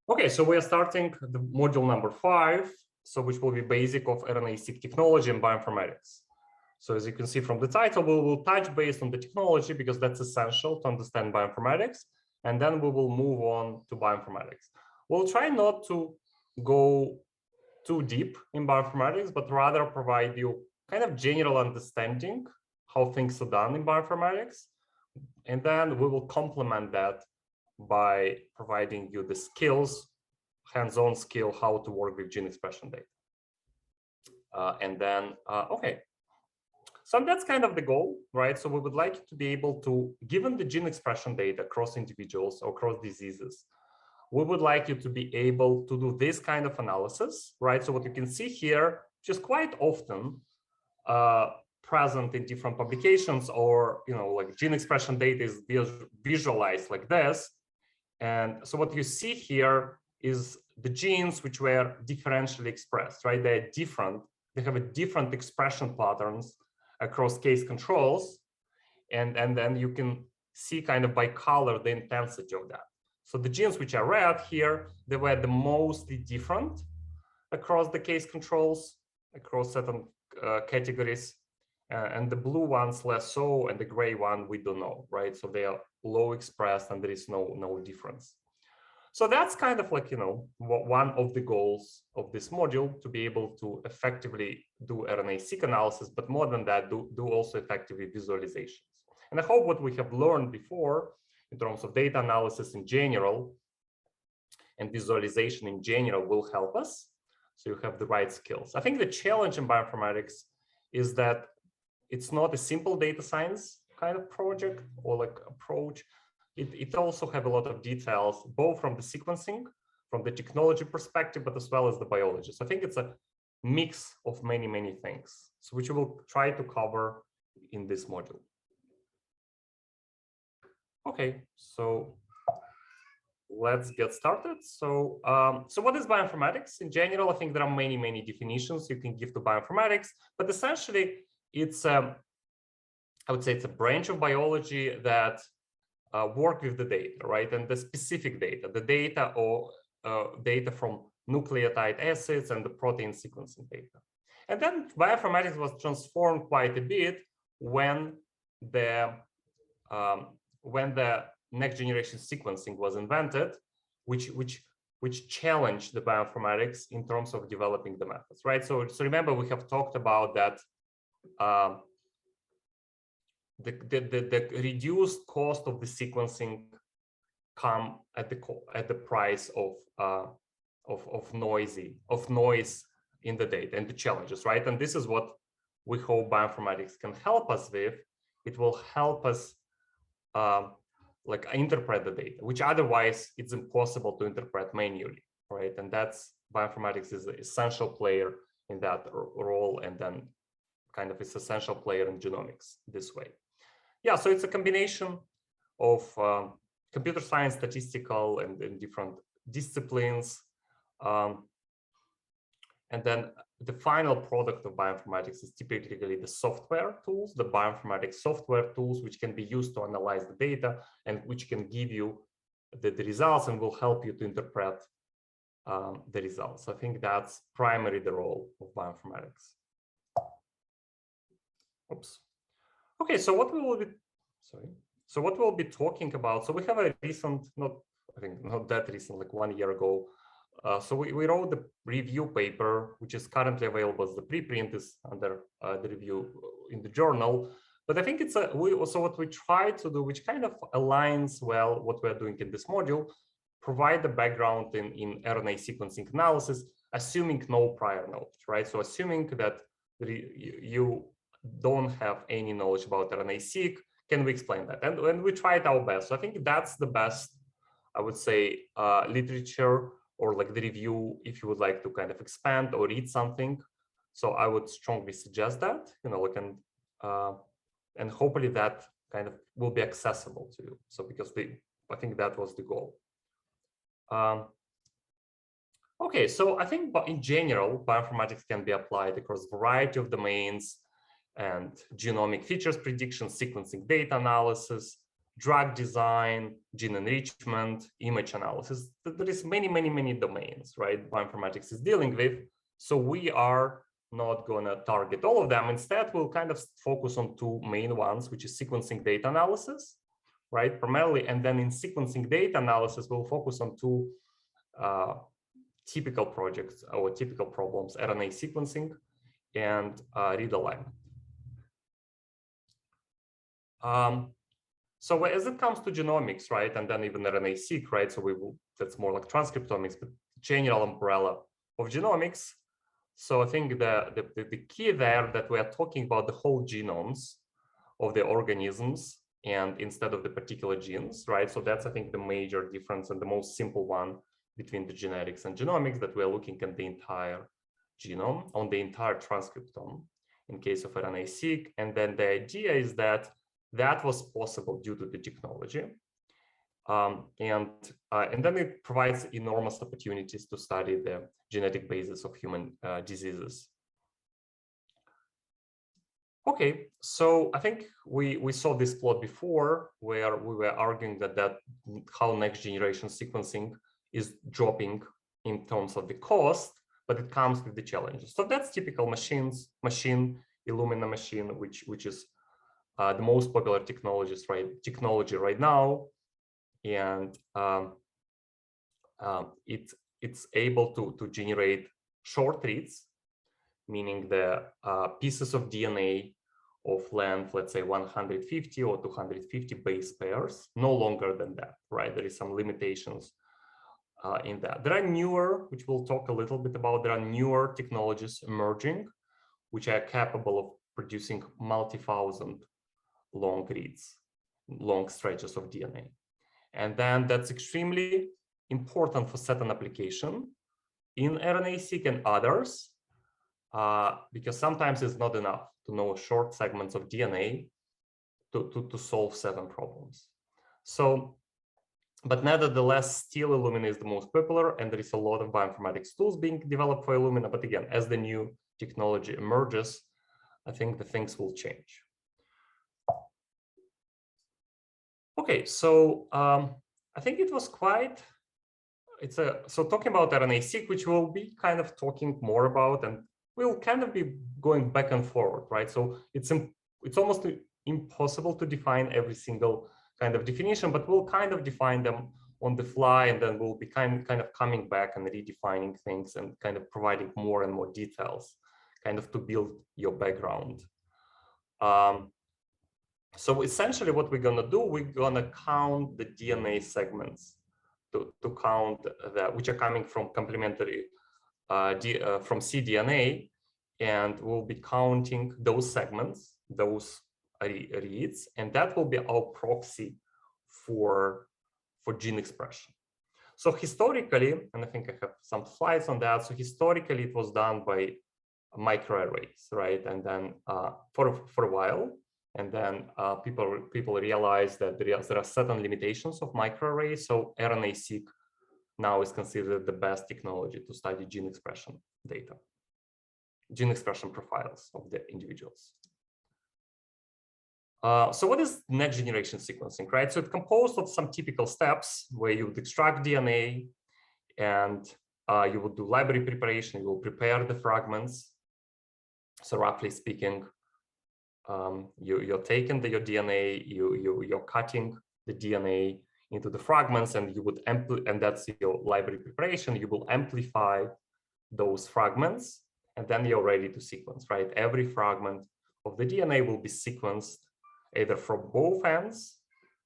Okay, so we are starting the module number 5, so which will be basic of RNA-Seq technology and bioinformatics. So as you can see from the title, we will touch base on the technology because that's essential to understand bioinformatics, and then we will move on to bioinformatics. We'll try not to go too deep in bioinformatics, but rather provide you kind of general understanding how things are done in bioinformatics, and then we will complement that by providing you the skills, hands-on skill, how to work with gene expression data. Okay. So that's kind of the goal, right? So we would like to be able to, given the gene expression data across individuals or across diseases, we would like you to be able to do this kind of analysis, right? So what you can see here, which is quite often present in different publications, or like gene expression data is visualized like this. And so what you see here is the genes which were differentially expressed, right? They're different. They have a different expression patterns across case controls. And then you can see kind of by color the intensity of that. So the genes which are red here, they were the mostly different across the case controls, across certain categories. And the blue ones less so, and the gray one we don't know, right? So they are low expressed and there is no difference. So that's kind of like, one of the goals of this module, to be able to effectively do RNA-Seq analysis, but more than that, do also effectively visualizations. And I hope what we have learned before in terms of data analysis in general and visualization in general will help us. So you have the right skills. I think the challenge in bioinformatics is that it's not a simple data science kind of project or like approach. It also have a lot of details, both from the sequencing, from the technology perspective, but as well as the biology. So I think it's a mix of many, many things, so which we will try to cover in this module. Okay, so let's get started. So, so what is bioinformatics? In general, I think there are many, many definitions you can give to bioinformatics, but essentially it's I would say it's a branch of biology that work with the data, right? And the specific data, the data or data from nucleotide acids and the protein sequencing data. And then bioinformatics was transformed quite a bit when the next generation sequencing was invented, which challenged the bioinformatics in terms of developing the methods, right? So remember, we have talked about that the reduced cost of the sequencing come at the price of noise in the data and the challenges, right? And this is what we hope bioinformatics can help us with. It will help us like interpret the data, which otherwise it's impossible to interpret manually, right? And that's bioinformatics is an essential player in that role, and then kind of is essential player in genomics this way. Yeah, so it's a combination of computer science, statistical, and different disciplines. And then the final product of bioinformatics is typically the software tools, the bioinformatics software tools, which can be used to analyze the data and which can give you the results and will help you to interpret the results. I think that's primarily the role of bioinformatics. Oops. Okay, so what we will be, so what we'll be talking about. So we have a recent, not that recent, like 1 year ago. So we wrote the review paper, which is currently available as the preprint is under the review in the journal. But I think it's so what we try to do, which kind of aligns well what we're doing in this module, provide the background in RNA sequencing analysis, assuming no prior knowledge, right? So assuming that you don't have any knowledge about RNA-Seq, can we explain that? And we tried our best. So I think that's the best, I would say, literature or like the review, if you would like to kind of expand or read something. So I would strongly suggest that, and hopefully that kind of will be accessible to you. So because I think that was the goal. Okay, so I think in general, bioinformatics can be applied across a variety of domains, and genomic features prediction, sequencing data analysis, drug design, gene enrichment, image analysis. There is many domains, right? Bioinformatics is dealing with. So we are not going to target all of them. Instead, we'll kind of focus on two main ones, which is sequencing data analysis, right? Primarily, and then in sequencing data analysis, we'll focus on two typical projects or typical problems: RNA sequencing and read alignment. So as it comes to genomics, right, and then even RNA-Seq, right, so that's more like transcriptomics, but general umbrella of genomics. So I think the key there that we are talking about the whole genomes of the organisms and instead of the particular genes, right? So that's, I think, the major difference and the most simple one between the genetics and genomics, that we're looking at the entire genome, on the entire transcriptome in case of RNA-Seq. And then the idea is that that was possible due to the technology. And then it provides enormous opportunities to study the genetic basis of human diseases. Okay, so I think we saw this plot before where we were arguing that how next generation sequencing is dropping in terms of the cost, but it comes with the challenges. So that's typical machine, Illumina machine, which is the most popular technology right now, and it's able to generate short reads, meaning the pieces of DNA of length, let's say 150 or 250 base pairs, no longer than that, right? There is some limitations in that. There are newer, which we'll talk a little bit about, there are newer technologies emerging, which are capable of producing multi-thousand long reads, long stretches of DNA. And then that's extremely important for certain application in RNA-Seq and others, because sometimes it's not enough to know short segments of DNA to solve certain problems. So, but nevertheless, still Illumina is the most popular, and there is a lot of bioinformatics tools being developed for Illumina. But again, as the new technology emerges, I think the things will change. Okay, so I think it was quite, so talking about RNA-Seq, which we'll be kind of talking more about, and we'll kind of be going back and forward, right? So it's almost impossible to define every single kind of definition, but we'll kind of define them on the fly, and then we'll be kind of coming back and redefining things and kind of providing more and more details, kind of to build your background. So essentially what we're gonna do, we're gonna count the DNA segments to count that, which are coming from complementary, from cDNA, and we'll be counting those segments, those reads, and that will be our proxy for gene expression. So historically, and I think I have some slides on that, so historically it was done by microarrays, right? And then for a while, and then people realized that there are certain limitations of microarrays. So RNA-Seq now is considered the best technology to study gene expression data, gene expression profiles of the individuals. So what is next generation sequencing, right? So it's composed of some typical steps where you would extract DNA, and you would do library preparation, you will prepare the fragments. So roughly speaking, you're taking your DNA, you're cutting the DNA into the fragments, and you would and that's your library preparation. You will amplify those fragments, and then you're ready to sequence, right? Every fragment of the DNA will be sequenced either from both ends,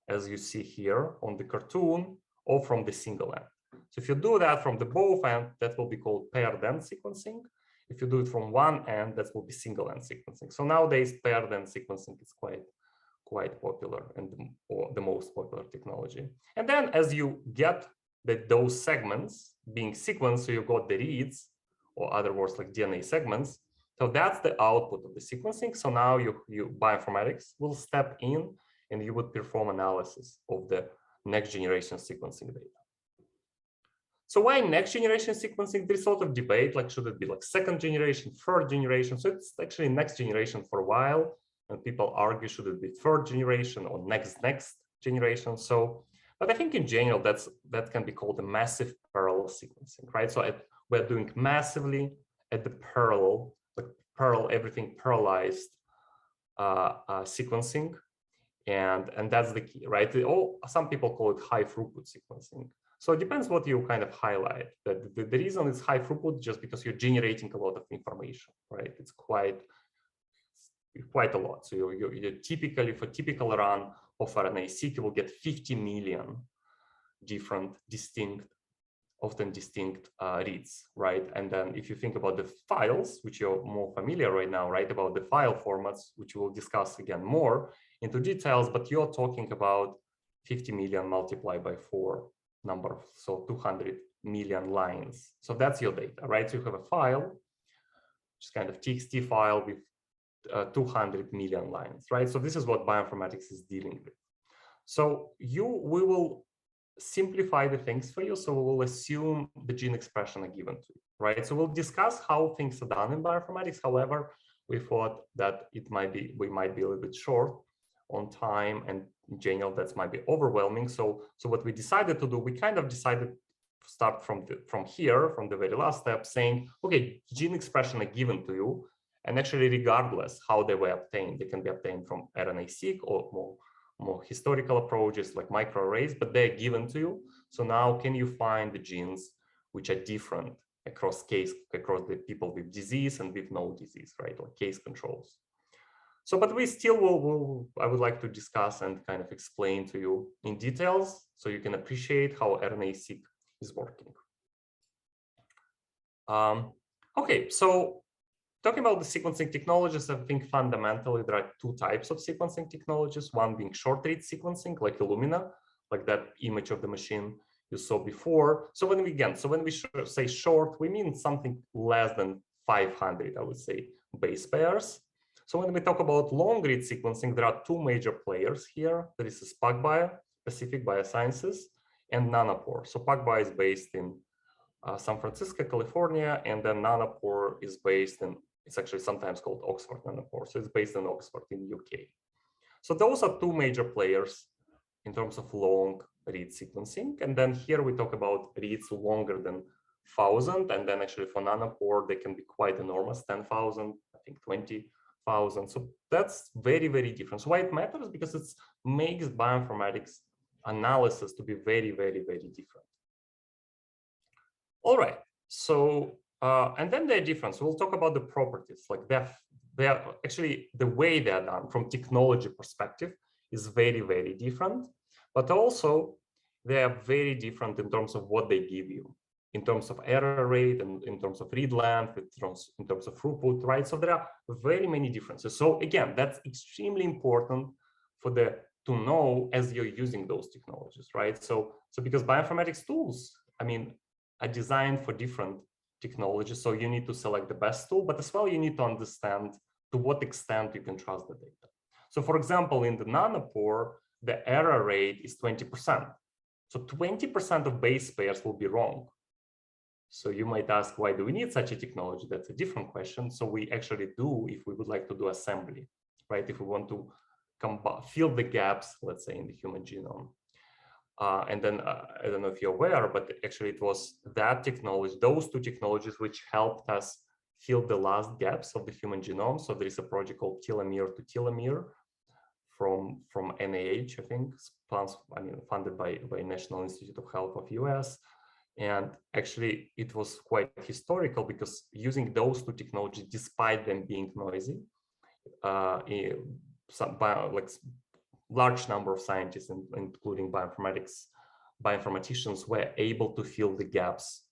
as you see here on the cartoon, or from the single end. So if you do that from the both end, that will be called paired end sequencing. If you do it from one end, that will be single end sequencing. So nowadays, paired end sequencing is quite popular and the most popular technology. And then as you get those segments being sequenced, so you got the reads, or other words like DNA segments. So that's the output of the sequencing. So now you bioinformatics will step in, and you would perform analysis of the next generation sequencing data. So why next generation sequencing? There's a lot of debate, like should it be like second generation, third generation? So it's actually next generation for a while, and people argue should it be third generation or next. generation. So, but I think in general, that can be called a massive parallel sequencing, right? So we're doing massively at the parallel, like everything parallelized sequencing. And that's the key, right? Some people call it high throughput sequencing. So it depends what you kind of highlight. That the reason it's high throughput just because you're generating a lot of information, right? It's quite a lot. So you typically, for typical run of RNA-Seq, you will get 50 million different often distinct reads, right? And then if you think about the files, which you're more familiar right now, right, about the file formats, which we'll discuss again more into details, but you're talking about 50 million multiplied by 4 number, so 200 million lines. So that's your data, right? So you have a file, which is kind of TXT file with 200 million lines, right? So this is what bioinformatics is dealing with. So we will simplify the things for you. So we'll assume the gene expression are given to you, right? So we'll discuss how things are done in bioinformatics. However, we thought that we might be a little bit short on time, and in general, that might be overwhelming. So what we decided to do, we kind of decided to start from the very last step, saying, okay, gene expression are given to you, and actually, regardless how they were obtained, they can be obtained from RNA-Seq or more historical approaches like microarrays, but they're given to you. So now can you find the genes which are different across the people with disease and with no disease, right? Like case controls. So, but we still I would like to discuss and kind of explain to you in details so you can appreciate how RNA-Seq is working. Okay, so talking about the sequencing technologies, I think fundamentally there are two types of sequencing technologies, one being short-read sequencing, like Illumina, like that image of the machine you saw before. So when we say short, we mean something less than 500, I would say, base pairs. So when we talk about long-read sequencing, there are two major players here. There is PacBio, Pacific Biosciences, and Nanopore. So PacBio is based in San Francisco, California, and then Nanopore is based in, it's actually sometimes called Oxford Nanopore. So it's based in Oxford in the UK. So those are two major players in terms of long read sequencing. And then here we talk about reads longer than 1,000. And then actually for Nanopore, they can be quite enormous, 10,000, I think 20,000. So that's very, very different. So why it matters? Because it makes bioinformatics analysis to be very, very, very different. All right, so, and then they're different. So we'll talk about the properties, like they're actually, the way they're done from technology perspective is very, very different, but also they are very different in terms of what they give you, in terms of error rate and in terms of read length, in terms of throughput, right? So there are very many differences. So again, that's extremely important to know as you're using those technologies, right? So because bioinformatics tools, I mean, are designed for different technologies. So you need to select the best tool, but as well, you need to understand to what extent you can trust the data. So for example, in the Nanopore, the error rate is 20%. So 20% of base pairs will be wrong. So you might ask, why do we need such a technology? That's a different question. So we actually do if we would like to do assembly, right? If we want to fill the gaps, let's say, in the human genome. And then I don't know if you're aware, but actually it was that technology, those two technologies, which helped us fill the last gaps of the human genome. So there is a project called telomere to telomere from NIH, I think, funded by National Institute of Health of US. And actually it was quite historical because using those two technologies, despite them being noisy, large number of scientists, including bioinformaticians, were able to fill the gaps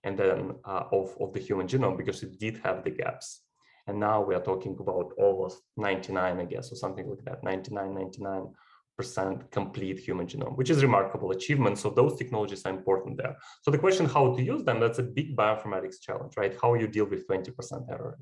and then of the human genome because it did have the gaps. And now we are talking about almost 99, I guess, or something like that, 99% complete human genome, which is a remarkable achievement. So those technologies are important there. So the question how to use them, that's a big bioinformatics challenge, right? How you deal with 20% error.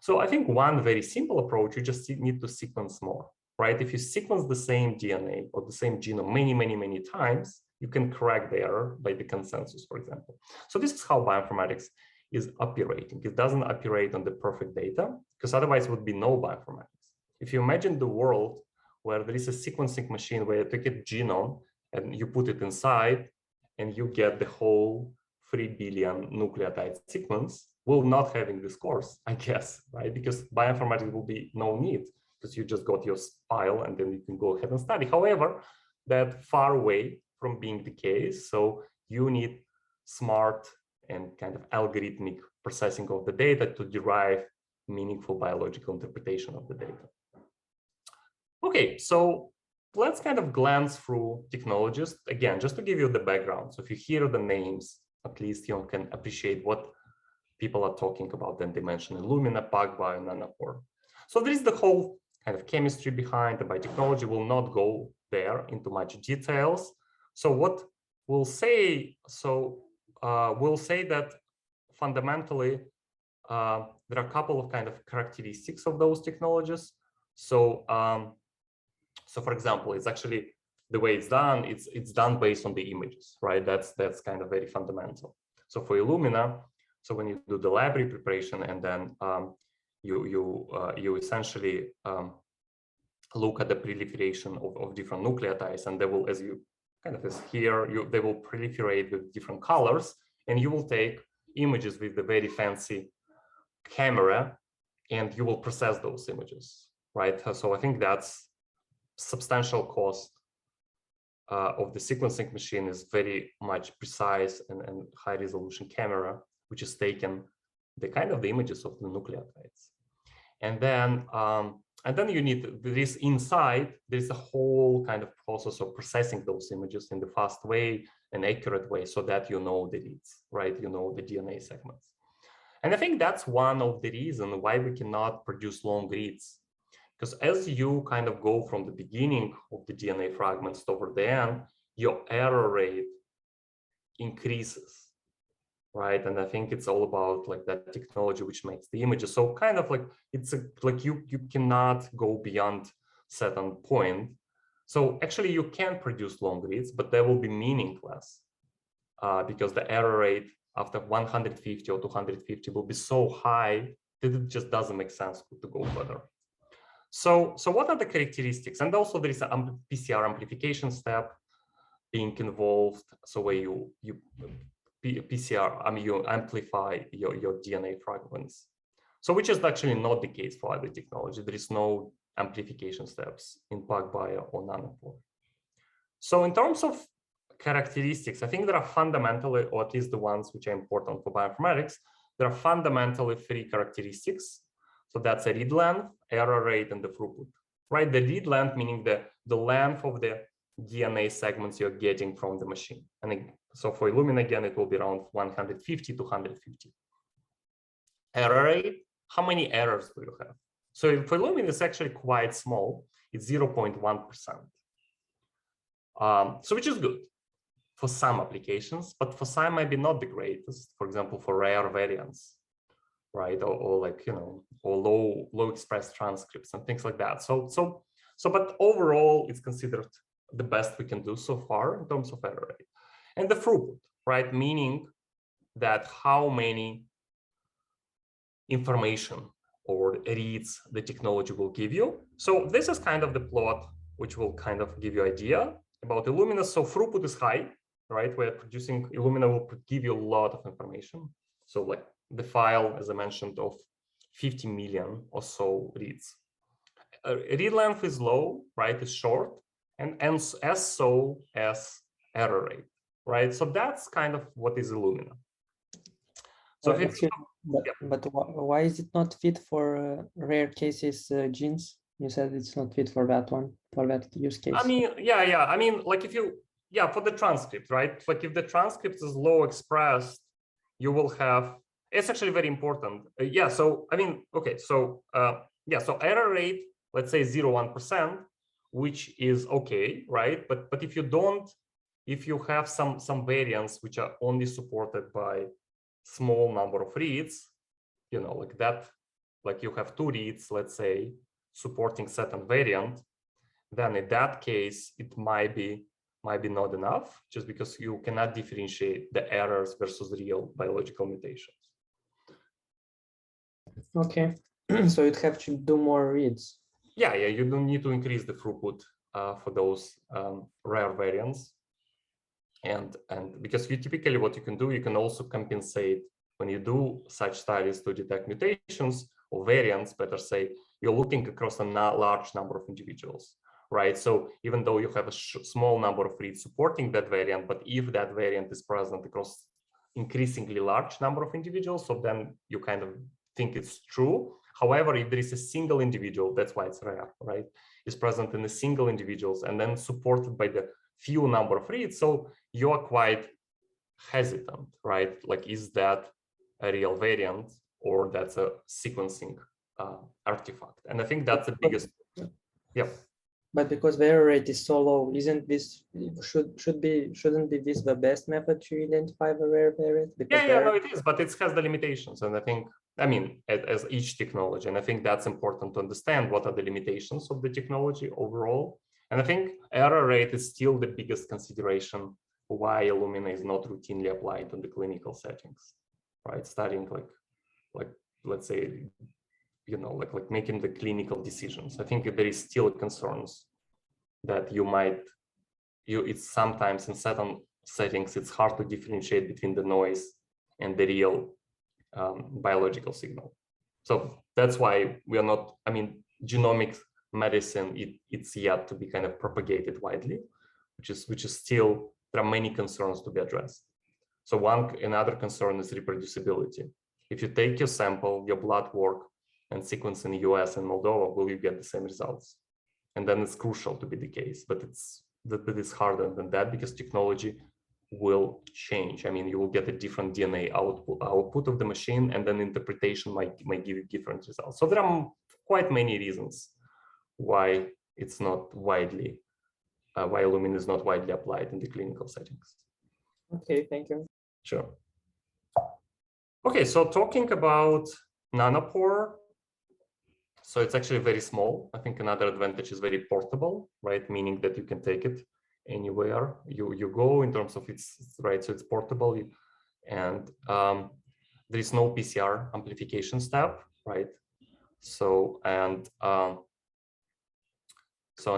So I think one very simple approach, you just need to sequence more. Right? If you sequence the same DNA or the same genome many, many, many times, you can correct the error by the consensus, for example. So this is how bioinformatics is operating. It doesn't operate on the perfect data, because otherwise it would be no bioinformatics. If you imagine the world where there is a sequencing machine where you take a genome and you put it inside and you get the whole 3 billion nucleotide sequence, will not having this course, I guess, right? Because bioinformatics will be no need, because you just got your file and then you can go ahead and study. However, that far away from being the case. So you need smart and kind of algorithmic processing of the data to derive meaningful biological interpretation of the data. Okay, so let's kind of glance through technologies again, just to give you the background. So if you hear the names, at least you can appreciate what people are talking about. Then they mention Illumina, PacBio, and Nanopore. So there is the whole kind of chemistry behind the biotechnology. Will not go there into much details. So what we'll say, we'll say that fundamentally there are a couple of kind of characteristics of those technologies. So for example, it's actually the way it's done. It's done based on the images, right? That's kind of very fundamental. So for Illumina, so when you do the library preparation and then you essentially look at the proliferation of different nucleotides, and they will, as you kind of as here, they will proliferate with different colors, and you will take images with the very fancy camera, and you will process those images, right? So I think that's substantial cost of the sequencing machine is very much precise and high resolution camera, which is taken the kind of the images of the nucleotides. And then you need this inside, there's a whole kind of process of processing those images in the fast way and accurate way so that you know the reads, right? You know the DNA segments. And I think that's one of the reasons why we cannot produce long reads. Because as you kind of go from the beginning of the DNA fragments toward the end, your error rate increases, right? And I think it's all about like that technology which makes the images. So kind of like it's like you cannot go beyond certain point. So actually you can produce long reads, but they will be meaningless because the error rate after 150 or 250 will be so high that it just doesn't make sense to go further. So what are the characteristics? And also there is a PCR amplification step being involved. So where you PCR, you amplify your DNA fragments. So which is actually not the case for other technology. There is no amplification steps in PacBio or Nanopore. So in terms of characteristics, I think there are fundamentally, or at least the ones which are important for bioinformatics, there are fundamentally 3 characteristics. So that's a read length, error rate, and the throughput, right? The read length meaning the length of the DNA segments you're getting from the machine. And so for Illumina, again, it will be around 150 to 150. Error rate, how many errors do you have? So for Illumina, it's actually quite small. It's 0.1%. So which is good for some applications, but for some maybe not the greatest. For example, for rare variants, right? Or like, or low expressed transcripts and things like that. But overall, it's considered the best we can do so far in terms of error rate. And the throughput, right? Meaning that how many information or reads the technology will give you. So this is kind of the plot which will kind of give you an idea about Illumina. So throughput is high, right? We're producing, Illumina will give you a lot of information. So like the file, as I mentioned, of 50 million or so reads. Read length is low, right? It's short, and as so as error rate, right? So that's kind of what is Illumina. So but why is it not fit for rare cases genes? You said it's not fit for that one, for that use case. I mean, yeah. I mean, like if you, for the transcript, right? Like if the transcript is low expressed, you will have, it's actually very important. So I mean, okay, so so error rate, let's say 0.1%, which is okay, right? But if you don't, if you have some variants which are only supported by small number of reads, like that, like you have 2 reads, let's say, supporting certain variant, then in that case, it might be not enough, just because you cannot differentiate the errors versus real biological mutations. Okay, so you'd have to do more reads. yeah, you don't need to increase the throughput for those rare variants. And because you typically what you can do, you can also compensate when you do such studies to detect mutations or variants, better say, you're looking across a large number of individuals, right? So even though you have a small number of reads supporting that variant, but if that variant is present across increasingly large number of individuals, so then you kind of think it's true. However, if there is a single individual, that's why it's rare, right? Is present in a single individuals and then supported by the few number of reads, so you are quite hesitant, right? Like, is that a real variant or that's a sequencing artifact? And I think that's the biggest, yeah. But because the error rate is so low, isn't this shouldn't be this the best method to identify the rare variant? Because Yeah, no, it is, but it has the limitations, and I think, I mean, as each technology, and I think that's important to understand what are the limitations of the technology overall. And I think error rate is still the biggest consideration why Illumina is not routinely applied in the clinical settings, right? Studying like let's say, you know, like making the clinical decisions. I think there is still concerns that it's sometimes in certain settings, it's hard to differentiate between the noise and the real biological signal. So that's why we are not, I mean, genomic medicine, it's yet to be kind of propagated widely, which is still, there are many concerns to be addressed. So another concern is reproducibility. If you take your sample, your blood work, and sequence in the US and Moldova, will you get the same results? And then it's crucial to be the case, but it's harder than that because technology will change. I mean, you will get a different DNA output of the machine, and then interpretation might give you different results. So there are quite many reasons why it's not widely, why Illumina is not widely applied in the clinical settings. Okay, thank you. Sure. Okay, so talking about Nanopore, so it's actually very small. I think another advantage is very portable, right? Meaning that you can take it anywhere you go in terms of its, right? So it's portable, and there is no PCR amplification step, right? So, and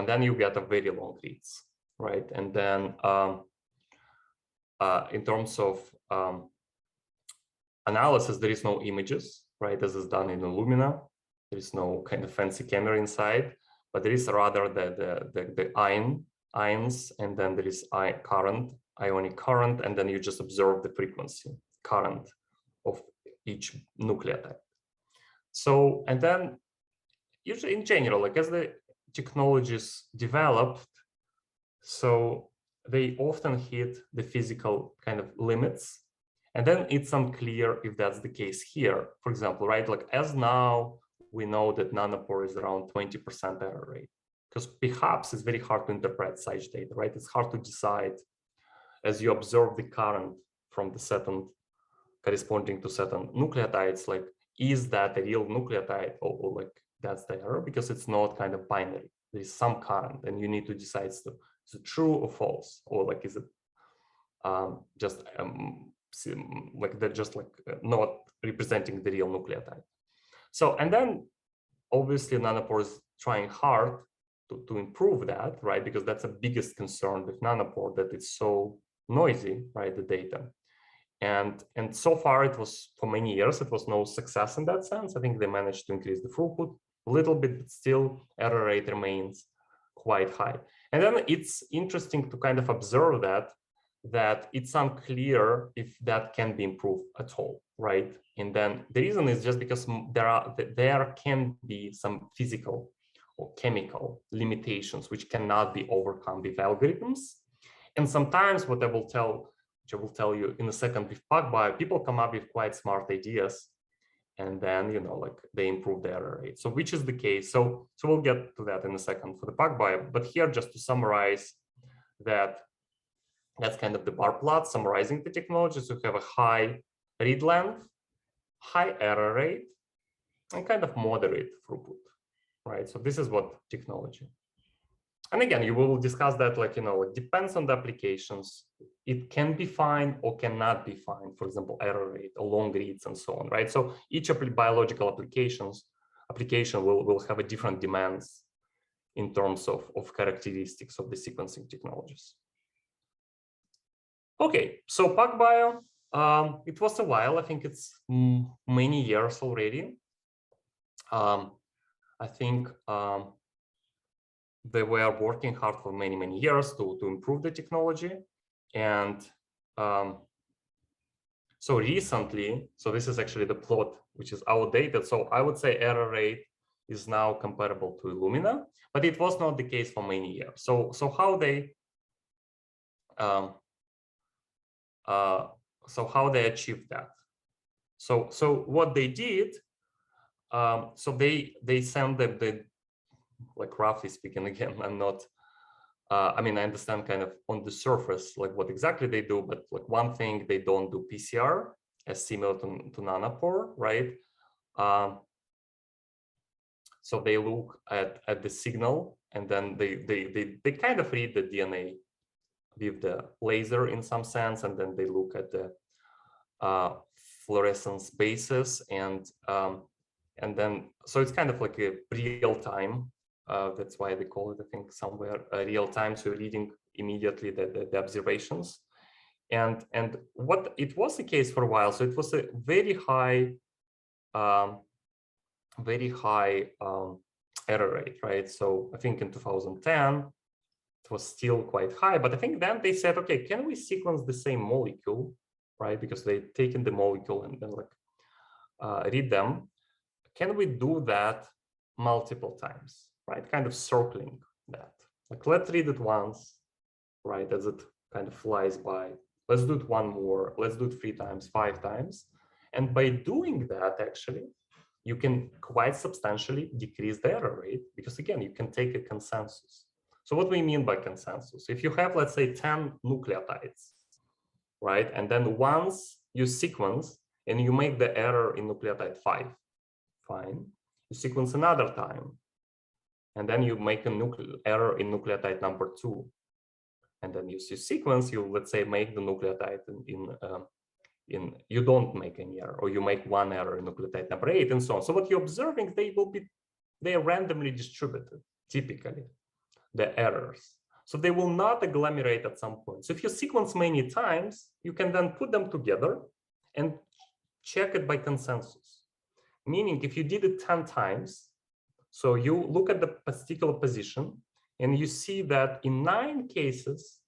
then you get a very long reads, right? And then in terms of analysis, there is no images, right? As is done in Illumina. There is no kind of fancy camera inside, but there is rather the ions, and then there is ionic current, and then you just observe the frequency current of each nucleotide. So, and then usually in general, like as the technologies developed, so they often hit the physical kind of limits. And then it's unclear if that's the case here. For example, right, like as now we know that Nanopore is around 20% error rate, because perhaps it's very hard to interpret such data, right? It's hard to decide as you observe the current from the certain corresponding to certain nucleotides, like, is that a real nucleotide or like that's the error? Because it's not kind of binary. There is some current and you need to decide, is it true or false? Or like, is it just like they're just like not representing the real nucleotide? So, and then obviously Nanopore is trying hard to improve that, right? Because that's the biggest concern with Nanopore, that it's so noisy, right? The data. And so far it was, for many years, it was no success in that sense. I think they managed to increase the throughput a little bit, but still error rate remains quite high. And then it's interesting to kind of observe that it's unclear if that can be improved at all, right? And then the reason is just because there can be some physical or chemical limitations which cannot be overcome with algorithms. And sometimes what I will tell you in a second with PacBio, people come up with quite smart ideas, and then, you know, like they improve the error rate. So which is the case? So we'll get to that in a second for the PacBio. But here, just to summarize that's kind of the bar plot summarizing the technology. So you have a high read length, high error rate, and kind of moderate throughput, right? So this is what technology. And again, you will discuss that, like, you know, it depends on the applications. It can be fine or cannot be fine. For example, error rate or long reads and so on, right? So each biological application will have a different demands in terms of characteristics of the sequencing technologies. Okay, so PacBio, it was a while. I think it's many years already. I think they were working hard for many years to improve the technology. And so recently, so this is actually the plot, which is outdated. So I would say error rate is now comparable to Illumina, but it was not the case for many years. So how they achieved that? So what they did, so they sent the like roughly speaking, again, I'm not. I mean, I understand kind of on the surface like what exactly they do, but like one thing, they don't do PCR as similar to Nanopore, right? So they look at the signal, and then they kind of read the DNA with the laser in some sense, and then they look at the fluorescence basis, and then so it's kind of like a real time. That's why they call it, I think, somewhere real time. So reading immediately the observations, and what it was the case for a while. So it was a very high error rate, right? So I think in 2010 it was still quite high, but I think then they said, okay, can we sequence the same molecule, right? Because they've taken the molecule and then like read them. Can we do that multiple times, right? Kind of circling that. Like, let's read it once, right? As it kind of flies by. Let's do it one more. Let's do it 3 times, 5 times. And by doing that, actually, you can quite substantially decrease the error rate, because again, you can take a consensus. So what we mean by consensus? If you have, let's say, 10 nucleotides, right? And then once you sequence and you make the error in nucleotide 5, fine. You sequence another time, and then you make an error in nucleotide number 2. And then you sequence, you, let's say, make the nucleotide you don't make any error, or you make one error in nucleotide number 8, and so on. So what you're observing, they are randomly distributed, typically, the errors. So they will not agglomerate at some point. So if you sequence many times, you can then put them together and check it by consensus. Meaning, if you did it 10 times, so you look at the particular position, and you see that in 9 cases,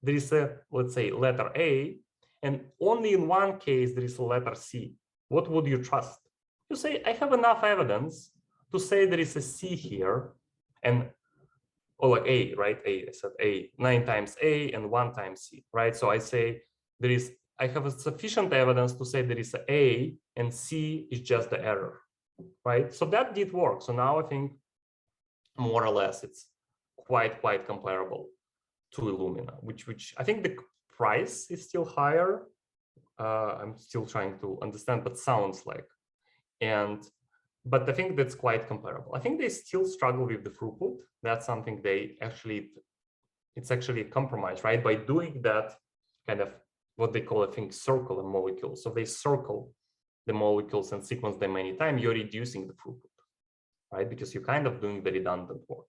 there is a, let's say, letter A, and only in 1 case, there is a letter C. What would you trust? You say, I have enough evidence to say there is a C here, and, or like A, right? I said A, 9 times A and 1 times C, right? So I say I have a sufficient evidence to say there is a A, and C is just the error, right? So that did work. So now I think more or less it's quite comparable to Illumina, which I think the price is still higher. I'm still trying to understand, but sounds like, but I think that's quite comparable. I think they still struggle with the throughput. That's something it's actually a compromise, right? By doing that kind of what they call, I think, circular molecules. So they circle the molecules and sequence them many times, you're reducing the throughput, right? Because you're kind of doing the redundant work.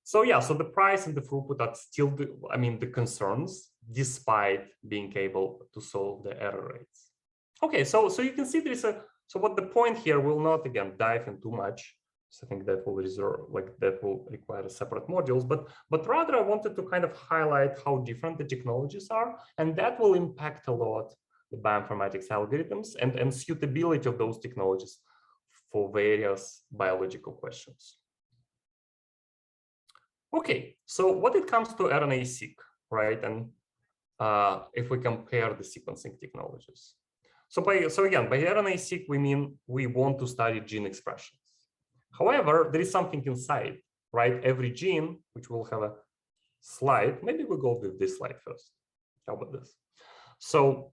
So yeah, so the price and the throughput are still the concerns, despite being able to solve the error rates. Okay, so you can see so what the point here, will not again dive in too much. So I think that will require separate modules, but rather I wanted to kind of highlight how different the technologies are, and that will impact a lot the bioinformatics algorithms and suitability of those technologies for various biological questions. Okay, so when it comes to RNA-Seq, right, and if we compare the sequencing technologies. So again, by RNA-Seq, we mean we want to study gene expressions. However, there is something inside, right? Every gene, which will have a slide, maybe we'll go with this slide first. How about this? So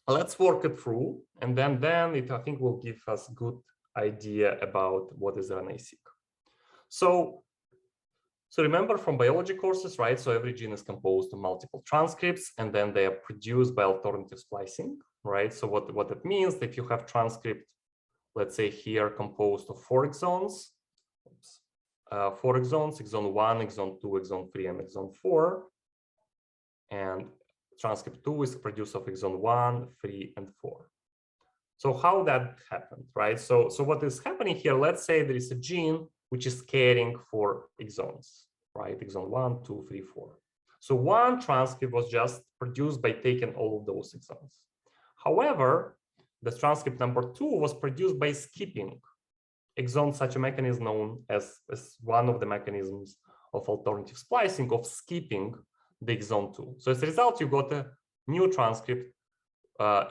let's work it through, and then it, I think, will give us good idea about what is RNA-Seq. So remember from biology courses, right? So every gene is composed of multiple transcripts, and then they are produced by alternative splicing, right? So what it means, if you have transcript, let's say here, composed of 4 exons, 4 exons, exon 1, exon 2, exon 3, and exon 4. And transcript 2 is produced of exon 1, 3, and 4. So how that happened, right? So what is happening here, let's say there is a gene which is carrying 4 exons, right? Exon 1, 2, 3, 4. So one transcript was just produced by taking all of those exons. However, the transcript number 2 was produced by skipping exon, such a mechanism known as one of the mechanisms of alternative splicing, of skipping the exon 2. So as a result, you got a new transcript,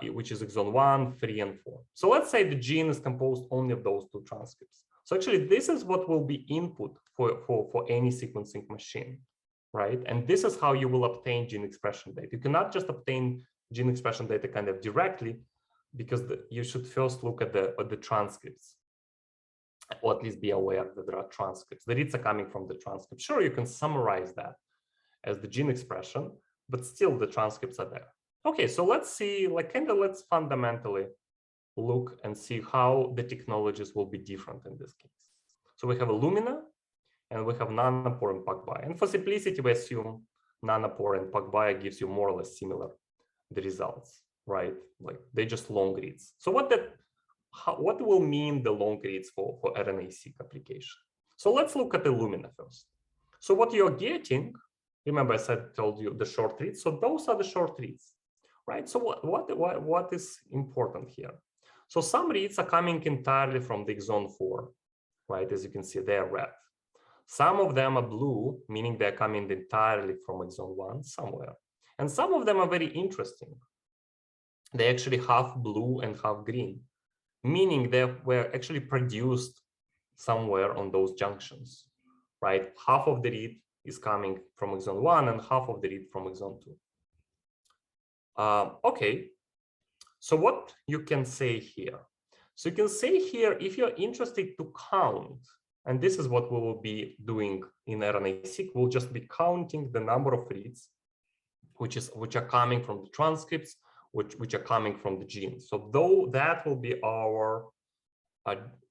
which is exon 1, 3, and 4. So let's say the gene is composed only of those 2 transcripts. So actually, this is what will be input for any sequencing machine, right? And this is how you will obtain gene expression data. You cannot just obtain gene expression data kind of directly, because you should first look at the transcripts, or at least be aware that there are transcripts. The reads are coming from the transcript. Sure, you can summarize that as the gene expression, but still the transcripts are there. Okay, so let's see, let's fundamentally look and see how the technologies will be different in this case. So we have Illumina, and we have Nanopore and PacBio. And for simplicity, we assume Nanopore and PacBio gives you more or less similar the results, right? Like they just long reads. So what will mean the long reads for RNA-Seq application? So let's look at Illumina first. So what you're getting, remember I told you the short reads. So those are the short reads, right? So what is important here? So some reads are coming entirely from the exon 4, right? As you can see, they're red. Some of them are blue, meaning they're coming entirely from exon 1 somewhere. And some of them are very interesting. They actually half blue and half green, meaning they were actually produced somewhere on those junctions, right? Half of the read is coming from exon 1 and half of the read from exon 2. Okay, so what you can say here? So you can say here, if you're interested to count, and this is what we will be doing in RNA-Seq, we'll just be counting the number of reads which are coming from the transcripts, which are coming from the genes. So though that will be our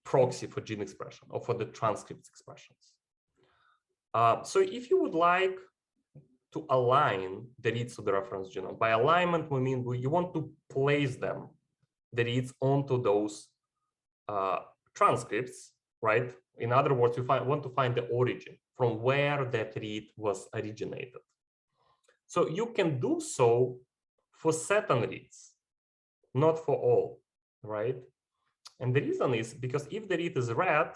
proxy for gene expression or for the transcripts expressions. So if you would like to align the reads to the reference genome, by alignment we mean you want to place them, the reads, onto those transcripts, right? In other words, you want to find the origin from where that read was originated. So you can do so for certain reads, not for all, right? And the reason is because if the read is red,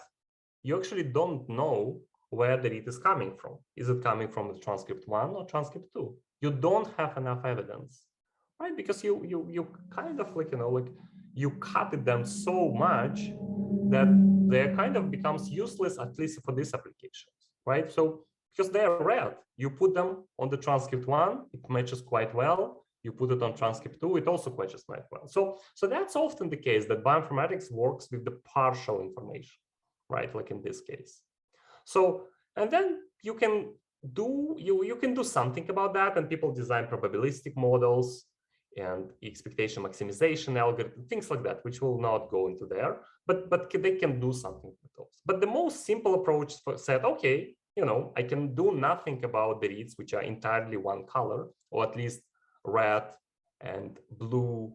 you actually don't know where the read is coming from. Is it coming from the transcript 1 or transcript 2? You don't have enough evidence, right? Because you kind of you cut them so much that they kind of becomes useless, at least for these applications, right? So because they're red, you put them on the transcript 1, it matches quite well. You put it on transcript 2, it also matches quite well. So that's often the case, that bioinformatics works with the partial information, right? Like in this case. So, and then you can do something about that, and people design probabilistic models and expectation maximization algorithm, things like that, which will not go into there, but they can do something with those. But the most simple approach said, okay, I can do nothing about the reads which are entirely one color, or at least red and blue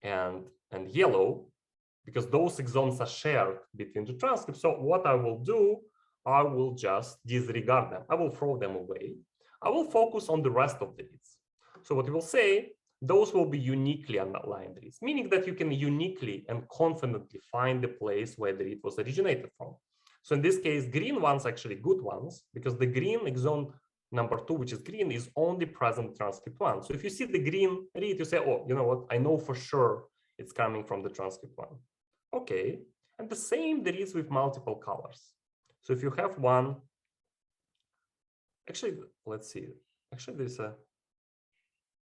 and yellow, because those exons are shared between the transcripts. So what I will do, I will just disregard them. I will throw them away. I will focus on the rest of the reads. So what we will say, those will be uniquely aligned reads, meaning that you can uniquely and confidently find the place where the read was originated from. So in this case, green ones are actually good ones, because the green exon number 2, which is green, is only present in transcript 1. So if you see the green read, you say, oh, you know what? I know for sure it's coming from the transcript 1. Okay. And the same there is with multiple colors. So if you have one, actually, let's see. Actually,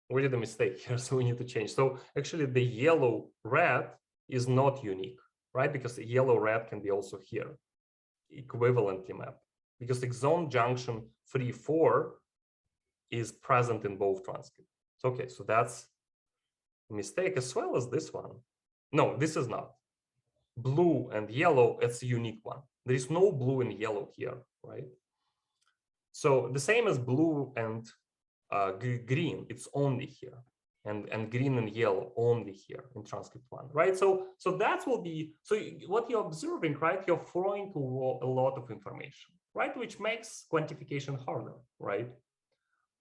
we did a mistake here, so we need to change. So actually, the yellow red is not unique, right? Because the yellow red can be also here, equivalently mapped, because exon junction 3-4 is present in both transcripts. Okay, so that's a mistake, as well as this one. No, this is not. Blue and yellow, it's a unique one. There is no blue and yellow here, right? So the same as blue and green, it's only here, and green and yellow only here in transcript 1, right? So that will be, so what you're observing, right? You're throwing a lot of information, right? Which makes quantification harder, right?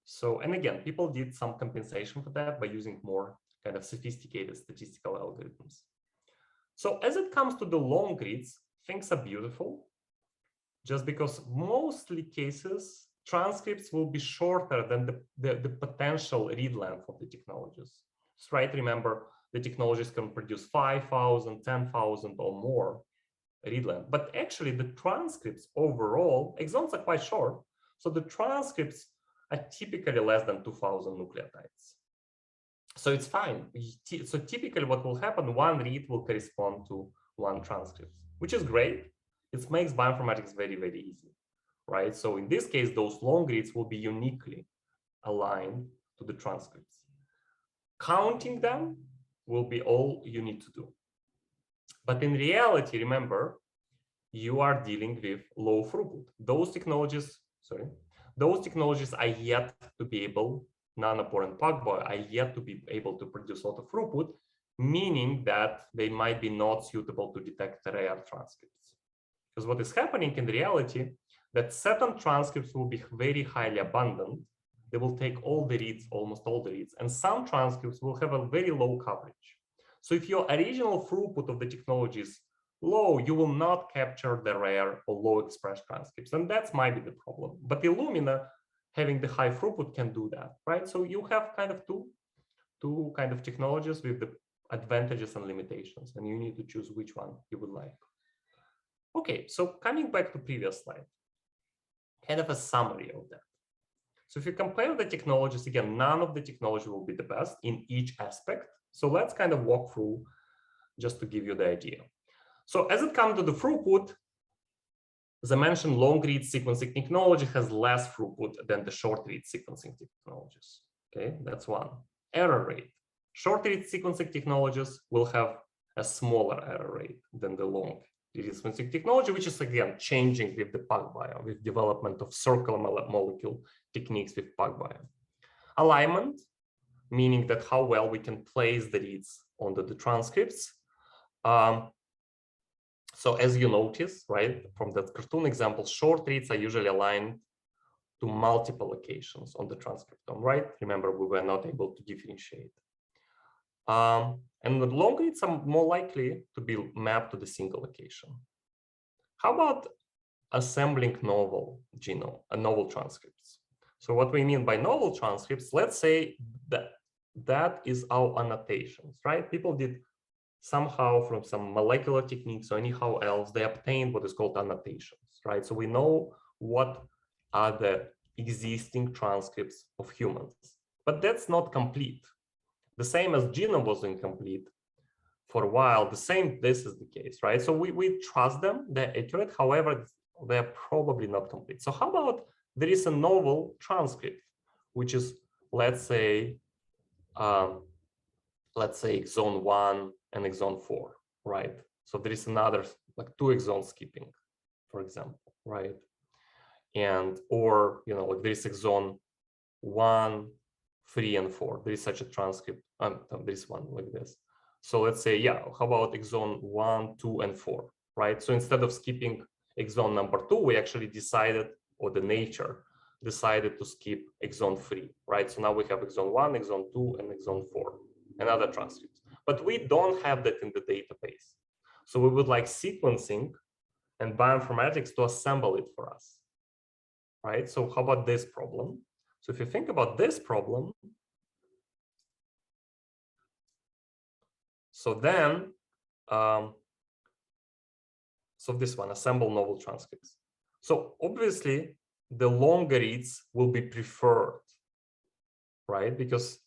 So, and again, people did some compensation for that by using more kind of sophisticated statistical algorithms. So as it comes to the long reads, things are beautiful, just because mostly cases, transcripts will be shorter than the potential read length of the technologies. So, right, remember, the technologies can produce 5,000, 10,000 or more read length. But actually, the transcripts overall, exons are quite short. So the transcripts are typically less than 2,000 nucleotides. So it's fine. So typically what will happen, one read will correspond to one transcript, which is great. It makes bioinformatics very, very easy, right? So in this case, those long reads will be uniquely aligned to the transcripts. Counting them will be all you need to do. But in reality, remember, you are dealing with low throughput. Those technologies are yet to be able, Nanopore and PacBio are yet to be able to produce a lot of throughput, meaning that they might be not suitable to detect rare transcripts. Because what is happening in reality, that certain transcripts will be very highly abundant. They will take all the reads, almost all the reads, and some transcripts will have a very low coverage. So if your original throughput of the technology is low, you will not capture the rare or low expressed transcripts, and that might be the problem. But Illumina, having the high throughput, can do that, right? So you have kind of two kind of technologies with the advantages and limitations, and you need to choose which one you would like. Okay, so coming back to previous slide, kind of a summary of that. So if you compare the technologies, again, none of the technology will be the best in each aspect. So let's kind of walk through just to give you the idea. So as it comes to the throughput, as I mentioned, long read sequencing technology has less throughput than the short read sequencing technologies. Okay, that's one. Error rate. Short read sequencing technologies will have a smaller error rate than the long read sequencing technology, which is again changing with the PacBio, with development of circular molecule techniques with PacBio. Alignment, meaning that how well we can place the reads onto the transcripts. So as you notice, right, from that cartoon example, short reads are usually aligned to multiple locations on the transcriptome, right? Remember, we were not able to differentiate. And the long reads are more likely to be mapped to the single location. How about assembling novel genome, novel transcripts? So what we mean by novel transcripts, let's say that is our annotations, right? People did somehow from some molecular techniques or anyhow else, they obtained what is called annotations, right? So we know what are the existing transcripts of humans, but that's not complete. The same as genome was incomplete for a while, this is the case, right? So we trust them, they're accurate, however, they're probably not complete. So how about there is a novel transcript, which is, let's say exon 1 and exon 4, right? So there is another, like 2 exon skipping, for example, right? And, or, you know, like there is exon 1, 3, and 4. There is such a transcript. There is one like this. So let's say, yeah, how about exon 1, 2, and 4, right? So instead of skipping exon number 2, we actually decided, or the nature decided to skip exon 3, right? So now we have exon 1, exon 2, and exon 4, and other transcripts. But we don't have that in the database. So we would like sequencing and bioinformatics to assemble it for us, right? So how about this problem? So if you think about this problem, so then, so this one, assemble novel transcripts. So obviously, the longer reads will be preferred, right? Because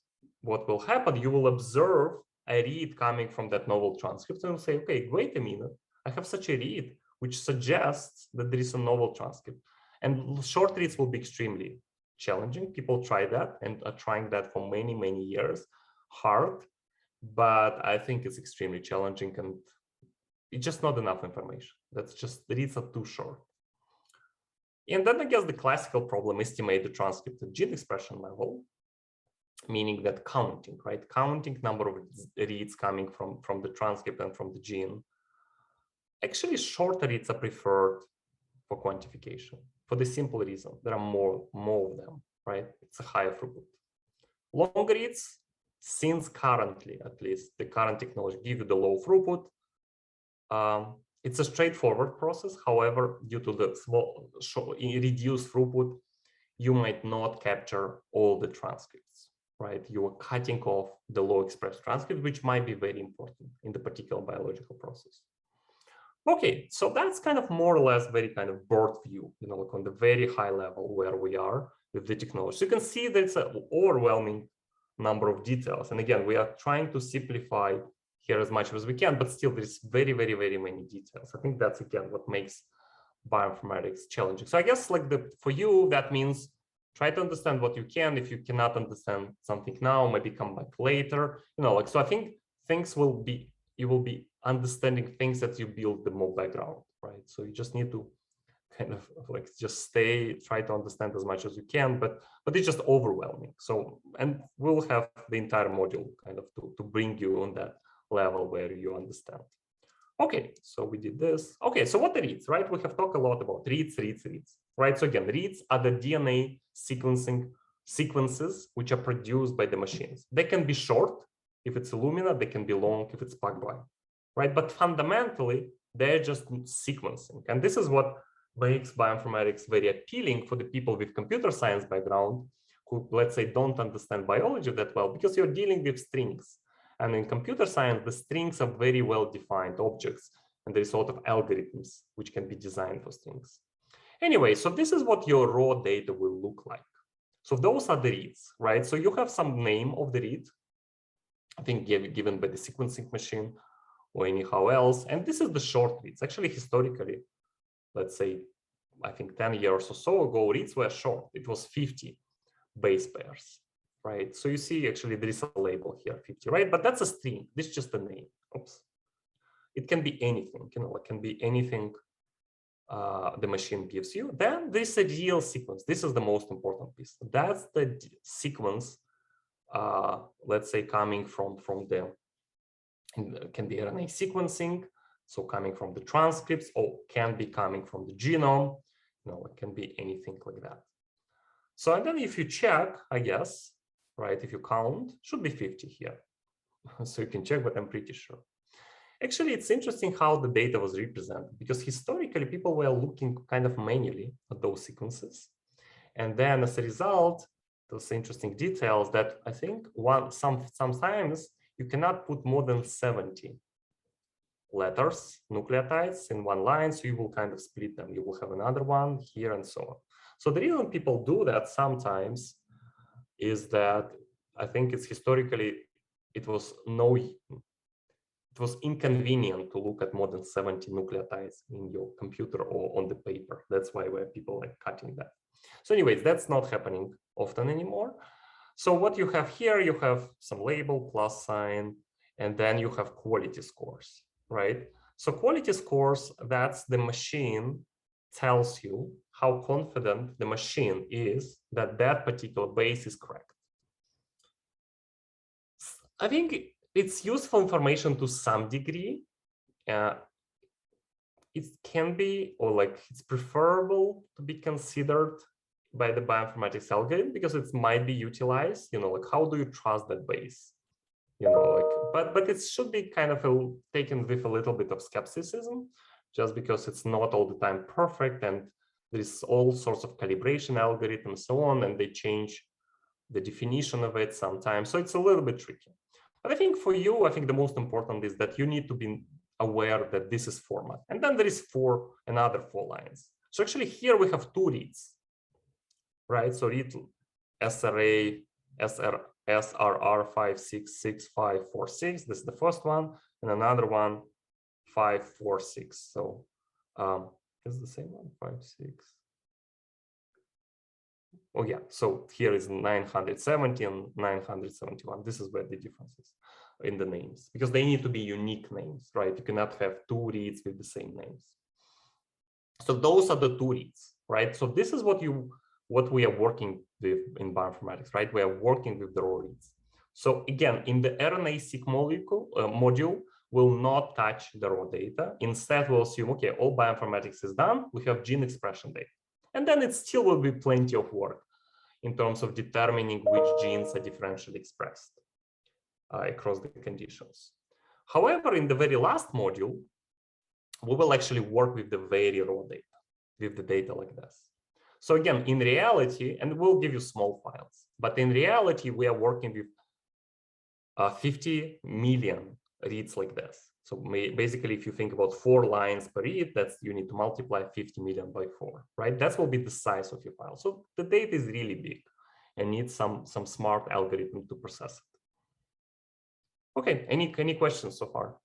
what will happen, you will observe a read coming from that novel transcript and say, okay, wait a minute, I have such a read which suggests that there is a novel transcript. And short reads will be extremely challenging. People try that and are trying that for many, many years, hard, but I think it's extremely challenging and it's just not enough information. That's just, the reads are too short. And then I guess the classical problem, estimate the transcript at gene expression level, meaning that counting, right? Counting number of reads coming from the transcript and from the gene. Actually, shorter reads are preferred for quantification for the simple reason there are more of them, right? It's a higher throughput. Longer reads, since currently, at least the current technology give you the low throughput, it's a straightforward process. However, due to the small reduced throughput, you might not capture all the transcripts, right? You are cutting off the low expressed transcript, which might be very important in the particular biological process. Okay, so that's kind of more or less very kind of broad view, you know, like on the very high level where we are with the technology. So you can see that it's an overwhelming number of details. And again, we are trying to simplify here as much as we can, but still there's very, very, very many details. I think that's again what makes bioinformatics challenging. So I guess like for you, that means try to understand what you can. If you cannot understand something now, maybe come back later. You know, like, so I think things will be, you will be understanding things that you build the more background, right? So you just need to kind of like just try to understand as much as you can, but it's just overwhelming. So, and we'll have the entire module kind of to bring you on that level where you understand. Okay, so we did this. Okay, so what are reads, right? We have talked a lot about reads, right? So again, reads are the DNA sequences which are produced by the machines. They can be short if it's Illumina, they can be long if it's PacBio, right? But fundamentally, they're just sequencing. And this is what makes bioinformatics very appealing for the people with computer science background who, let's say, don't understand biology that well, because you're dealing with strings. And in computer science, the strings are very well-defined objects, and there's sort of algorithms which can be designed for strings. Anyway, so this is what your raw data will look like. So those are the reads, right? So you have some name of the read, I think given by the sequencing machine or anyhow else. And this is the short reads. Actually, historically, let's say, I think 10 years or so ago, reads were short. It was 50 base pairs. Right, so you see, actually, there is a label here, 50, right? But that's a string. This is just a name. Oops. It can be anything, you know, it can be anything the machine gives you. Then there's a real sequence. This is the most important piece. That's the sequence, let's say, coming from the, it can be RNA sequencing, so coming from the transcripts, or can be coming from the genome. You know, it can be anything like that. So, and then if you check, I guess, right, if you count, should be 50 here. So you can check, but I'm pretty sure. Actually, it's interesting how the data was represented, because historically people were looking kind of manually at those sequences. And then as a result, those interesting details that I think sometimes you cannot put more than 70 letters, nucleotides in one line. So you will kind of split them. You will have another one here and so on. So the reason people do that sometimes is that I think it's historically, it was inconvenient to look at more than 70 nucleotides in your computer or on the paper. That's why people like cutting that. So anyways, that's not happening often anymore. So what you have here, you have some label, plus sign, and then you have quality scores, right? So quality scores, that's the machine tells you how confident the machine is that that particular base is correct. I think it's useful information to some degree. It can be, or like it's preferable to be considered by the bioinformatics algorithm because it might be utilized, you know, like how do you trust that base? You know, like, but it should be kind of taken with a little bit of skepticism, just because it's not all the time perfect, and there's all sorts of calibration algorithms and so on, and they change the definition of it sometimes. So it's a little bit tricky. But I think for you, I think the most important is that you need to be aware that this is format. And then there is another 4 lines. So actually here we have 2 reads, right? So read SRR 5665546. This is the first one, and another one 546. So it's the same one, 56. Oh yeah, so here is 970 and 971. This is where the difference is. in the names, because they need to be unique names, right? You cannot have two reads with the same names. So those are the two reads, right? So this is what we are working with in bioinformatics, right? We are working with the raw reads. So again, in the RNA-Seq module, will not touch the raw data. Instead, we'll assume, okay, all bioinformatics is done. We have gene expression data. And then it still will be plenty of work in terms of determining which genes are differentially expressed across the conditions. However, in the very last module, we will actually work with the very raw data, with the data like this. So again, in reality, and we'll give you small files, but in reality, we are working with 50 million reads like this. So basically, if you think about 4 lines per read, that's you need to multiply 50 million by 4, right? That will be the size of your file. So the data is really big and needs some smart algorithm to process it. Okay, any questions so far?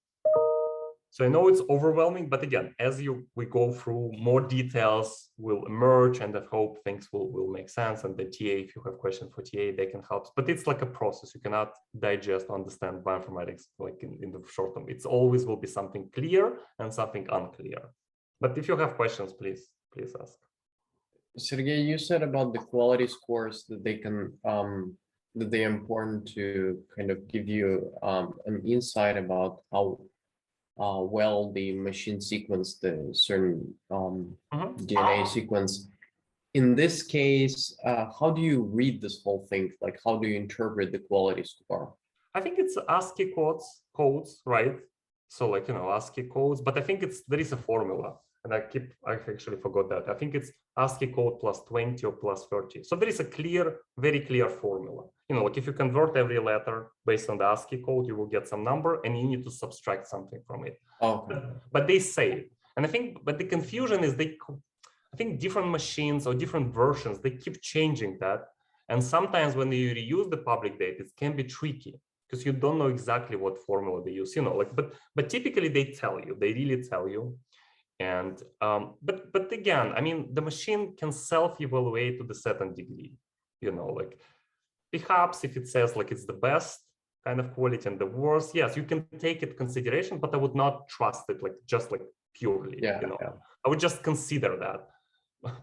So I know it's overwhelming, but again, as we go through, more details will emerge, and I hope things will make sense. And the TA, if you have questions for TA, they can help. But it's like a process. You cannot digest, understand bioinformatics like in the short term. It's always will be something clear and something unclear. But if you have questions, please ask. Sergey, you said about the quality scores that they can that they are important to kind of give you an insight about how well the machine sequence the certain DNA sequence. In this case, how do you read this whole thing? Like, how do you interpret the quality score? I think it's ASCII codes, right? So like, ASCII codes, but I think there is a formula, and I actually forgot that. I think it's ASCII code plus 20 or plus 30. So there is a very clear formula. Like if you convert every letter based on the ASCII code, you will get some number, and you need to subtract something from it. Okay. But they say it. And I think, but the confusion is I think different machines or different versions, they keep changing that. And sometimes when you reuse the public data, it can be tricky because you don't know exactly what formula they use, but typically they really tell you. And, but again, I mean, the machine can self-evaluate to the certain degree, like perhaps if it says like it's the best kind of quality and the worst, yes, you can take it consideration, but I would not trust it just purely, Yeah. I would just consider that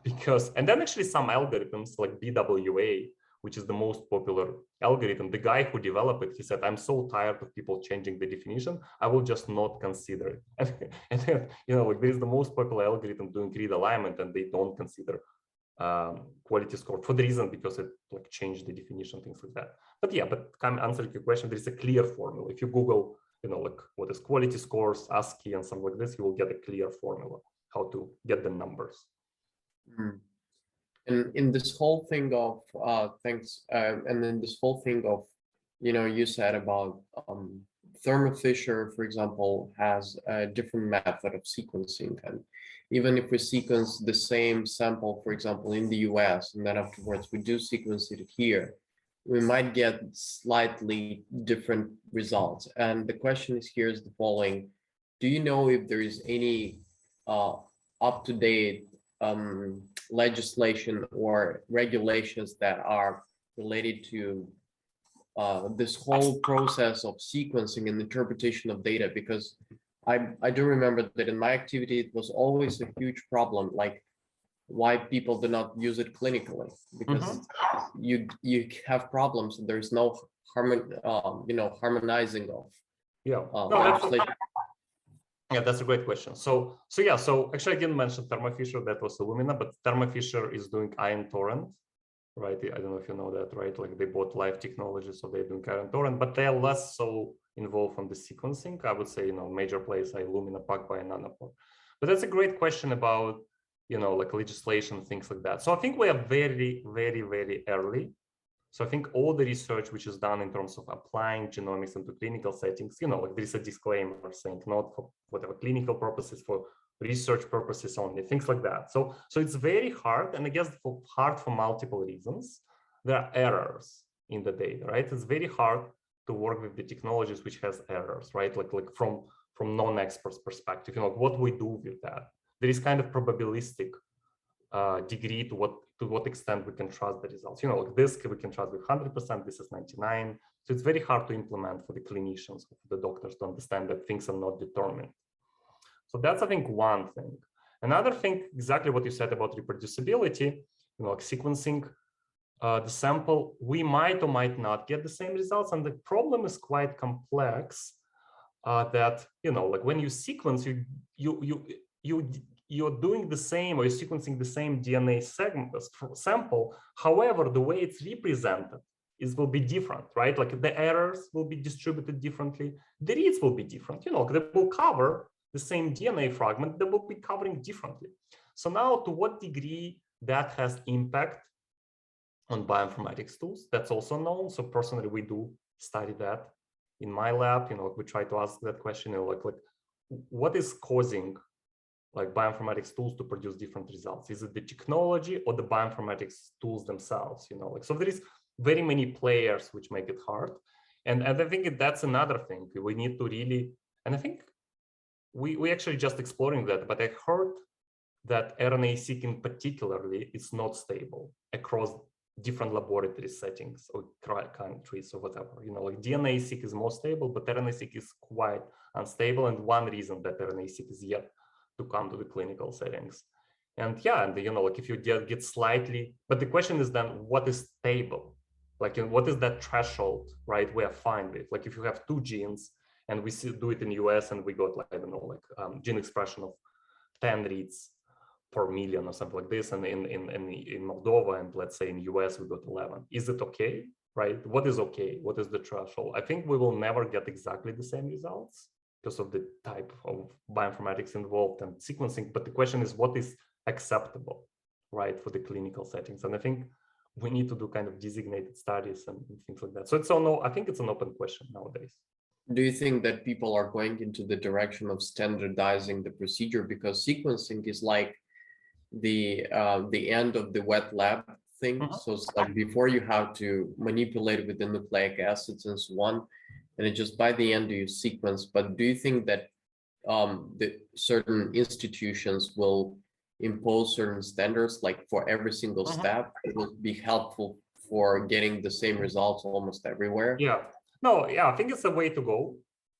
because, and then actually some algorithms like BWA, which is the most popular algorithm, the guy who developed it, he said, I'm so tired of people changing the definition, I will just not consider it. And then, like there is the most popular algorithm doing read alignment, and they don't consider quality score for the reason because it changed the definition, things like that. But yeah, but answering your question, there is a clear formula. If you Google, what is quality scores, ASCII, and something like this, you will get a clear formula how to get the numbers. And in this whole thing of and then this whole thing of, you said about Thermo Fisher, for example, has a different method of sequencing. And even if we sequence the same sample, for example, in the US, and then afterwards we do sequence it here, we might get slightly different results. And the question is here is the following. Do you know if there is any up-to-date legislation or regulations that are related to this whole process of sequencing and interpretation of data? Because I do remember that in my activity, it was always a huge problem, like why people do not use it clinically, because you have problems. There's no harmonizing of legislation. Yeah, that's a great question. So actually I didn't mention Thermo Fisher, that was Illumina, but Thermo Fisher is doing ion torrent, right? I don't know if you know that, right? Like they bought Life Technology, so they're doing ion torrent, but they are less so involved on the sequencing. I would say, major players are Illumina, PacBio, and Nanopore. But that's a great question about, like legislation, things like that. So I think we are very, very, very early. So I think all the research which is done in terms of applying genomics into clinical settings, like there is a disclaimer saying not for whatever clinical purposes, for research purposes only, things like that. So it's very hard, and I guess hard for multiple reasons. There are errors in the data, right? It's very hard to work with the technologies which has errors, right? Like from non-experts perspective, what we do with that. There is kind of probabilistic degree to what extent we can trust the results. You know, like this we can trust with 100%, this is 99. So it's very hard to implement for the clinicians, for the doctors to understand that things are not determined. So that's, I think, one thing. Another thing, exactly what you said about reproducibility, you know, like sequencing the sample, we might or might not get the same results. And the problem is quite complex that, you know, like when you sequence, you're doing the same, or you're sequencing the same DNA sample. However, the way it's represented will be different, right? Like the errors will be distributed differently. The reads will be different, you know, they will cover the same DNA fragment, they will be covering differently. So now, to what degree that has impact on bioinformatics tools, that's also known. So personally, we do study that in my lab. You know, we try to ask that question, you know, like what is causing like bioinformatics tools to produce different results? Is it the technology or the bioinformatics tools themselves? You know, like, so there is very many players which make it hard. And I think that's another thing we need to really, and I think we actually just exploring that, but I heard that RNA-Seq in particularly is not stable across different laboratory settings or countries or whatever. You know, like DNA-Seq is more stable, but RNA-Seq is quite unstable. And one reason that RNA-Seq is yet to come to the clinical settings. And yeah, and you know, like if you get slightly, but the question is then what is stable? Like, what is that threshold, right? We are fine with. Like if you have 2 genes and we do it in the US and we got like, I don't know, like gene expression of 10 reads per million or something like this, and in Moldova and let's say in US we got 11. Is it okay, right? What is okay? What is the threshold? I think we will never get exactly the same results because of the type of bioinformatics involved and sequencing. But the question is, what is acceptable, right, for the clinical settings? And I think we need to do kind of designated studies and things like that. So it's I think it's an open question nowadays. Do you think that people are going into the direction of standardizing the procedure, because sequencing is like the end of the wet lab thing? So it's like before you have to manipulate with the nucleic acids and so on, and it just by the end you sequence. But do you think that the certain institutions will impose certain standards, like for every single step? It will be helpful for getting the same results almost everywhere? Yeah. No, yeah, I think it's a way to go.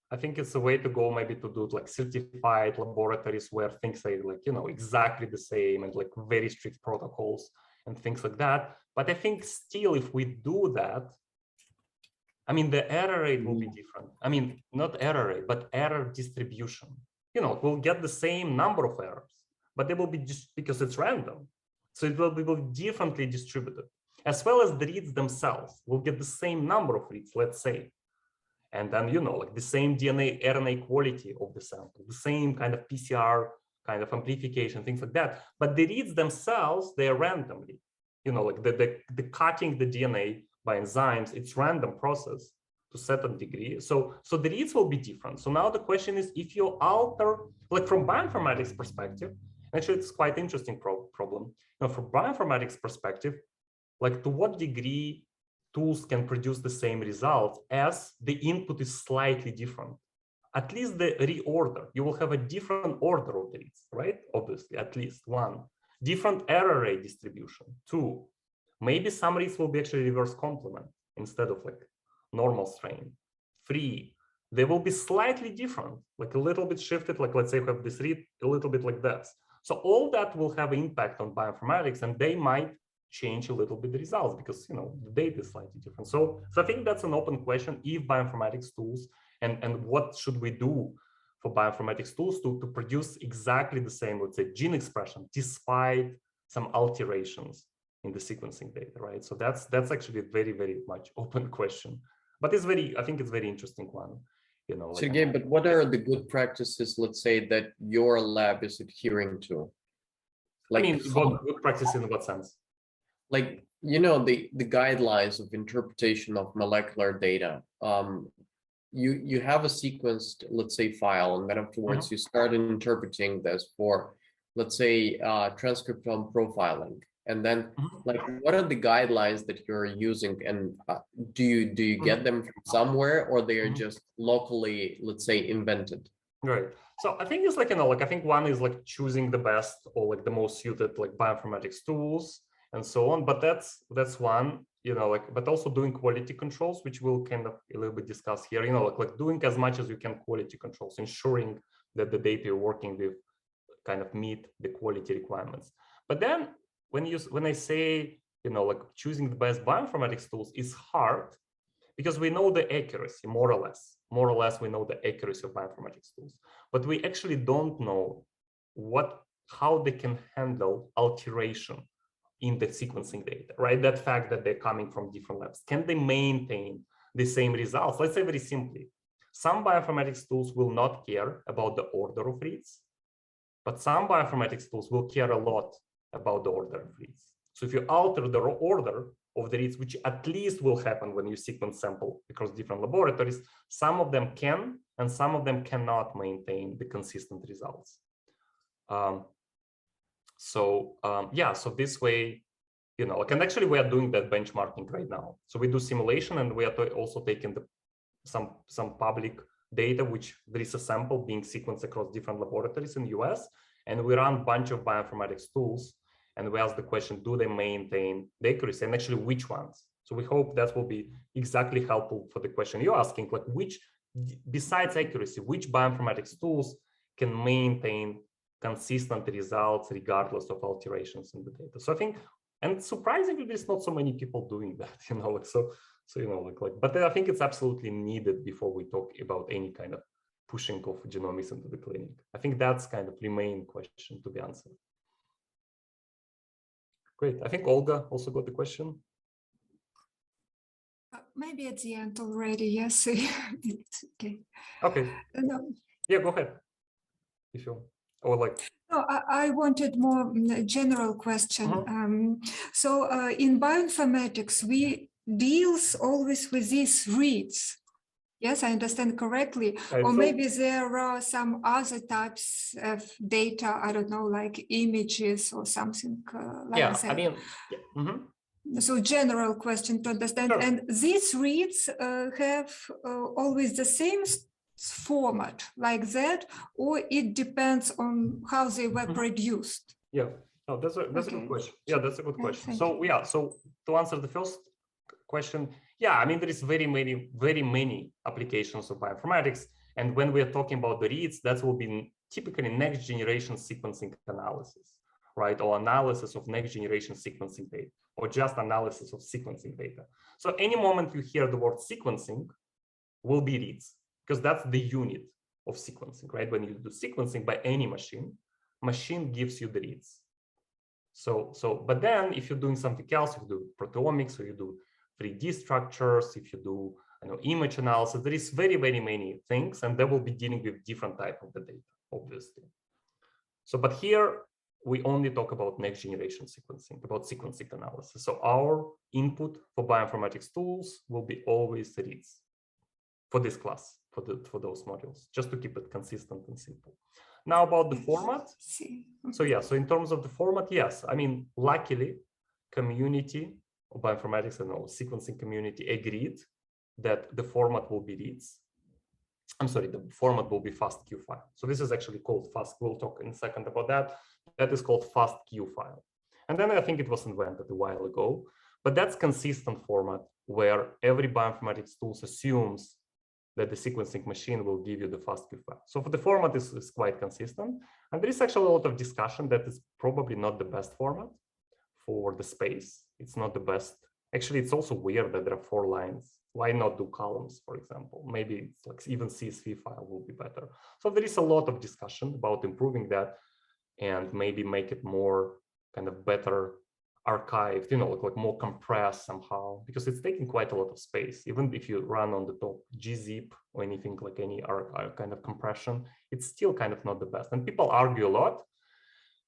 I think it's a way to go, maybe to do like certified laboratories where things are like, you know, exactly the same and like very strict protocols and things like that. But I think still, if we do that, I mean, the error rate will be different. I mean, not error rate, but error distribution. You know, we'll get the same number of errors, but they will be just because it's random. So it will be differently distributed, as well as the reads themselves. We'll get the same number of reads, let's say. And then, you know, like the same DNA, RNA quality of the sample, the same kind of PCR, kind of amplification, things like that. But the reads themselves, they are randomly, you know, like the cutting the DNA by enzymes, it's random process to a certain degree. So the reads will be different. So now the question is, if you alter, like from bioinformatics perspective, actually it's quite interesting problem. Now, from bioinformatics perspective, like to what degree tools can produce the same results as the input is slightly different? At least the reorder, you will have a different order of the reads, right? Obviously, at least one. Different error rate distribution, 2. Maybe some reads will be actually reverse complement instead of like normal strain. 3, they will be slightly different, like a little bit shifted, like let's say we have this read a little bit like this. So all that will have impact on bioinformatics, and they might change a little bit the results because, you know, the data is slightly different. So I think that's an open question, if bioinformatics tools and what should we do for bioinformatics tools to produce exactly the same, let's say, gene expression despite some alterations in the sequencing data, right? So that's actually a very, very much open question, but it's I think it's very interesting one, you know. So again, but what are the good practices, let's say, that your lab is adhering to? Like, I mean, good practice in what sense? Like, you know, the guidelines of interpretation of molecular data. You have a sequenced, let's say, file, and then afterwards you start interpreting this for, let's say, transcriptome profiling. And then, like, what are the guidelines that you're using, and do you get them from somewhere, or they are just locally, let's say, invented? Right. So I think it's like, like I think one is like choosing the best or like the most suited like bioinformatics tools and so on. But that's one, like, but also doing quality controls, which we'll kind of a little bit discuss here, like doing as much as you can quality controls, ensuring that the data you're working with kind of meet the quality requirements. But then when I say, like choosing the best bioinformatics tools is hard, because we know the accuracy, more or less we know the accuracy of bioinformatics tools, but we actually don't know how they can handle alteration in the sequencing data, right? That fact that they're coming from different labs. Can they maintain the same results? Let's say very simply, some bioinformatics tools will not care about the order of reads, but some bioinformatics tools will care a lot about the order of reads. So if you alter the order of the reads, which at least will happen when you sequence sample across different laboratories, some of them can and some of them cannot maintain the consistent results. So this way, and actually we are doing that benchmarking right now. So we do simulation, and we are also taking some public data, which there is a sample being sequenced across different laboratories in the US, and we run a bunch of bioinformatics tools, and we ask the question, do they maintain the accuracy, and actually which ones? So we hope that will be exactly helpful for the question you're asking, like which, besides accuracy, which bioinformatics tools can maintain consistent results regardless of alterations in the data. So I think, and surprisingly, there's not so many people doing that, but I think it's absolutely needed before we talk about any kind of pushing of genomics into the clinic. I think that's kind of the main question to be answered. Great. I think Olga also got the question. Maybe at the end already, yes. It's okay. Okay. No. Yeah, go ahead. If you, or like. No, I wanted more general question. In bioinformatics, we deals always with these reads. Yes, I understand correctly. Or maybe there are some other types of data, I don't know, like images or something like that. I mean, So general question to understand. Sure. And these reads have always the same format like that, or it depends on how they were produced? Yeah, no, that's a good question. Yeah, that's a good question. So to answer the first question, I mean, there is very many applications of bioinformatics, and when we are talking about the reads, that will be typically next generation sequencing analysis, right? Or analysis of next generation sequencing data, or just analysis of sequencing data. So any moment you hear the word sequencing will be reads, because that's the unit of sequencing, right? When you do sequencing by any machine gives you the reads. But then if you're doing something else, if you do proteomics, or you do 3D structures, if you do image analysis, there is very many things, and they will be dealing with different type of the data, obviously. So, but here we only talk about next generation sequencing, about sequencing analysis. So our input for bioinformatics tools will be always reads for this class, for those modules, just to keep it consistent and simple. Now about the format. So in terms of the format, yes, I mean, luckily, community of bioinformatics and sequencing community agreed that the format will be reads. I'm sorry, the format will be FASTQ file. So this is actually called FAST. We'll talk in a second about that. That is called FASTQ file. And then I think it was invented a while ago, but that's consistent format where every bioinformatics tool assumes that the sequencing machine will give you the FASTQ file. So for the format is quite consistent. And there is actually a lot of discussion that is probably not the best format for the space. It's not the best. Actually, it's also weird that there are 4 lines. Why not do columns, for example? Maybe it's like even CSV file will be better. So there is a lot of discussion about improving that and maybe make it more kind of better archived, like more compressed somehow, because it's taking quite a lot of space. Even if you run on the top gzip or anything like any kind of compression, it's still kind of not the best. And people argue a lot,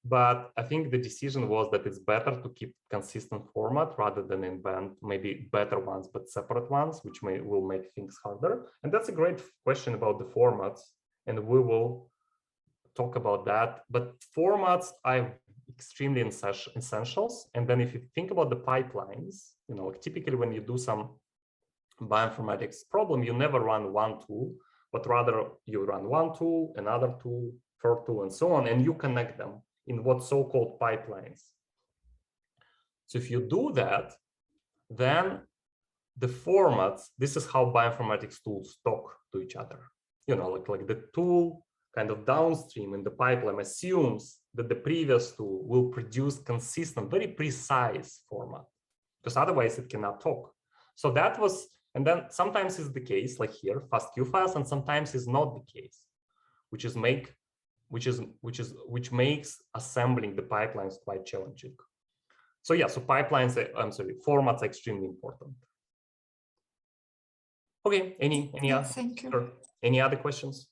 but I think the decision was that it's better to keep consistent format rather than invent maybe better ones, but separate ones, which will make things harder. And that's a great question about the formats, and we will talk about that. But formats are extremely essentials. And then if you think about the pipelines, like typically when you do some bioinformatics problem, you never run one tool but rather you run one tool, another tool, third tool, and so on, and you connect them in what so-called pipelines. So if you do that, then the formats, this is how bioinformatics tools talk to each other. You know, like the tool kind of downstream in the pipeline assumes that the previous tool will produce consistent, very precise format, because otherwise it cannot talk. So that was, and then sometimes is the case, like here, FASTQ files, and sometimes is not the case, which makes assembling the pipelines quite challenging. So yeah, so pipelines, formats are extremely important. Okay, any other questions?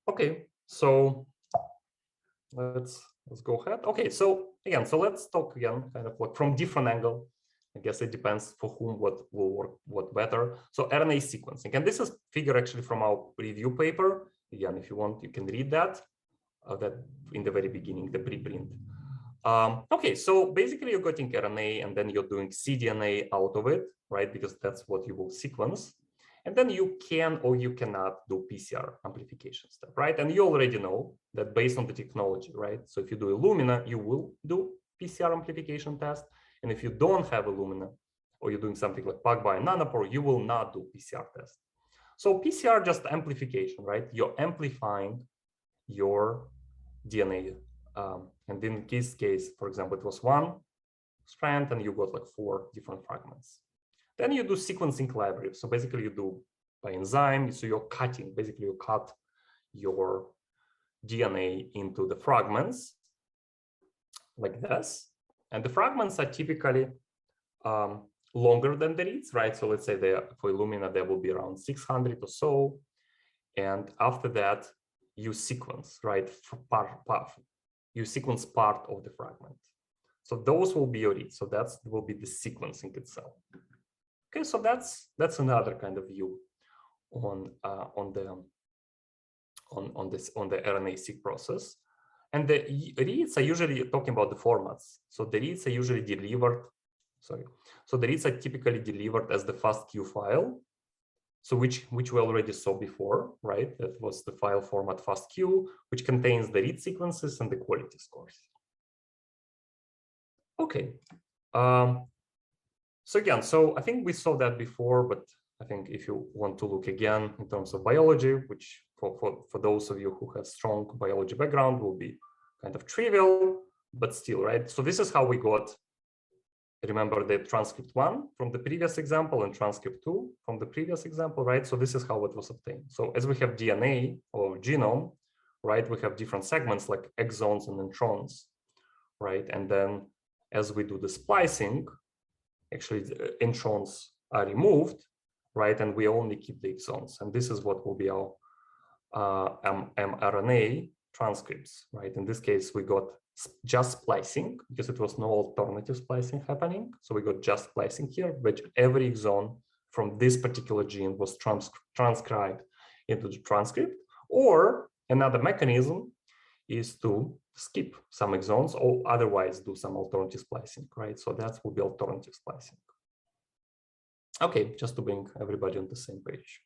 Okay, so let's go ahead. Okay, so again, so let's talk again, kind of like from different angle. I guess it depends for whom what will work, what better. So RNA sequencing, and this is figure actually from our review paper. Again, if you want, you can read that in the very beginning, the preprint. Okay, so basically you're getting RNA and then you're doing cDNA out of it, right? Because that's what you will sequence. And then you can or you cannot do PCR amplification step, right? And you already know that based on the technology, right? So if you do Illumina, you will do PCR amplification test. And if you don't have Illumina or you're doing something like PacBio and Nanopore, you will not do PCR test. So PCR just amplification, right? You're amplifying your DNA. And in this case, for example, it was one strand and you got like 4 different fragments. Then you do sequencing library. So basically you do by enzyme. So you're cutting, basically you cut your DNA into the fragments like this. And the fragments are typically longer than the reads, right? So let's say for Illumina, there will be around 600 or so. And after that, you sequence, right? You sequence part of the fragment. So those will be your reads. So that will be the sequencing itself. Okay, so that's another kind of view on the RNA-Seq process. And the reads are usually talking about the formats. So the reads are usually delivered. So the reads are typically delivered as the FASTQ file. So which we already saw before, right? That was the file format FASTQ, which contains the read sequences and the quality scores. Okay. So again, so I think we saw that before, but I think if you want to look again in terms of biology, which for those of you who have strong biology background will be kind of trivial, but still, right? So this is how we got, remember the transcript 1 from the previous example and transcript 2 from the previous example, right? So this is how it was obtained. So as we have DNA or genome, right, we have different segments like exons and introns, right? And then as we do the splicing, actually the introns are removed, right? And we only keep the exons. And this is what will be our mRNA transcripts, right? In this case, we got just splicing because it was no alternative splicing happening. So we got just splicing here, but every exon from this particular gene was transcribed into the transcript. Or another mechanism is to skip some exons or otherwise do some alternative splicing, right? So that will be alternative splicing. Okay, just to bring everybody on the same page.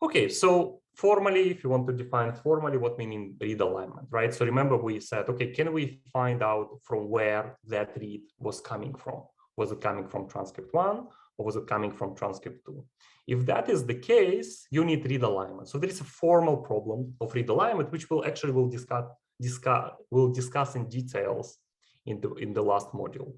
Okay, so formally, if you want to define formally what we mean read alignment, right? So remember we said, okay, can we find out from where that read was coming from? Was it coming from transcript 1 or was it coming from transcript 2? If that is the case, you need read alignment. So there is a formal problem of read alignment, which we'll discuss in details in the last module.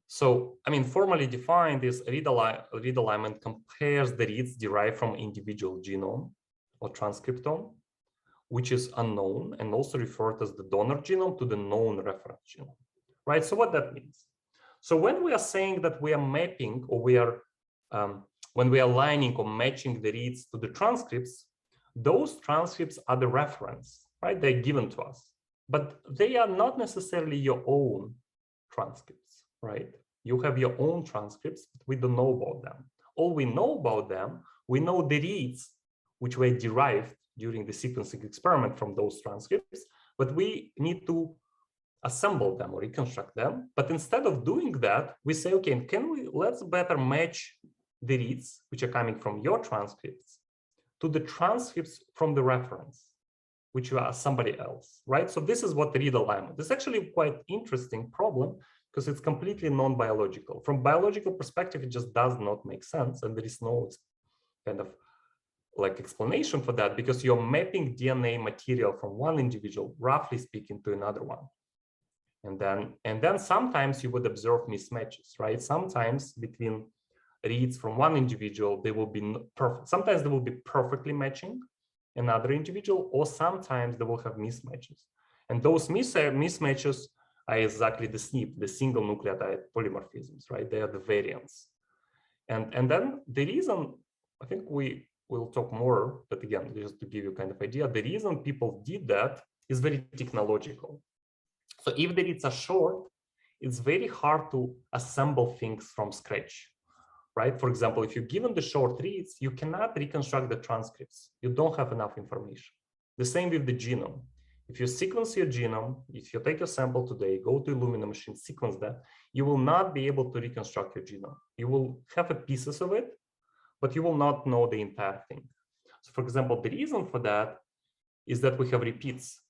So, I mean, formally defined, this read alignment compares the reads derived from individual genome or transcriptome, which is unknown and also referred as the donor genome, to the known reference genome, right? So what that means? So when we are saying that we are mapping or we are, when we are aligning or matching the reads to the transcripts, those transcripts are the reference, right? They're given to us, but they are not necessarily your own transcripts, right? You have your own transcripts, but we don't know about them. All we know about them, we know the reads which were derived during the sequencing experiment from those transcripts, but we need to assemble them or reconstruct them. But instead of doing that, we say, okay, let's better match the reads, which are coming from your transcripts, to the transcripts from the reference, which are somebody else, right? So this is what the read alignment. It's actually a quite interesting problem because it's completely non-biological. From biological perspective, it just does not make sense. And there is no kind of like explanation for that because you're mapping DNA material from one individual, roughly speaking, to another one. And then sometimes you would observe mismatches, right? Sometimes between reads from one individual, they will be perfect. Sometimes they will be perfectly matching another individual, or sometimes they will have mismatches. And those mismatches are exactly the SNP, the single nucleotide polymorphisms, right? They are the variants. And then the reason, I think we will talk more, but again, just to give you kind of idea, the reason people did that is very technological. So if the reads are short, it's very hard to assemble things from scratch, right? For example, if you're given the short reads, you cannot reconstruct the transcripts. You don't have enough information. The same with the genome. If you sequence your genome, if you take a sample today, go to Illumina machine, sequence that, you will not be able to reconstruct your genome. You will have pieces of it, but you will not know the entire thing. So for example, the reason for that is that we have repeats,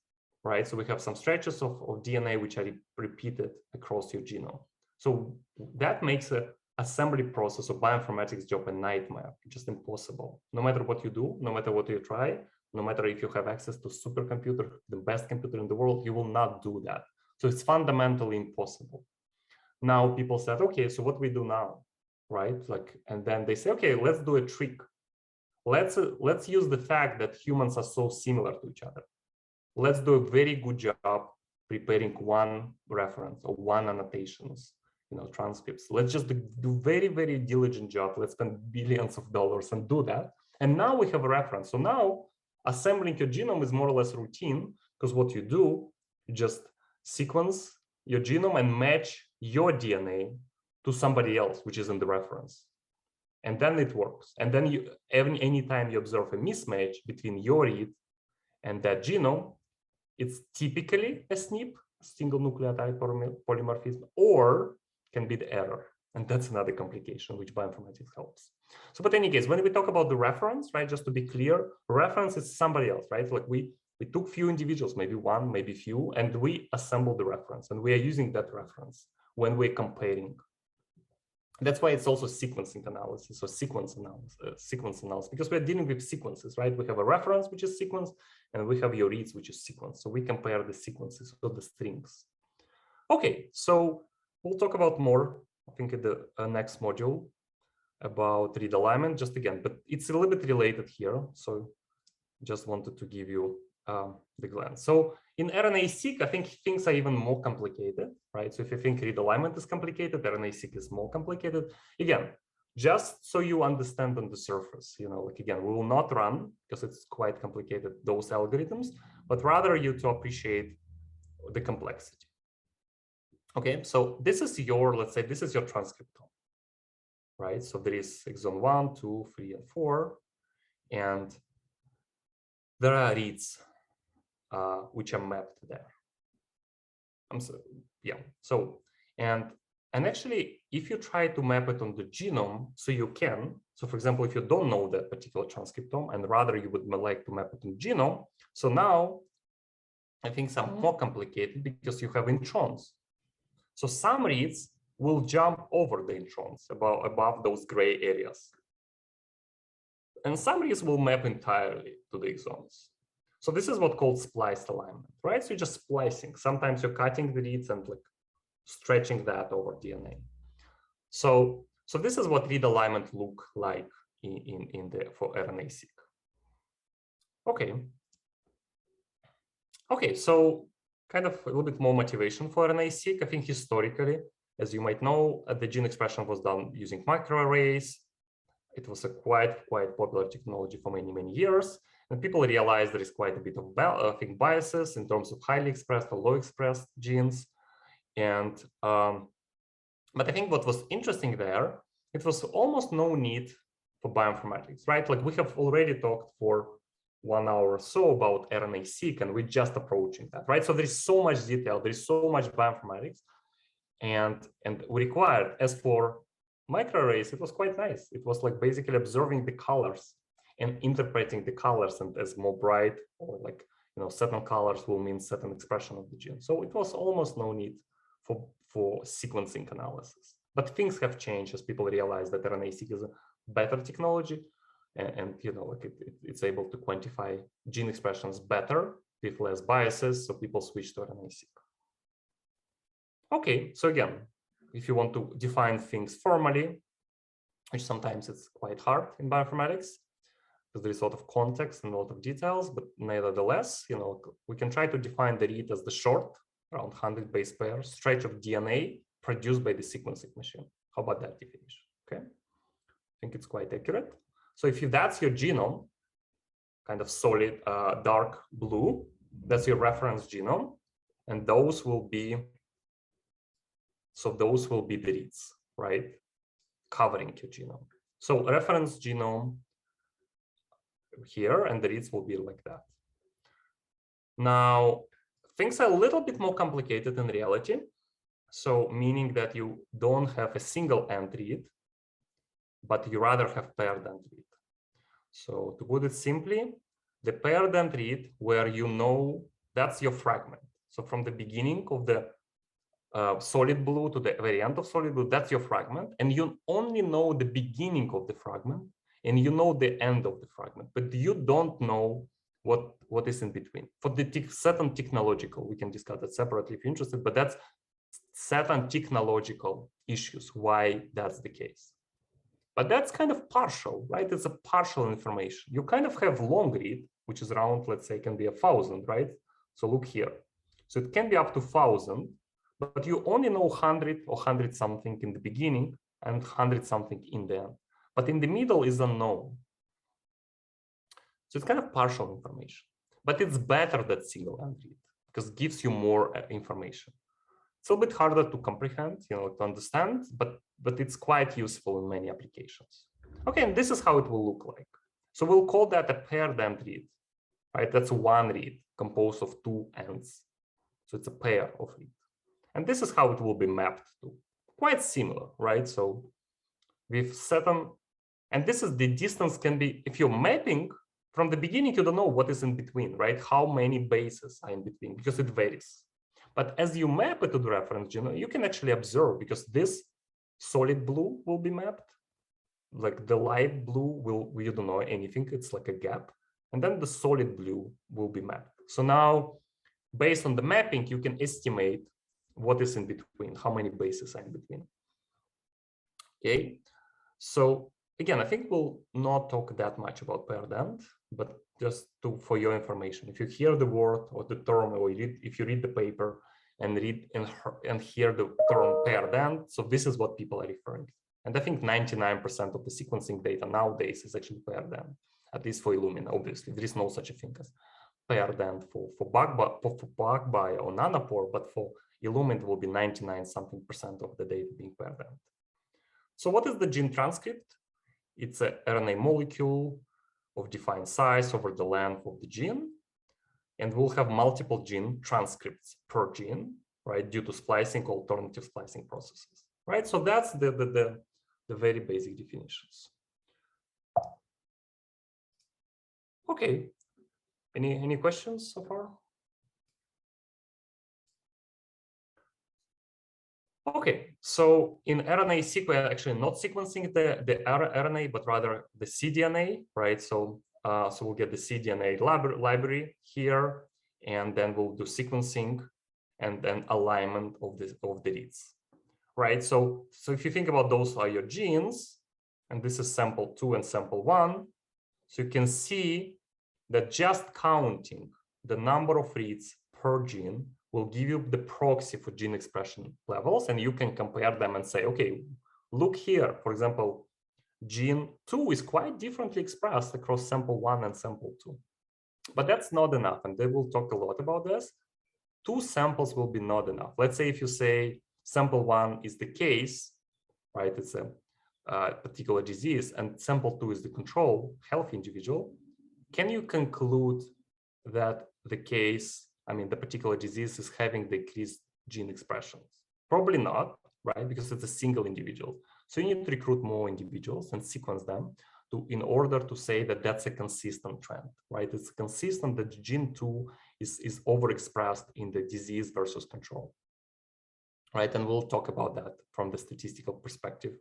right? So we have some stretches of DNA which are repeated across your genome. So that makes a assembly process of bioinformatics job a nightmare, just impossible. No matter what you do, no matter what you try, no matter if you have access to supercomputer, the best computer in the world, you will not do that. So it's fundamentally impossible. Now people said, okay, so what we do now, right? Like, and then they say, okay, let's do a trick. Let's use the fact that humans are so similar to each other. Let's do a very good job preparing one reference or one annotations, transcripts. Let's just do very, very diligent job. Let's spend billions of dollars and do that. And now we have a reference. So now assembling your genome is more or less routine because what you do, you just sequence your genome and match your DNA to somebody else, which is in the reference. And then it works. And then anytime you observe a mismatch between your read and that genome, it's typically a SNP, single nucleotide polymorphism, or can be the error. And that's another complication which bioinformatics helps. So, but in any case, when we talk about the reference, right, just to be clear, reference is somebody else, right? Like we took few individuals, maybe one, maybe few, and we assembled the reference, and we are using that reference when we're comparing. That's why it's also sequencing analysis or sequence analysis, because we're dealing with sequences, right? We have a reference, which is sequence, and we have your reads, which is sequence. So we compare the sequences of the strings. Okay, so we'll talk about more, I think, in the next module about read alignment, just again, but it's a little bit related here. So just wanted to give you the glance. So in RNA-Seq, I think things are even more complicated, right? So if you think read alignment is complicated, RNA-Seq is more complicated. Again, just so you understand on the surface, like again, we will not run because it's quite complicated, those algorithms, but rather you to appreciate the complexity. Okay, so this is your, let's say, this is your transcriptome, right? So there is exon 1, 2, 3, and 4, and there are reads which are mapped there. And actually, if you try to map it on the genome, so you can. So for example, if you don't know that particular transcriptome, and rather you would like to map it on genome, so now I think some more complicated because you have introns. So some reads will jump over the introns above those gray areas. And some reads will map entirely to the exons. So this is what's called spliced alignment, right? So you're just splicing. Sometimes you're cutting the reads and like stretching that over DNA. So this is what read alignment look like for RNA-Seq. Okay, so kind of a little bit more motivation for RNA-Seq. I think historically, as you might know, the gene expression was done using microarrays. It was a quite popular technology for many, many years. And people realized there is quite a bit of biases in terms of highly expressed or low expressed genes. And but I think what was interesting there, it was almost no need for bioinformatics, right? Like we have already talked for 1 hour or so about RNA-Seq, and we're just approaching that, right? So there's so much detail, there's so much bioinformatics, and we required, as for microarrays, it was quite nice. It was like basically observing the colors and interpreting the colors, and as more bright or like, you know, certain colors will mean certain expression of the gene. So it was almost no need for sequencing analysis. But things have changed as people realize that RNA-Seq is a better technology, and you know, like it's able to quantify gene expressions better with less biases. So people switch to RNA-Seq. Okay, so again, if you want to define things formally, which sometimes it's quite hard in bioinformatics, because there is a lot of context and a lot of details, but nevertheless, you know, we can try to define the read as the short, around 100 base pair stretch of DNA produced by the sequencing machine. How about that definition? Okay, I think it's quite accurate. So if that's your genome, kind of solid dark blue, that's your reference genome, and those will be, so those will be the reads, right, covering your genome. So reference genome here, and the reads will be like that. Now, things are a little bit more complicated in reality. So meaning that you don't have a single end read, but you rather have paired end read. So to put it simply, the paired end read, where you know that's your fragment. So from the beginning of the solid blue to the very end of solid blue, that's your fragment. And you only know the beginning of the fragment, and you know the end of the fragment, but you don't know what is in between. For the certain technological, we can discuss that separately if you're interested, but that's certain technological issues why that's the case. But that's kind of partial, right? It's a partial information. You kind of have long read, which is around, let's say, can be 1,000, right? So look here. So it can be up to 1,000, but you only know 100 or 100 something in the beginning and 100 something in the end. But in the middle is unknown. So it's kind of partial information, but it's better than single end read because it gives you more information. It's a little bit harder to comprehend, you know, to understand, but it's quite useful in many applications. Okay, and this is how it will look like. So we'll call that a paired end read, right? That's one read composed of two ends. So it's a pair of read. And this is how it will be mapped to. Quite similar, right? So with certain, and this is the distance can be, if you're mapping from the beginning, you don't know what is in between, right? How many bases are in between, because it varies. But as you map it to the reference genome, you can actually observe, because this solid blue will be mapped, like the light blue will, you don't know anything, it's like a gap, and then the solid blue will be mapped. So now, based on the mapping, you can estimate what is in between, how many bases are in between. Okay, so again, I think we'll not talk that much about paired end, but just for your information, if you hear the word or the term, or if you read the paper and read and hear the term paired end, so this is what people are referring to. And I think 99% of the sequencing data nowadays is actually paired end, at least for Illumina. Obviously, there is no such a thing as paired end for PacBio or Nanopore, but for Illumina, it will be 99-something% of the data being paired end. So what is the gene transcript? It's an RNA molecule of defined size over the length of the gene. And we'll have multiple gene transcripts per gene, right, due to splicing, alternative splicing processes, right? So that's the very basic definitions. Okay, any questions so far? Okay, so in RNA-Seq, we're actually not sequencing the RNA, but rather the cDNA, right? So we'll get the cDNA library here, and then we'll do sequencing and then alignment of the reads, right? So if you think about those are your genes, and this is sample 2 and sample 1, so you can see that just counting the number of reads per gene will give you the proxy for gene expression levels, and you can compare them and say, okay, look here, for example, gene 2 is quite differently expressed across sample 1 and sample 2. But that's not enough, and they will talk a lot about this. 2 samples will be not enough. Let's say if you say sample 1 is the case, right, it's a particular disease, and sample 2 is the control, healthy individual, can you conclude that the case, I mean, the particular disease is having decreased gene expressions? Probably not, right? Because it's a single individual. So you need to recruit more individuals and sequence them in order to say that that's a consistent trend, right? It's consistent that gene 2 is overexpressed in the disease versus control, right? And we'll talk about that from the statistical perspective,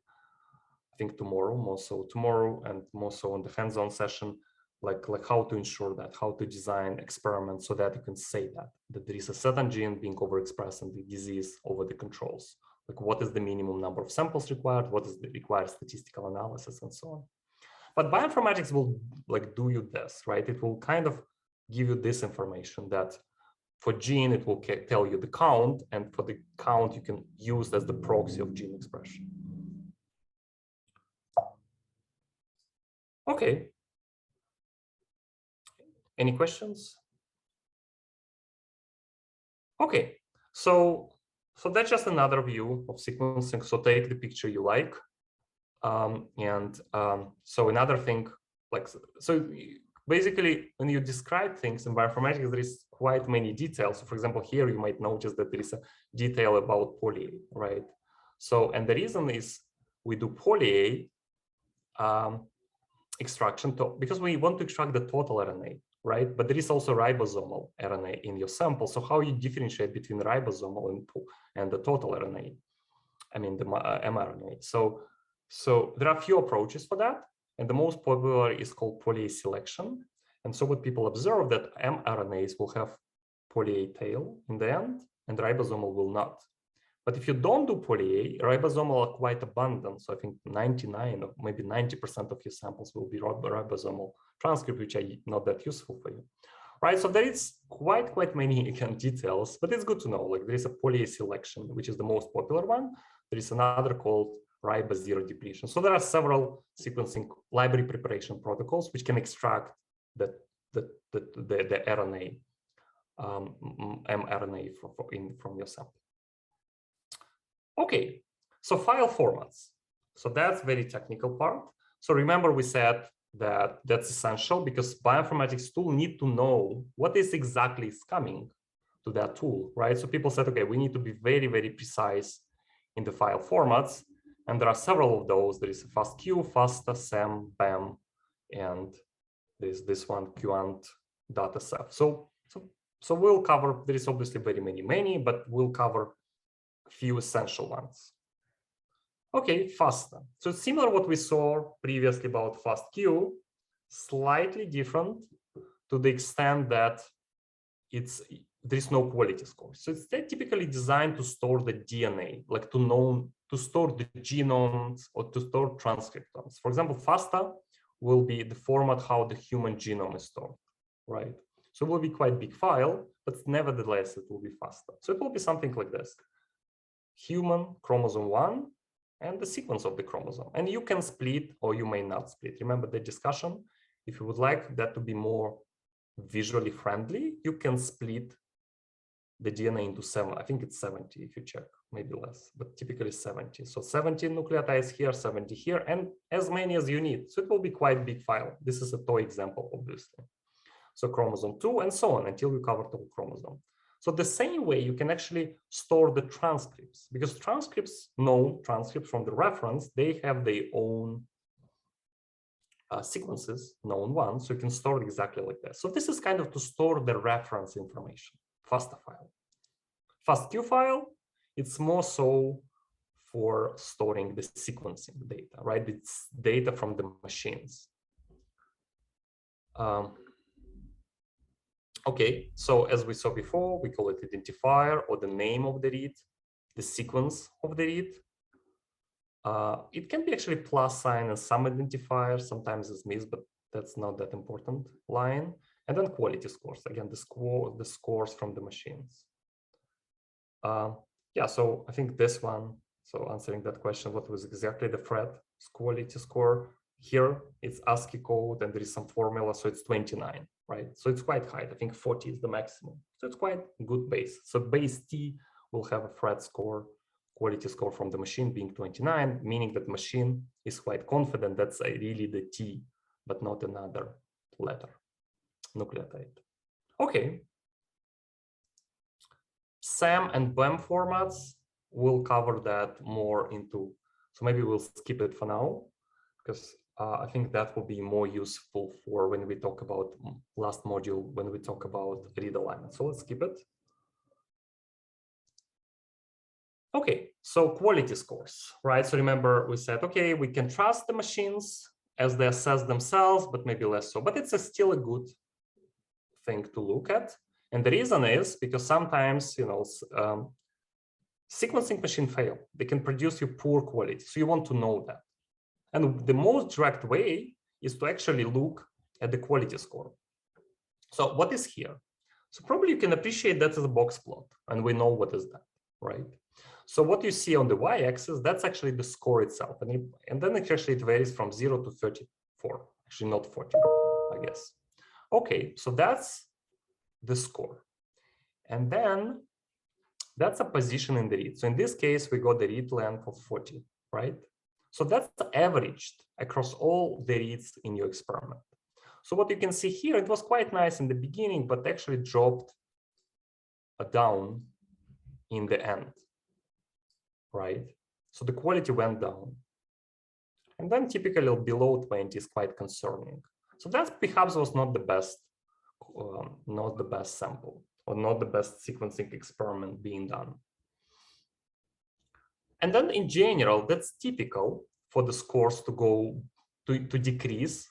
I think tomorrow, more so tomorrow, and more so in the hands-on session, like how to ensure that, how to design experiments so that you can say that there is a certain gene being overexpressed in the disease over the controls. Like what is the minimum number of samples required, what is the required statistical analysis, and so on. But bioinformatics will like do you this, right? It will kind of give you this information that for gene, it will tell you the count, and for the count, you can use as the proxy of gene expression. Okay. Any questions? Okay, so that's just another view of sequencing. So take the picture you like. So another thing, like, so basically when you describe things in bioinformatics, there is quite many details. So for example, here you might notice that there is a detail about poly-A, right? So, and the reason is we do poly-A extraction because we want to extract the total RNA, right? But there is also ribosomal RNA in your sample. So how you differentiate between ribosomal and the total RNA, I mean the mRNA. So there are a few approaches for that, and the most popular is called poly-A selection. And so what people observe that mRNAs will have poly-A tail in the end, and ribosomal will not. But if you don't do poly-A, ribosomal are quite abundant. So I think 99 or maybe 90% of your samples will be ribosomal transcript, which are not that useful for you, right? So there is quite many again details, but it's good to know. Like there is a poly-A selection, which is the most popular one. There is another called ribose zero depletion. So there are several sequencing library preparation protocols which can extract the RNA, mRNA from your sample. Okay, so file formats. So that's very technical part. So remember we said that that's essential because bioinformatics tool need to know what is exactly coming to that tool, right? So people said, okay, we need to be very precise in the file formats. And there are several of those. There is FASTQ, FASTA, SEM, BAM, and there's this one, QANT, DataSef. So we'll cover, there is obviously very many, but we'll cover a few essential ones. Okay, FASTA. So it's similar what we saw previously about FASTQ, slightly different to the extent that there is no quality score. So it's typically designed to store the DNA, like to store the genomes or to store transcriptomes. For example, FASTA will be the format how the human genome is stored, right? So it will be quite big file, but nevertheless, it will be FASTA. So it will be something like this. Human chromosome 1 and the sequence of the chromosome. And you can split or you may not split. Remember the discussion? If you would like that to be more visually friendly, you can split the DNA into 7. I think it's 70 if you check, maybe less, but typically 70. So 70 nucleotides here, 70 here, and as many as you need. So it will be quite big file. This is a toy example, obviously. So chromosome 2 and so on until you cover the whole chromosome. So the same way you can actually store the transcripts, because transcripts, known transcripts from the reference, they have their own sequences, known ones, so you can store it exactly like that. So this is kind of to store the reference information, FASTA file. FASTQ file, it's more so for storing the sequencing data, right? It's data from the machines. Okay, so as we saw before, we call it identifier or the name of the read, the sequence of the read. It can be actually plus sign and some identifier, sometimes it's missed, but that's not that important line. And then quality scores, again, the scores from the machines. Yeah, so I think this one, so answering that question, what was exactly the thread quality score? Here it's ASCII code and there is some formula, so it's 29, right? So it's quite high. I think 40 is the maximum. So it's quite good base. So base T will have a thread score, quality score from the machine being 29, meaning that machine is quite confident that's really the T, but not another letter. nucleotide. Okay. SAM and BEM formats, we'll cover that more into, so maybe we'll skip it for now, because I think that will be more useful for when we talk about last module, when we talk about read alignment. So let's skip it. Okay, so quality scores, right? So remember we said, okay, we can trust the machines as they assess themselves, but maybe less so, but it's still a good thing to look at. And the reason is because sometimes, you know, sequencing machine fail. They can produce you poor quality. So you want to know that. And the most direct way is to actually look at the quality score. So what is here? So probably you can appreciate that as a box plot, and we know what is that, right? So what you see on the y-axis, that's actually the score itself. And then it varies from 0 to 34, actually not 40, I guess. Okay, so that's the score. And then that's a position in the read. So in this case, we got the read length of 40, right? So that's averaged across all the reads in your experiment. So what you can see here, it was quite nice in the beginning, but actually dropped down in the end, right? So the quality went down. And then typically below 20 is quite concerning. So that perhaps was not the best sample, or not the best sequencing experiment being done. And then in general, that's typical for the scores to go to decrease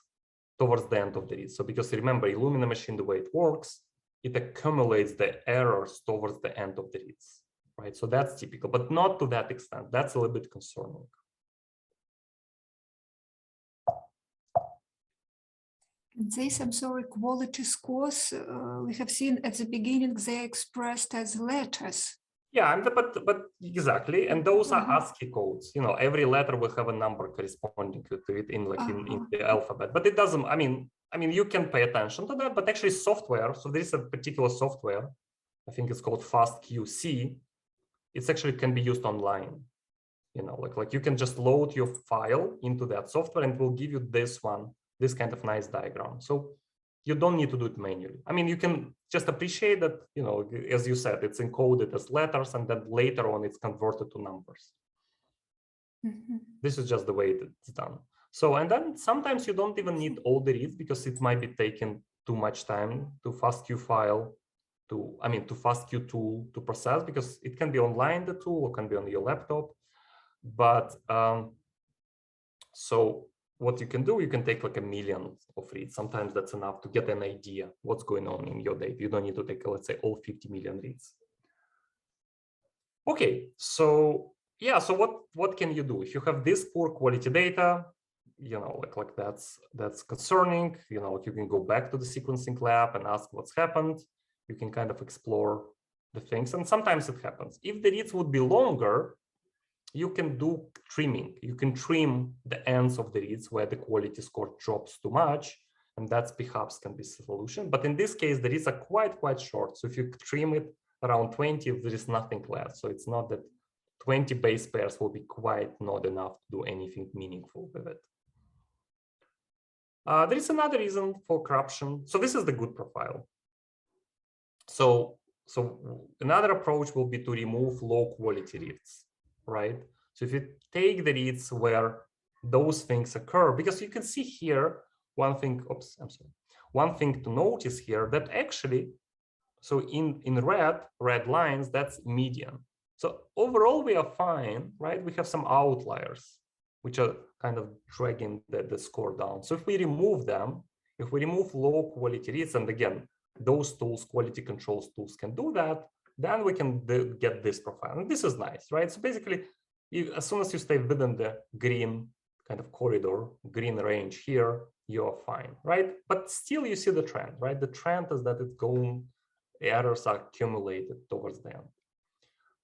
towards the end of the read. So because remember, Illumina machine, the way it works, it accumulates the errors towards the end of the reads, right? So that's typical, but not to that extent. That's a little bit concerning. And these, I'm sorry, quality scores, we have seen at the beginning, they're expressed as letters. Yeah, but exactly, and those are ASCII codes. You know, every letter will have a number corresponding to it in the alphabet. But it doesn't. I mean, you can pay attention to that. But actually, software. So there is a particular software. I think it's called FastQC. It's actually can be used online. You know, like you can just load your file into that software, and it will give you this kind of nice diagram. So you don't need to do it manually. I mean, you can just appreciate that, you know, as you said, it's encoded as letters, and then later on it's converted to numbers. This is just the way it's done. So, and then sometimes you don't even need all the reads because it might be taking too much time to FastQ file, to FastQ tool to process, because it can be online, the tool, or can be on your laptop. But so what you can do, you can take like 1 million of reads. Sometimes that's enough to get an idea what's going on in your data. You don't need to take, let's say, all 50 million reads. Okay, so yeah, so what can you do if you have this poor quality data? You know, like that's concerning. You know, you can go back to the sequencing lab and ask what's happened. You can kind of explore the things, and sometimes it happens. If the reads would be longer, you can do trimming. You can trim the ends of the reads where the quality score drops too much, and that's perhaps can be a solution. But in this case, the reads are quite short. So if you trim it around 20, there is nothing left. So it's not that 20 base pairs will be quite not enough to do anything meaningful with it. There is another reason for corruption. So this is the good profile. So another approach will be to remove low quality reads. Right? So if you take the reads where those things occur, because you can see here one thing, one thing to notice here, that actually, so in red lines, that's median. So overall we are fine, right? We have some outliers, which are kind of dragging the score down. So if we remove them, if we remove low quality reads, and again, those tools, quality controls tools can do that, then we can get this profile. And this is nice, right? So basically, as soon as you stay within the green kind of corridor, green range here, you're fine, right? But still you see the trend, right? The trend is that it's going, errors are accumulated towards the end.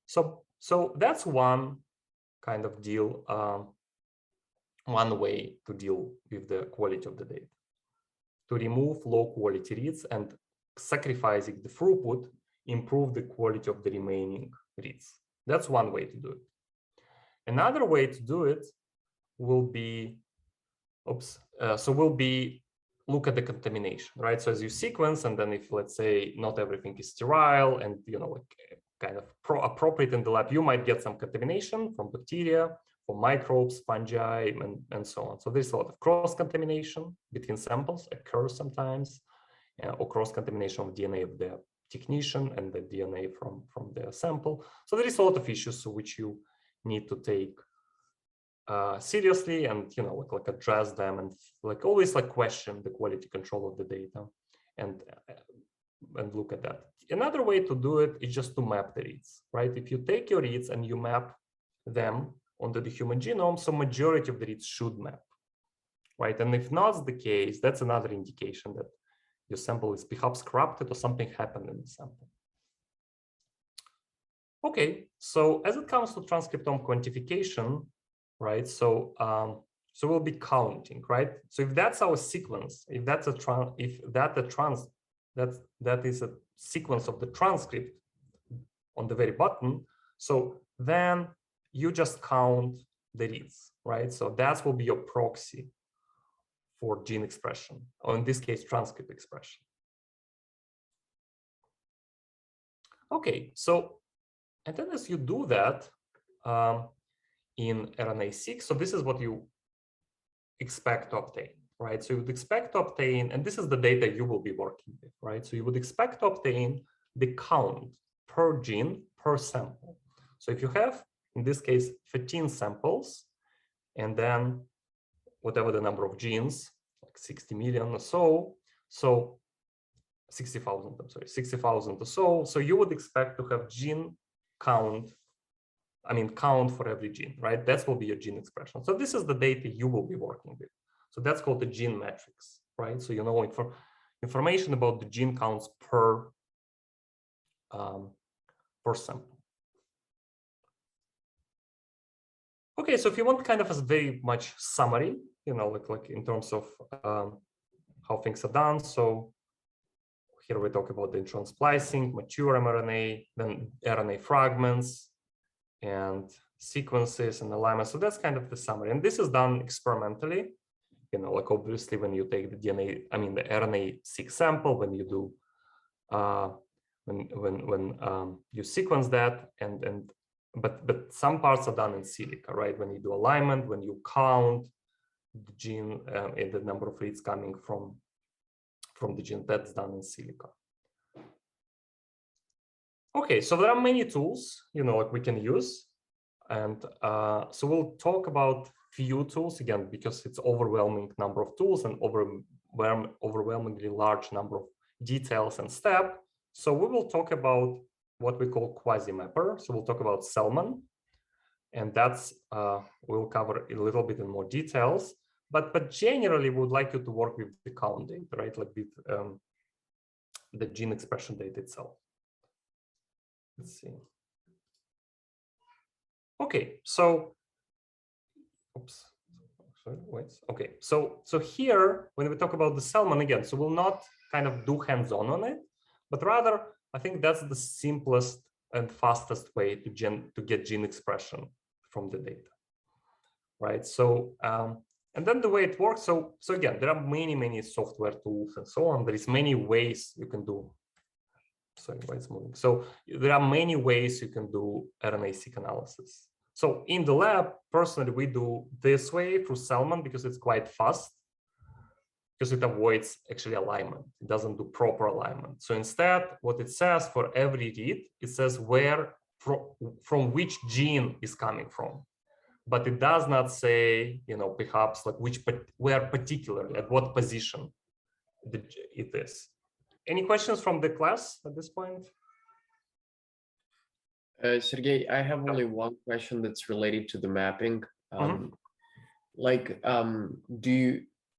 So that's one kind of deal, one way to deal with the quality of the data. To remove low quality reads and sacrificing the throughput, improve the quality of the remaining reads. That's one way to do it. Another way to do it will be, will be look at the contamination, right? So as you sequence, and then if, let's say, not everything is sterile and, like kind of appropriate in the lab, you might get some contamination from bacteria, from microbes, fungi, and so on. So there's a lot of cross-contamination between samples occurs sometimes, or cross-contamination of DNA of the technician and the DNA from the sample. So there is a lot of issues which you need to take seriously, and like address them, and like always like question the quality control of the data, and look at that. Another way to do it is just to map the reads, right? If you take your reads and you map them onto the human genome, so majority of the reads should map, right? And if not the case, that's another indication that your sample is perhaps corrupted or something happened in the sample. Okay, so as it comes to transcriptome quantification, right? So so we'll be counting, right? So if that's our sequence, if that is a sequence of the transcript on the very bottom, so then you just count the reads, right? So that will be your proxy for gene expression, or in this case, transcript expression. Okay, so and then as you do that in RNA-Seq, so this is what you expect to obtain, right? So you would expect to obtain, and this is the data you will be working with, right? So you would expect to obtain the count per gene per sample. So if you have, in this case, 15 samples, and then whatever the number of genes, like 60 million or so, so 60,000, I'm sorry, 60,000 or so. So you would expect to have gene count, count for every gene, right? That will be your gene expression. So this is the data you will be working with. So that's called the gene matrix, right? So information about the gene counts per sample. Okay, so if you want kind of a very much summary, like in terms of how things are done. So here we talk about the intron splicing, mature mRNA, then RNA fragments, and sequences and alignment. So that's kind of the summary. And this is done experimentally, like obviously when you take the DNA, the RNA-Seq sample, when you do, when you sequence that, but some parts are done in silico, right? When you do alignment, when you count the gene and the number of reads coming from the gene, that's done in silico. Okay, so there are many tools, like we can use. And so we'll talk about few tools again, because it's overwhelming number of tools and overwhelmingly large number of details and steps. So we will talk about what we call quasi-mapper. So we'll talk about Selman, and that's we'll cover a little bit in more details. But generally, we would like you to work with the count data, right? Like with the gene expression data itself. Let's see. Okay, so, oops, sorry, wait. Okay, so here, when we talk about the Selman again, so we'll not kind of do hands-on on it, but rather, I think that's the simplest and fastest way to get gene expression from the data, right? So, and then the way it works, so again, there are many software tools and so on. There is many ways you can do. Sorry, why it's moving. So there are many ways you can do RNA-Seq analysis. So in the lab, personally, we do this way through Selman because it's quite fast, because it avoids actually alignment. It doesn't do proper alignment. So instead, what it says for every read, it says where from which gene is coming from. But it does not say, perhaps like where particularly, at what position it is. Any questions from the class at this point? Sergey, I have only one question that's related to the mapping.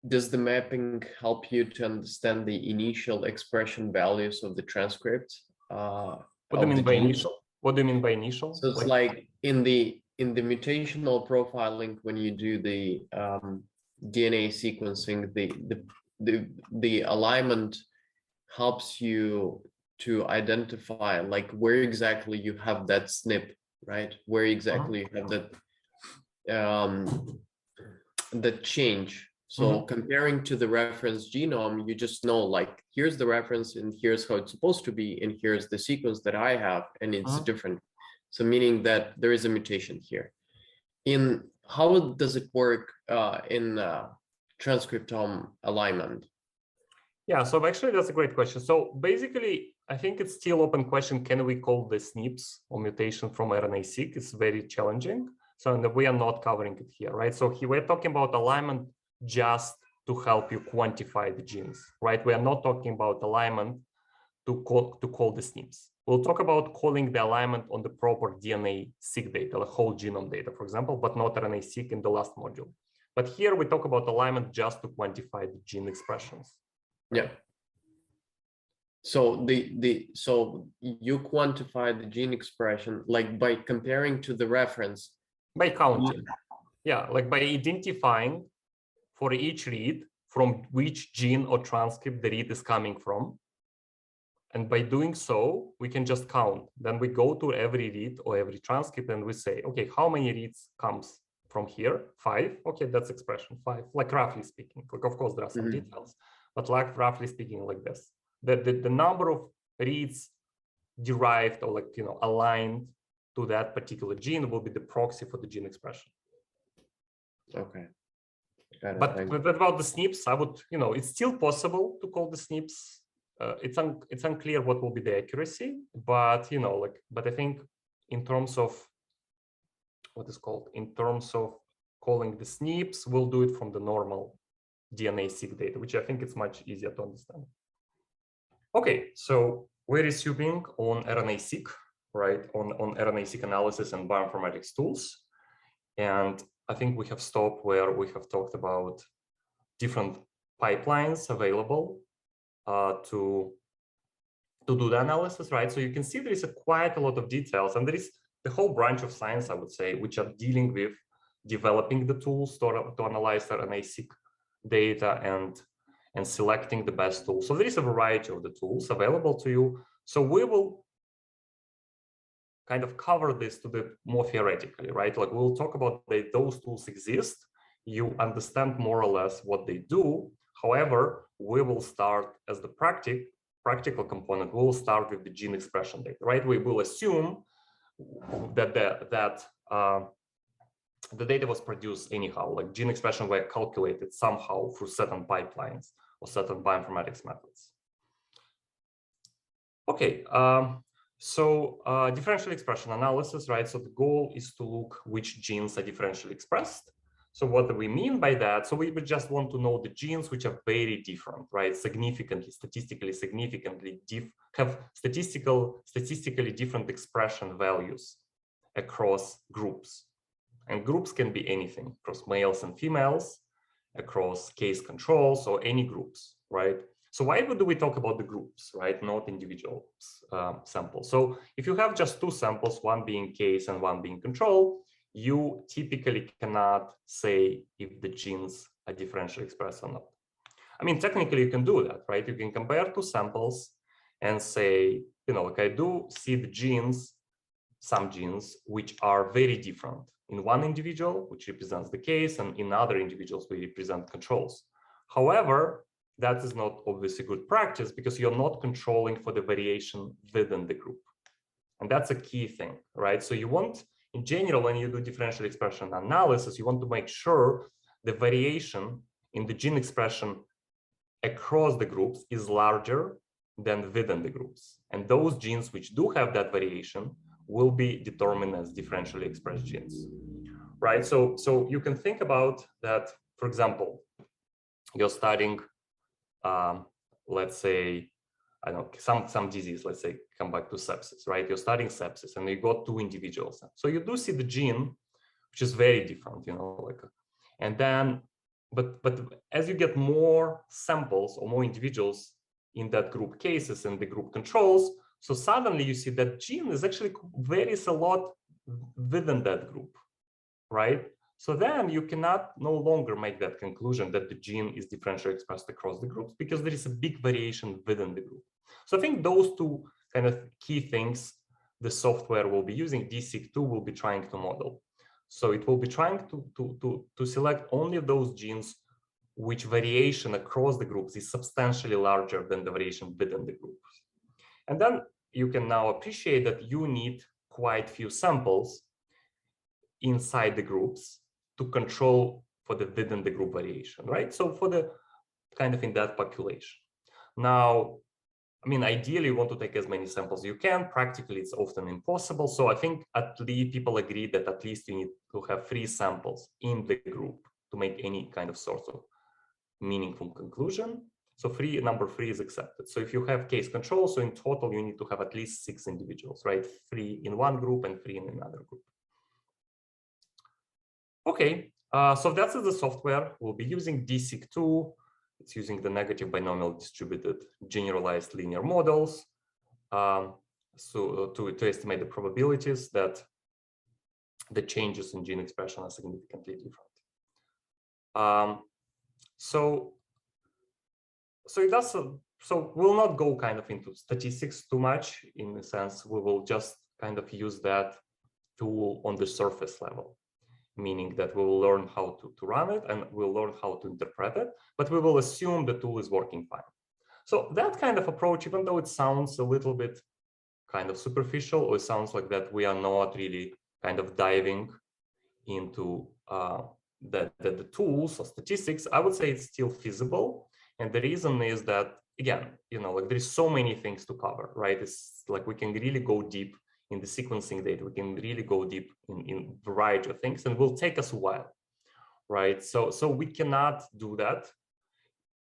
Does the mapping help you to understand the initial expression values of the transcript? What do you mean by initial? What do you mean by initial? So it's like in the mutational profiling, when you do the DNA sequencing, the alignment helps you to identify like where exactly you have that SNP, right? Where exactly you have that that change. So comparing to the reference genome, you just know, like, here's the reference and here's how it's supposed to be, and here's the sequence that I have, and it's different. So meaning that there is a mutation here. In how does it work in transcriptome alignment? Yeah, so actually that's a great question. So basically, I think it's still open question, can we call the SNPs or mutation from RNA-Seq? It's very challenging. So we are not covering it here, right? So here we're talking about alignment just to help you quantify the genes, right? We are not talking about alignment to call the SNPs. We'll talk about calling the alignment on the proper DNA-Seq data, the whole genome data, for example, but not RNA-Seq in the last module. But here we talk about alignment just to quantify the gene expressions. Yeah. So so you quantify the gene expression like by comparing to the reference. By counting. Yeah, like by identifying for each read from which gene or transcript the read is coming from. And by doing so, we can just count. Then we go to every read or every transcript and we say, okay, how many reads comes from here? 5. Okay, that's expression 5, like roughly speaking. Like, of course, there are some details, but like roughly speaking like this. The number of reads derived or like, aligned to that particular gene will be the proxy for the gene expression. Okay. Got it. But about the SNPs, I would, it's still possible to call the SNPs. It's unclear what will be the accuracy, but but I think in terms of calling the SNPs, we'll do it from the normal DNA-Seq data, which I think it's much easier to understand. Okay, so we're resuming on RNA-Seq, right? On RNA-Seq analysis and bioinformatics tools, and I think we have stopped where we have talked about different pipelines available to do the analysis, right? So you can see there is quite a lot of details, and there is the whole branch of science, I would say, which are dealing with developing the tools to analyze RNA-Seq data and selecting the best tool. So there is a variety of the tools available to you. So we will kind of cover this to the more theoretically, right? Like we'll talk about those tools exist. You understand more or less what they do. However, we will start as the practical component. We will start with the gene expression data, right? We will assume that the data was produced anyhow, like gene expression were calculated somehow through certain pipelines or certain bioinformatics methods. Okay, so differential expression analysis, right? So the goal is to look which genes are differentially expressed. So what do we mean by that? So we would just want to know the genes which are very different, right? Statistically significantly have statistically different expression values across groups. And groups can be anything, across males and females, across case controls, or any groups, right? So why do we talk about the groups, right? Not individual samples. So if you have just 2 samples, one being case and one being control, you typically cannot say if the genes are differentially expressed or not. I mean, technically you can do that, right? You can compare 2 samples and say, like I do see the genes, some genes, which are very different in one individual, which represents the case, and in other individuals, we represent controls. However, that is not obviously good practice because you're not controlling for the variation within the group. And that's a key thing, right? So you want, in general, when you do differential expression analysis, you want to make sure the variation in the gene expression across the groups is larger than within the groups. And those genes which do have that variation will be determined as differentially expressed genes, right? So you can think about that, for example, you're studying, let's say, I don't know, some disease, let's say, come back to sepsis, right? You're studying sepsis and you got 2 individuals. So you do see the gene, which is very different, and then, but as you get more samples or more individuals in that group cases and the group controls, so suddenly you see that gene is actually varies a lot within that group, right? So then you cannot no longer make that conclusion that the gene is differentially expressed across the groups because there is a big variation within the group. So I think those 2 kind of key things the software will be using, DSeq2 will be trying to model. So it will be trying to select only those genes which variation across the groups is substantially larger than the variation within the groups. And then you can now appreciate that you need quite few samples inside the groups to control for the within the group variation, right? So for the kind of in that population. Now, I mean, ideally you want to take as many samples as you can. Practically, it's often impossible. So I think at least people agree that at least you need to have 3 samples in the group to make any kind of sort of meaningful conclusion. So number 3 is accepted. So if you have case control, so in total you need to have at least 6 individuals, right? 3 in one group and 3 in another group. Okay, so that's the software. We'll be using DSeq2. It's using the negative binomial distributed generalized linear models to estimate the probabilities that the changes in gene expression are significantly different. So we'll not go kind of into statistics too much. In the sense, we will just kind of use that tool on the surface level, meaning that we will learn how to run it and we'll learn how to interpret it, but we will assume the tool is working fine. So that kind of approach, even though it sounds a little bit kind of superficial, or it sounds like that we are not really kind of diving into the tools or statistics, I would say it's still feasible. And the reason is that, again, like there's so many things to cover, right? It's like we can really go deep in the sequencing data. We can really go deep in a variety of things, and it will take us a while, right? So we cannot do that.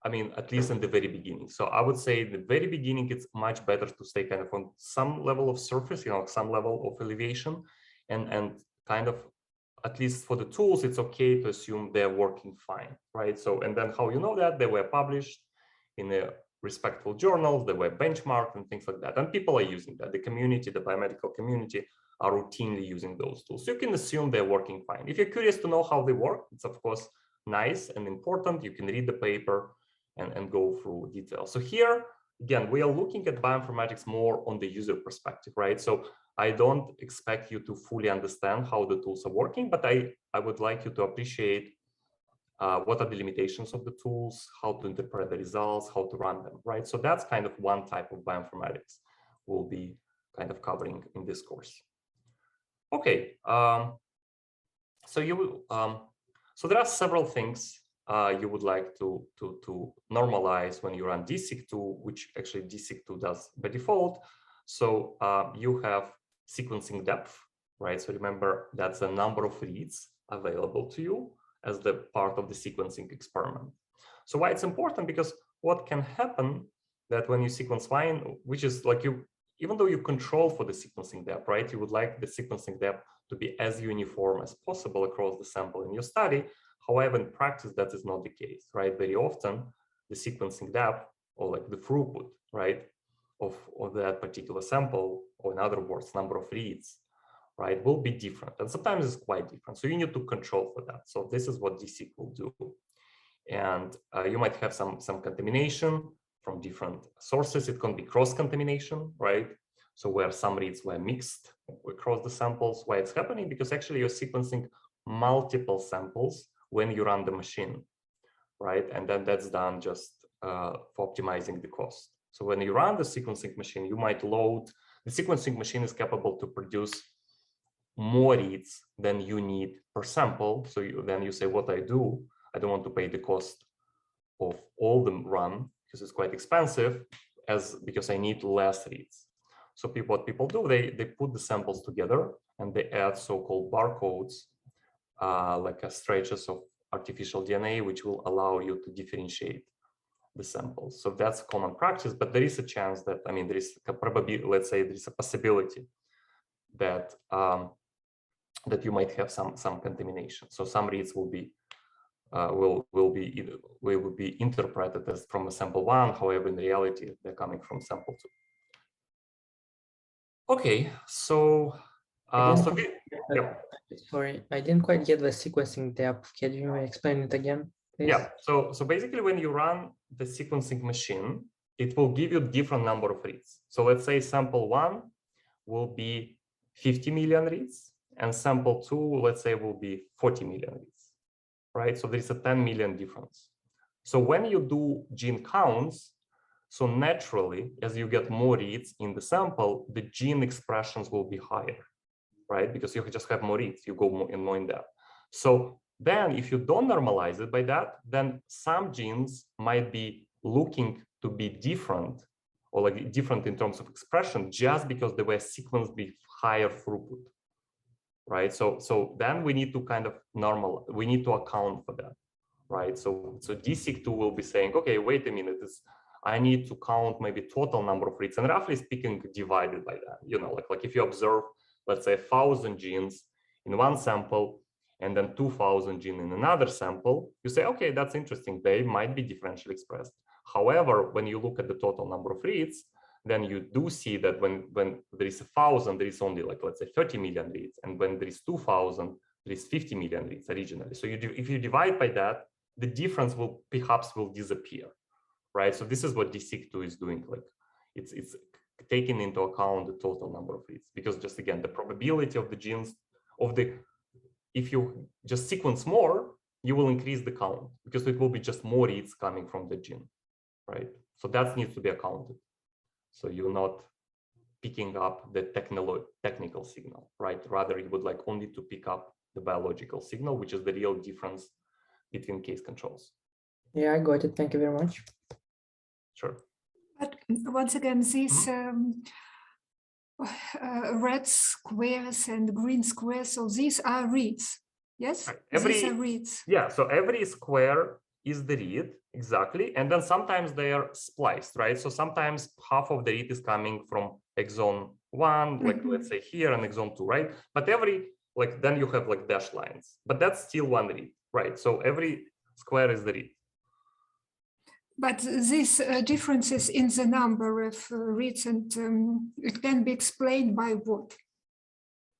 I mean, at least in the very beginning. So I would say in the very beginning, it's much better to stay kind of on some level of surface, some level of elevation, and kind of, at least for the tools, it's okay to assume they're working fine, right? So, and then how you know that? They were published in a respectful journals, they were benchmarked and things like that. And people are using that. The community, the biomedical community are routinely using those tools. So you can assume they're working fine. If you're curious to know how they work, it's of course nice and important. You can read the paper and go through details. So here, again, we are looking at bioinformatics more on the user perspective, right? So I don't expect you to fully understand how the tools are working, but I would like you to appreciate what are the limitations of the tools, how to interpret the results, how to run them, right? So that's kind of one type of bioinformatics we'll be kind of covering in this course. Okay, so there are several things you would like to normalize when you run DSeq2, which actually DSeq2 does by default. So you have sequencing depth, right? So remember, that's the number of reads available to you as the part of the sequencing experiment. So why it's important? Because what can happen that when you sequence fine, which is like even though you control for the sequencing depth, right? You would like the sequencing depth to be as uniform as possible across the sample in your study. However, in practice, that is not the case, right? Very often, the sequencing depth, or like the throughput, right, of that particular sample, or in other words, number of reads, right, will be different. And sometimes it's quite different. So you need to control for that. So this is what DSeq will do. And you might have some contamination from different sources. It can be cross-contamination, right? So where some reads were mixed across the samples. Why it's happening? Because actually you're sequencing multiple samples when you run the machine, right? And then that's done just for optimizing the cost. So when you run the sequencing machine, you might load, the sequencing machine is capable to produce more reads than you need per sample. So then you say, what I don't want to pay the cost of all the run because it's quite expensive, because I need less reads. So what people do, they put the samples together and they add so-called barcodes, like stretches of artificial DNA, which will allow you to differentiate the samples. So that's common practice, but there is a chance that, I mean, there is a probability, let's say there's a possibility that that you might have some contamination. So some reads will be will be interpreted as from a sample 1. However, in reality, they're coming from sample 2. Okay, so sorry, I didn't quite get the sequencing depth. Can you explain it again, please? Yeah, so basically when you run the sequencing machine, it will give you different number of reads. So let's say sample 1 will be 50 million reads, and sample 2, let's say, will be 40 million reads, right? So there's a 10 million difference. So when you do gene counts, so naturally, as you get more reads in the sample, the gene expressions will be higher, right? Because you just have more reads, you go more in depth. So then if you don't normalize it by that, then some genes might be looking to be different or like different in terms of expression just because they were sequenced with higher throughput, right? So then we need to kind of we need to account for that, right? So DSeq2 will be saying, okay, wait a minute, I need to count maybe total number of reads, and roughly speaking, divided by that. You know, like if you observe, let's say 1,000 genes in one sample and then 2,000 genes in another sample, you say, okay, that's interesting. They might be differentially expressed. However, when you look at the total number of reads, then you do see that when there is 1,000, there is only like, let's say 30 million reads. And when there is 2,000, there is 50 million reads originally. So if you divide by that, the difference will perhaps disappear, right? So this is what DSeq2 is doing. Like it's taking into account the total number of reads, because just again, the probability of the genes if you just sequence more, you will increase the count because it will be just more reads coming from the gene, right? So that needs to be accounted. So you're not picking up the technical signal, right? Rather, you would like only to pick up the biological signal, which is the real difference between case controls. Yeah, I got it. Thank you very much. Sure. But once again, these red squares and green squares, so these are reads, yes? Right. These are reads. Yeah, so every square is the read, exactly. And then sometimes they are spliced, right? So sometimes half of the read is coming from exon 1, like let's say here, and exon 2, right? But then you have like dashed lines, but that's still one read, right? So every square is the read. But these differences in the number of reads, and it can be explained by what?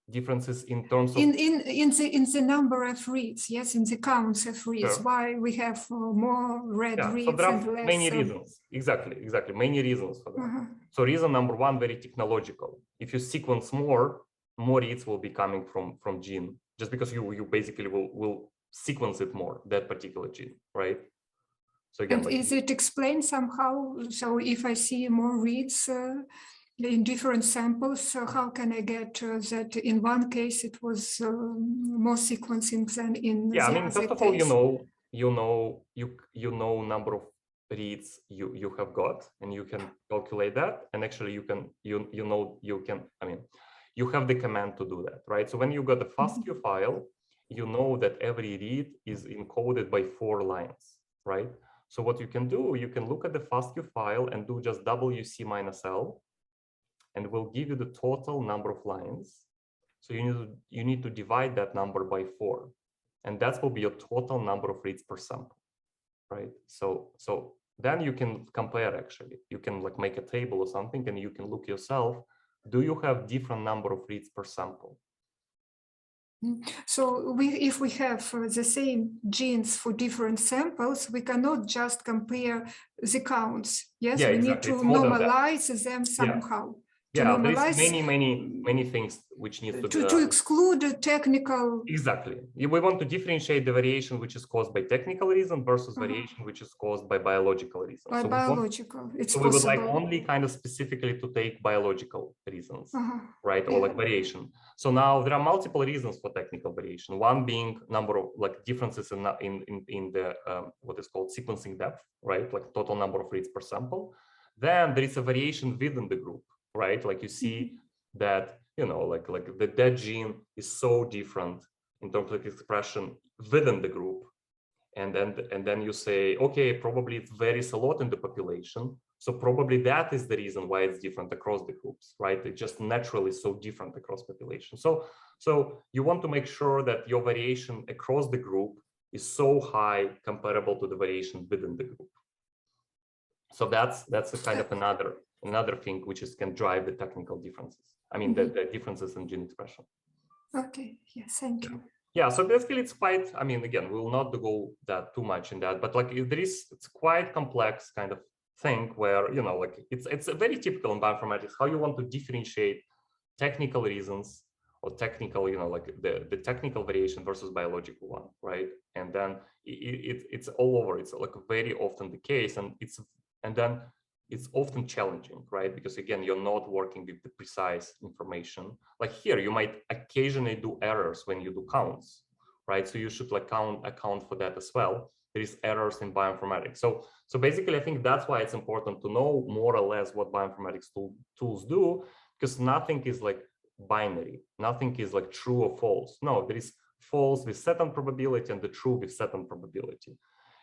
Differences in terms of in the number of reads, yes, in the counts of reads. Sure. Why we have more red reads so there are and less. Many reasons. Exactly. Many reasons for that. So reason number one, very technological. If you sequence more reads will be coming from gene, just because you basically will sequence it more, that particular gene, right? So again, and is it explained somehow? So if I see more reads in different samples, how can I get that in one case it was more sequencing than in the other first of case? all, you know number of reads you have got, and you can calculate that, and actually you have the command to do that, right? So when you got the FASTQ file, you know that every read is encoded by 4 lines, right? So what you can do, you can look at the FASTQ file and do just WC minus L, and will give you the total number of lines. So you need to divide that number by 4, and that will be your total number of reads per sample, right? So then you can compare. Actually, you can like make a table or something, and you can look yourself. Do you have different number of reads per sample? So if we have the same genes for different samples, we cannot just compare the counts. Yes, we need to normalize them somehow. Yeah, there's many things which need to exclude the technical. Exactly. We want to differentiate the variation which is caused by technical reason versus variation which is caused by biological reasons. By biological, it's so possible. We would like only kind of specifically to take biological reasons, right? Or like variation. So now there are multiple reasons for technical variation. One being number of like differences in the what is called sequencing depth, right? Like total number of reads per sample. Then there is a variation within the group, right? Like you see that, like that gene is so different in terms of expression within the group. And then you say, okay, probably it varies a lot in the population. So probably that is the reason why it's different across the groups, right? It's just naturally so different across population. So you want to make sure that your variation across the group is so high comparable to the variation within the group. So that's a kind of another thing which can drive the technical differences. The differences in gene expression. Okay, yes, thank you. Yeah, so basically it's quite, again, we will not go that too much in that, but like it's quite complex kind of thing where, it's very typical in bioinformatics, how you want to differentiate technical reasons or technical, like the technical variation versus biological one, right? And then it's all over. It's like very often the case, and then it's often challenging, right? Because again, you're not working with the precise information. Like here, you might occasionally do errors when you do counts, right? So you should like account for that as well. There is errors in bioinformatics. So basically, I think that's why it's important to know more or less what bioinformatics tools do, because nothing is like binary. Nothing is like true or false. No, there is false with certain probability and the true with certain probability.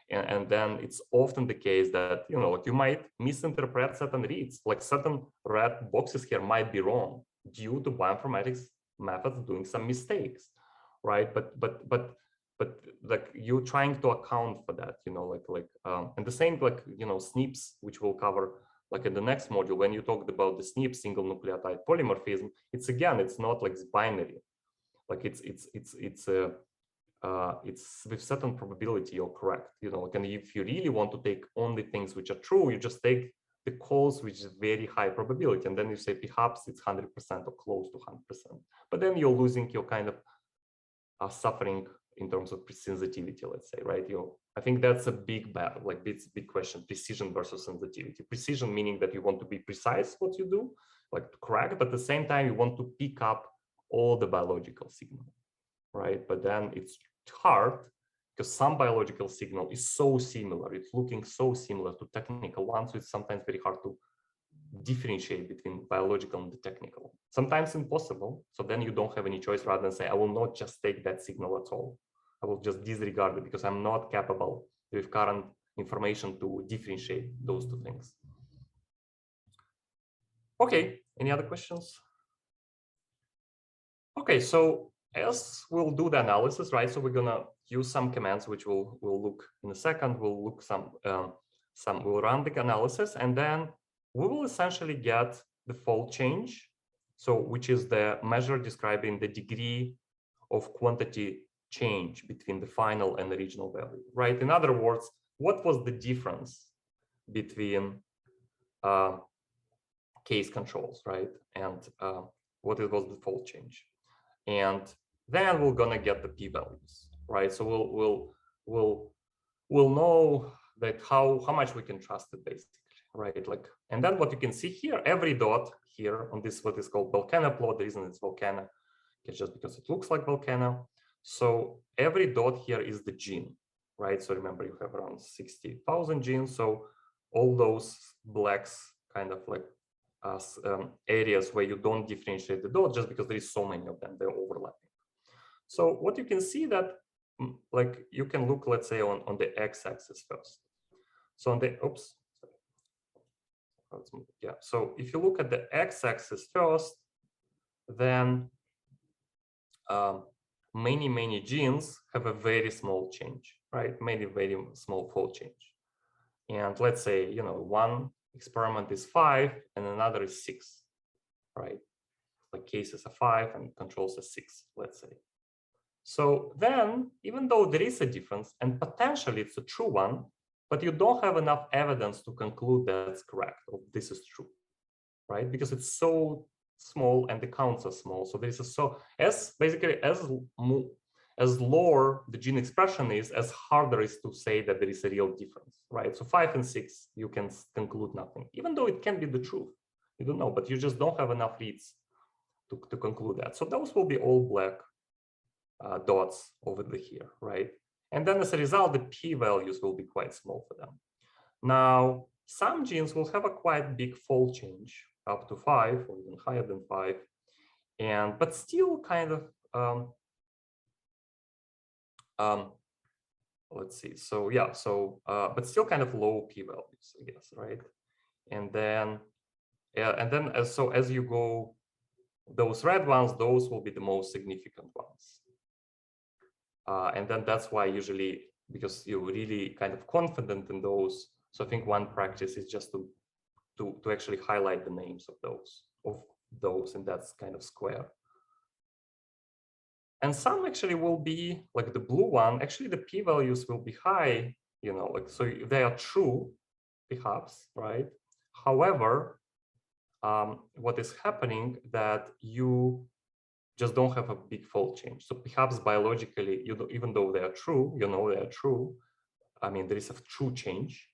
And then it's often the case that, like you might misinterpret certain reads, like certain red boxes here might be wrong due to bioinformatics methods doing some mistakes, right? But like you're trying to account for that, and the same like, SNPs, which we'll cover like in the next module, when you talked about the SNP, single nucleotide polymorphism, it's not like it's binary, like it's with certain probability you're correct, and if you really want to take only things which are true, you just take the calls which is very high probability, and then you say perhaps it's 100% or close to 100%, but then you're losing your kind of suffering in terms of sensitivity, let's say, right? I think that's a big battle, like it's a big question, precision versus sensitivity. Precision meaning that you want to be precise what you do, like correct, but at the same time you want to pick up all the biological signal, right? But then it's hard because some biological signal is so similar, it's looking so similar to technical ones, so it's sometimes very hard to differentiate between biological and the technical. Sometimes impossible, so then you don't have any choice rather than say, I will not just take that signal at all. I will just disregard it because I'm not capable with current information to differentiate those two things. Okay, any other questions? Okay, so as we'll do the analysis, right? So we're gonna use some commands which we'll look in a second. We'll look we'll run the analysis, and then we will essentially get the fold change, so which is the measure describing the degree of quantity change between the final and original value, right? In other words, what was the difference between case controls, right? And what it was the fold change. And then we're gonna get the p-values, right? So we'll know that how much we can trust it, basically, right? Like, and then what you can see here, every dot here on this what is called volcano plot. The reason it's volcano is just because it looks like volcano. So every dot here is the gene, right? So remember, you have around 60,000 genes. So all those blacks kind of like areas where you don't differentiate the dot just because there is so many of them, they're overlapping. So what you can see that, like you can look, let's say on the x-axis first. So on the, yeah. So if you look at the x-axis first, then many genes have a very small change, right? Very small fold change. And let's say, one experiment is 5 and another is 6, right? Like cases are 5 and controls are 6, let's say. So then, even though there is a difference and potentially it's a true one, but you don't have enough evidence to conclude that's correct or this is true, right? Because it's so small and the counts are small. So there's basically as lower the gene expression is, as harder is to say that there is a real difference, right? So 5 and 6, you can conclude nothing, even though it can be the truth. You don't know, but you just don't have enough reads to conclude that. So those will be all black dots over here, right? And then as a result, the p-values will be quite small for them. Now, some genes will have a quite big fold change, up to 5 or even higher than 5, but still kind of let's see. So yeah, but still kind of low p-values, I guess, right? And then as you go, those red ones, those will be the most significant ones. And then that's why usually, because you're really kind of confident in those. So I think one practice is just to actually highlight the names of those, and that's kind of square. And some actually will be like the blue one. Actually, the p-values will be high, like, so they are true, perhaps, right? However, what is happening that you just don't have a big fold change. So perhaps biologically, even though they are true, they are true. I mean, there is a true change,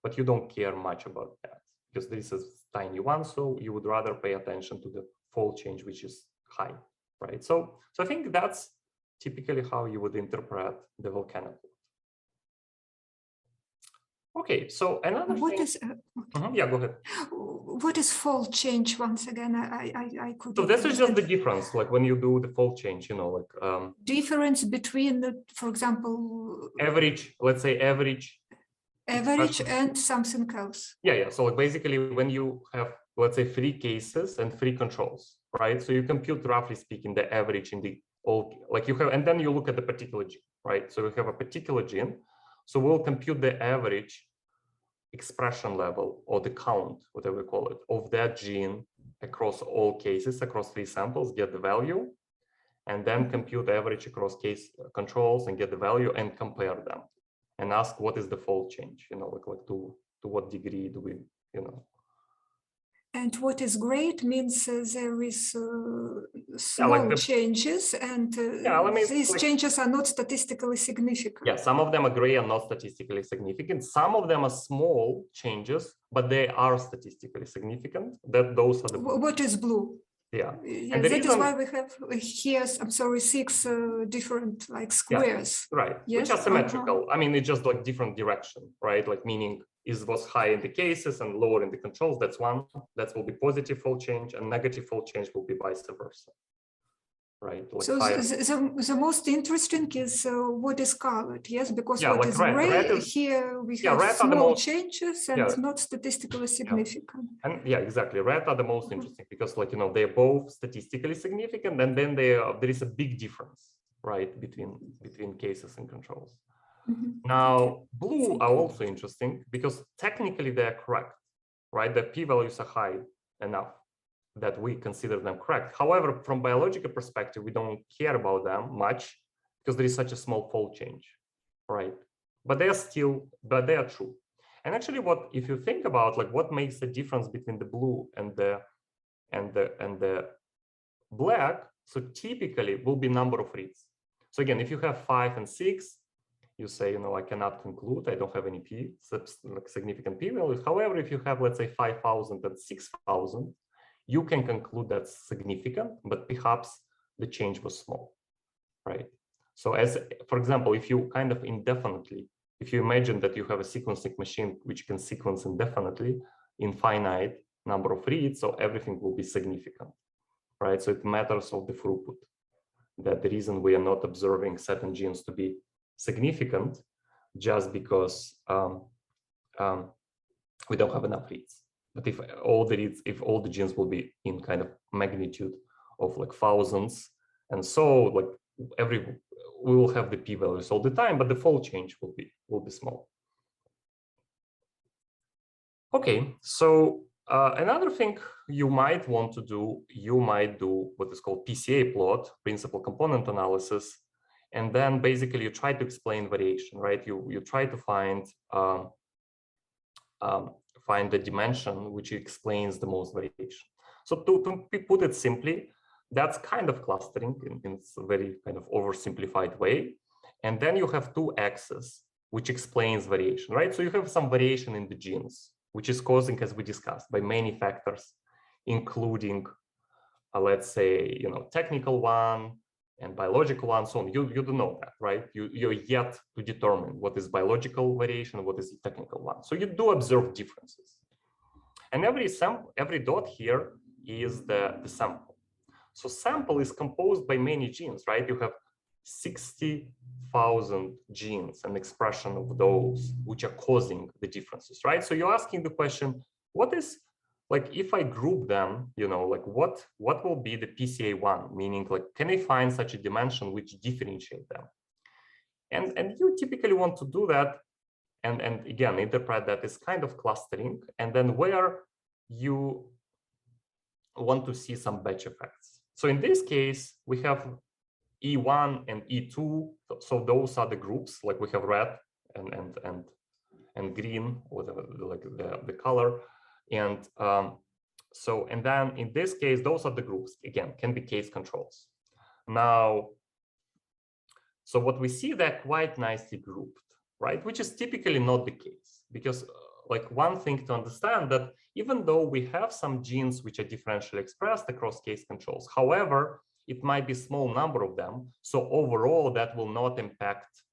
but you don't care much about that because there is a tiny one. So you would rather pay attention to the fold change, which is high, right? So I think that's typically how you would interpret the volcano plot. Okay, so another What thing. is Yeah, go ahead. what is fold change once again? I could. So this is just the difference, like when you do the fold change, difference between the, for example, average, let's say average and something else. Yeah. So like basically when you have, let's say, 3 cases and 3 controls, right? So you compute, roughly speaking, the average in the all, like you have, and then you look at the particular gene, right? So we have a particular gene. So we'll compute the average expression level or the count, whatever we call it, of that gene across all cases, across 3 samples, get the value, and then compute the average across case controls and get the value and compare them and ask what is the fold change, like to what degree do we, And what is great means there is small changes, and these changes are not statistically significant. Yeah, some of them are gray and not statistically significant. Some of them are small changes, but they are statistically significant. Those are the blue. What is blue? Yeah, and that is why we have here, I'm sorry, 6 different like squares. Yeah, right, yes? Which are symmetrical. I mean, it's just like different direction, right? Like meaning was high in the cases and lower in the controls. That's one. That will be positive fold change, and negative fold change will be vice versa. Right. Like so the most interesting is what is colored, yes, because what like is gray here we have small changes and not statistically significant. And exactly. Red are the most interesting because, like, they're both statistically significant, and then there is a big difference, right, between cases and controls. Now, blue are also interesting because technically they're correct, right? The p-values are high enough that we consider them correct. However, from biological perspective, we don't care about them much because there is such a small fold change, right? But they are true. And actually, if you think about like what makes the difference between the blue and the black, so typically will be number of reads. So again, if you have 5 and 6, you say, I cannot conclude, I don't have any significant p-values. However, if you have, let's say, 5,000 and 6,000, you can conclude that's significant, but perhaps the change was small, right? So for example, if you kind of indefinitely, if you imagine that you have a sequencing machine which can sequence indefinitely, infinite number of reads, so everything will be significant, right? So it matters of the throughput, that the reason we are not observing certain genes to be significant just because we don't have enough reads. But if all the genes will be in kind of magnitude of like thousands, and so like we will have the p-values all the time, but the fold change will be small. Okay, so another thing you might want to do, you might do what is called PCA plot, principal component analysis, and then basically you try to explain variation, right? You try to find the dimension which explains the most variation. So to put it simply, that's kind of clustering in a very kind of oversimplified way. And then you have 2 axes, which explains variation, right? So you have some variation in the genes, which is causing, as we discussed, by many factors, including, let's say, technical one and biological one, so on. You don't know that, right? You're yet to determine what is biological variation, what is the technical one. So you do observe differences. And every dot here is the sample. So sample is composed by many genes, right? You have 60,000 genes and expression of those which are causing the differences, right? So you're asking the question, what is, like, if I group them, like what will be the PCA1, meaning like, can I find such a dimension which differentiate them? And you typically want to do that and again, interpret that as kind of clustering, and then where you want to see some batch effects. So in this case, we have E1 and E2. So those are the groups, like we have red and green, whatever, like the color. And then in this case, those are the groups, again, can be case controls. Now, so what we see, they're quite nicely grouped, right? Which is typically not the case, because like one thing to understand that even though we have some genes which are differentially expressed across case controls, however, it might be a small number of them. So overall, that will not impact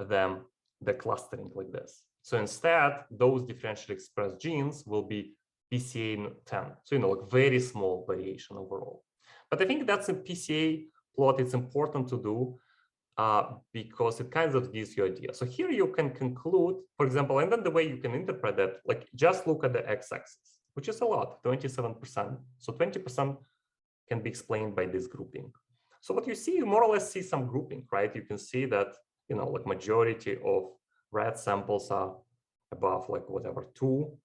them, the clustering like this. So instead, those differentially expressed genes will be PCA 10. So, like very small variation overall. But I think that's a PCA plot. It's important to do because it kind of gives you an idea. So here you can conclude, for example, and then the way you can interpret that, like just look at the x-axis, which is a lot, 27%. So 20% can be explained by this grouping. So what you see, you more or less see some grouping, right? You can see that, like majority of red samples are above like whatever 2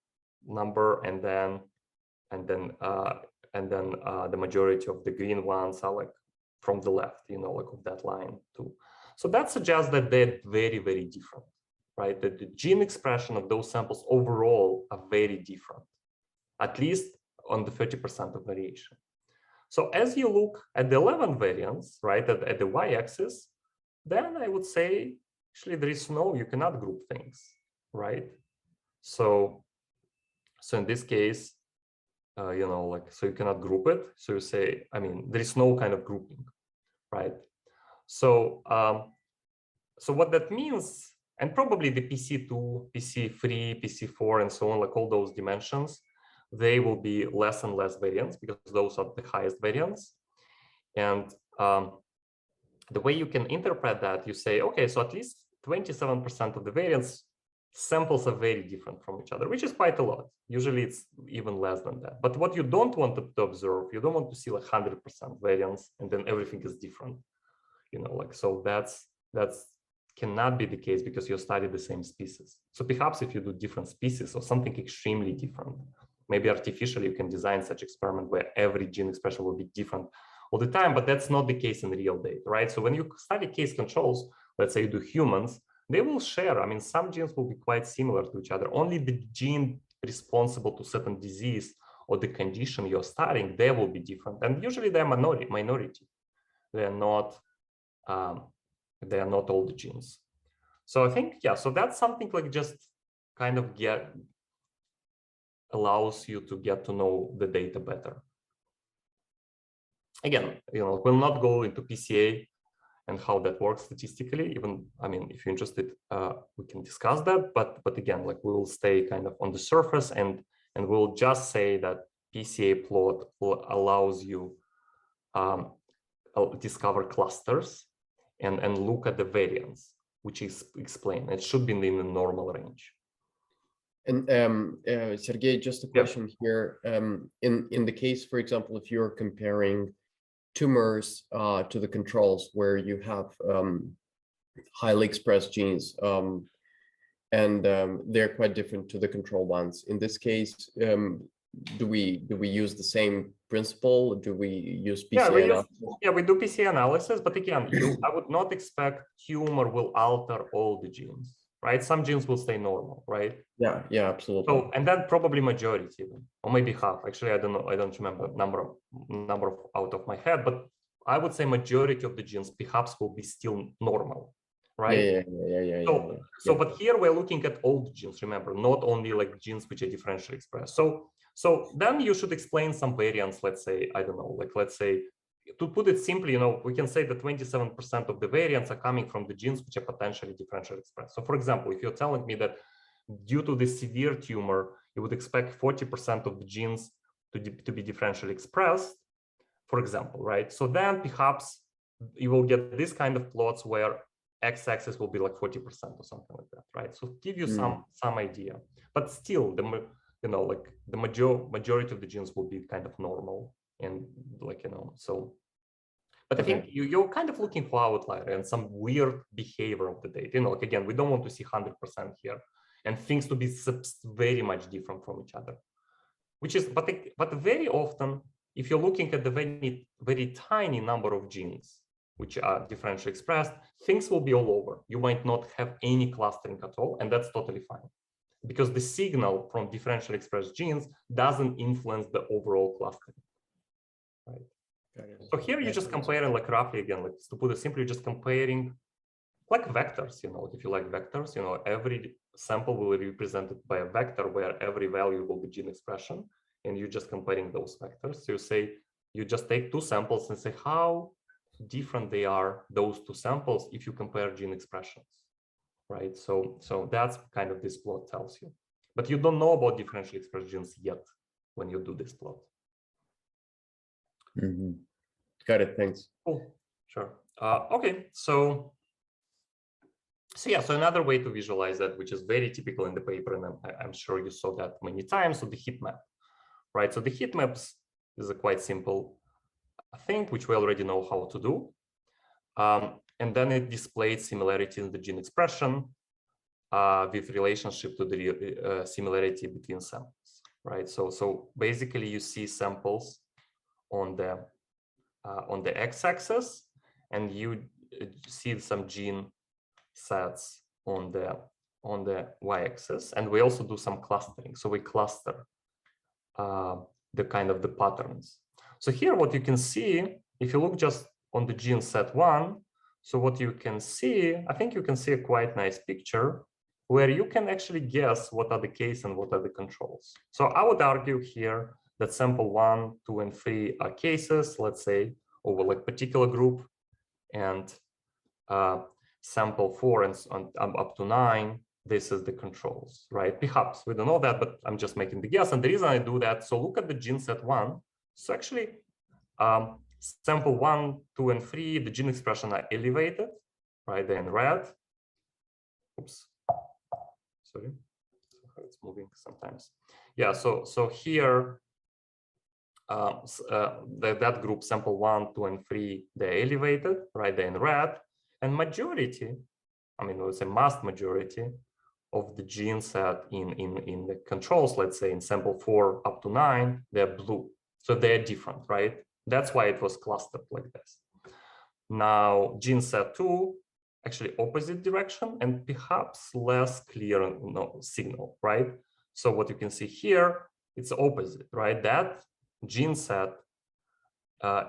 number, and then the majority of the green ones are like from the left, like of that line too. So that suggests that they're very, very different, right? That the gene expression of those samples overall are very different, at least on the 30% of variation. So as you look at the 11 variants, right, at the y-axis, then I would say, actually, there is you cannot group things, right? So in this case, so you cannot group it. So you say, there is no kind of grouping, right? So, so what that means, and probably the PC2, PC3, PC4, and so on, like all those dimensions, they will be less and less variants because those are the highest variants. And the way you can interpret that, you say, okay, so at least 27% of the variants samples are very different from each other, which is quite a lot. Usually it's even less than that. But what you don't want to observe, you don't want to see like 100% variance and then everything is different. So that's cannot be the case because you study the same species. So perhaps if you do different species or something extremely different, maybe artificially you can design such experiment where every gene expression will be different all the time, but that's not the case in real data, right? So when you study case controls, let's say you do humans, they will share. Some genes will be quite similar to each other. Only the gene responsible to certain disease or the condition you're studying, they will be different. And usually they're minority. They are not all the genes. So I think, yeah, so that's something like just kind of allows you to get to know the data better. Again, we'll not go into PCA and how that works statistically. Even, if you're interested, we can discuss that. But again, like we will stay kind of on the surface, and we'll just say that PCA plot allows you discover clusters and look at the variance, which is explained. It should be in the normal range. And Sergey, just a question here. In the case, for example, if you're comparing tumors to the controls where you have highly expressed genes, and they're quite different to the control ones. In this case, do we use the same principle? Do we use PCA analysis? We do PCA analysis, but again, I would not expect tumor will alter all the genes, right? Some genes will stay normal, right? Yeah, absolutely. So, and then probably majority even, or maybe half. Actually, I don't know. I don't remember number out of my head, but I would say majority of the genes perhaps will be still normal, right? So, but here we're looking at all the genes. Remember, not only like genes which are differentially expressed. So then you should explain some variants. Let's say, I don't know, like let's say, to put it simply, we can say that 27% of the variants are coming from the genes which are potentially differentially expressed. So for example, if you're telling me that due to the severe tumor, you would expect 40% of the genes to be differentially expressed, for example, right? So then perhaps you will get this kind of plots where x-axis will be like 40% or something like that, right? So give you some idea, but still like the majority of the genes will be kind of normal and like, so. But I think you're kind of looking for outlier and some weird behavior of the data. Like again, we don't want to see 100% here and things to be very much different from each other, which is, but very often, if you're looking at the very, very tiny number of genes which are differentially expressed, things will be all over. You might not have any clustering at all, and that's totally fine, because the signal from differentially expressed genes doesn't influence the overall clustering, right? So here you're just comparing like roughly again, like to put it simply, just comparing like vectors, if you like vectors, every sample will be represented by a vector where every value will be gene expression, and you're just comparing those vectors. So you just take two samples and say how different they are, those two samples, if you compare gene expressions, right? So that's kind of this plot tells you, but you don't know about differentially expressed genes yet when you do this plot. Mm-hmm. Got it. Thanks. Cool. Sure. Okay. So another way to visualize that, which is very typical in the paper, and I'm sure you saw that many times, so the heat map, right? So the heat maps is a quite simple thing, which we already know how to do. And then it displays similarity in the gene expression with relationship to the similarity between samples, right? So basically you see samples on the x-axis, and you see some gene sets on the y-axis, and we also do some clustering. So we cluster the kind of the patterns. So here, what you can see, if you look just on the gene set 1, so what you can see, I think you can see a quite nice picture where you can actually guess what are the case and what are the controls. So I would argue here that sample 1, 2, and 3 are cases, let's say, over like particular group, and sample 4 and up to 9, this is the controls, right? Perhaps we don't know that, but I'm just making the guess. And the reason I do that, so look at the gene set 1. So actually, sample 1, 2, and 3, the gene expression are elevated, right? They're in red. Oops, sorry, it's moving sometimes. Yeah, so here, that group, sample 1, 2, and 3, they're elevated, right? They're in red. And majority, I mean, it's a mass majority of the gene set in the controls, let's say in sample 4 up to 9, they're blue. So they're different, right? That's why it was clustered like this. Now, gene set 2, actually opposite direction and perhaps less clear signal, right? So what you can see here, it's opposite, right? That gene set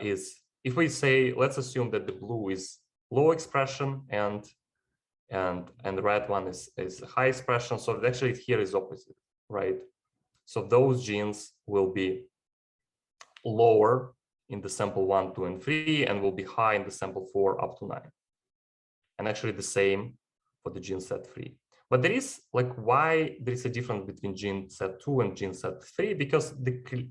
is, if we say, let's assume that the blue is low expression and the red one is high expression. So actually here is opposite, right? So those genes will be lower in the sample 1, 2, and 3, and will be high in the sample 4 up to 9. And actually the same for the gene set 3. But there is like, why there is a difference between gene set 2 and gene set 3? Because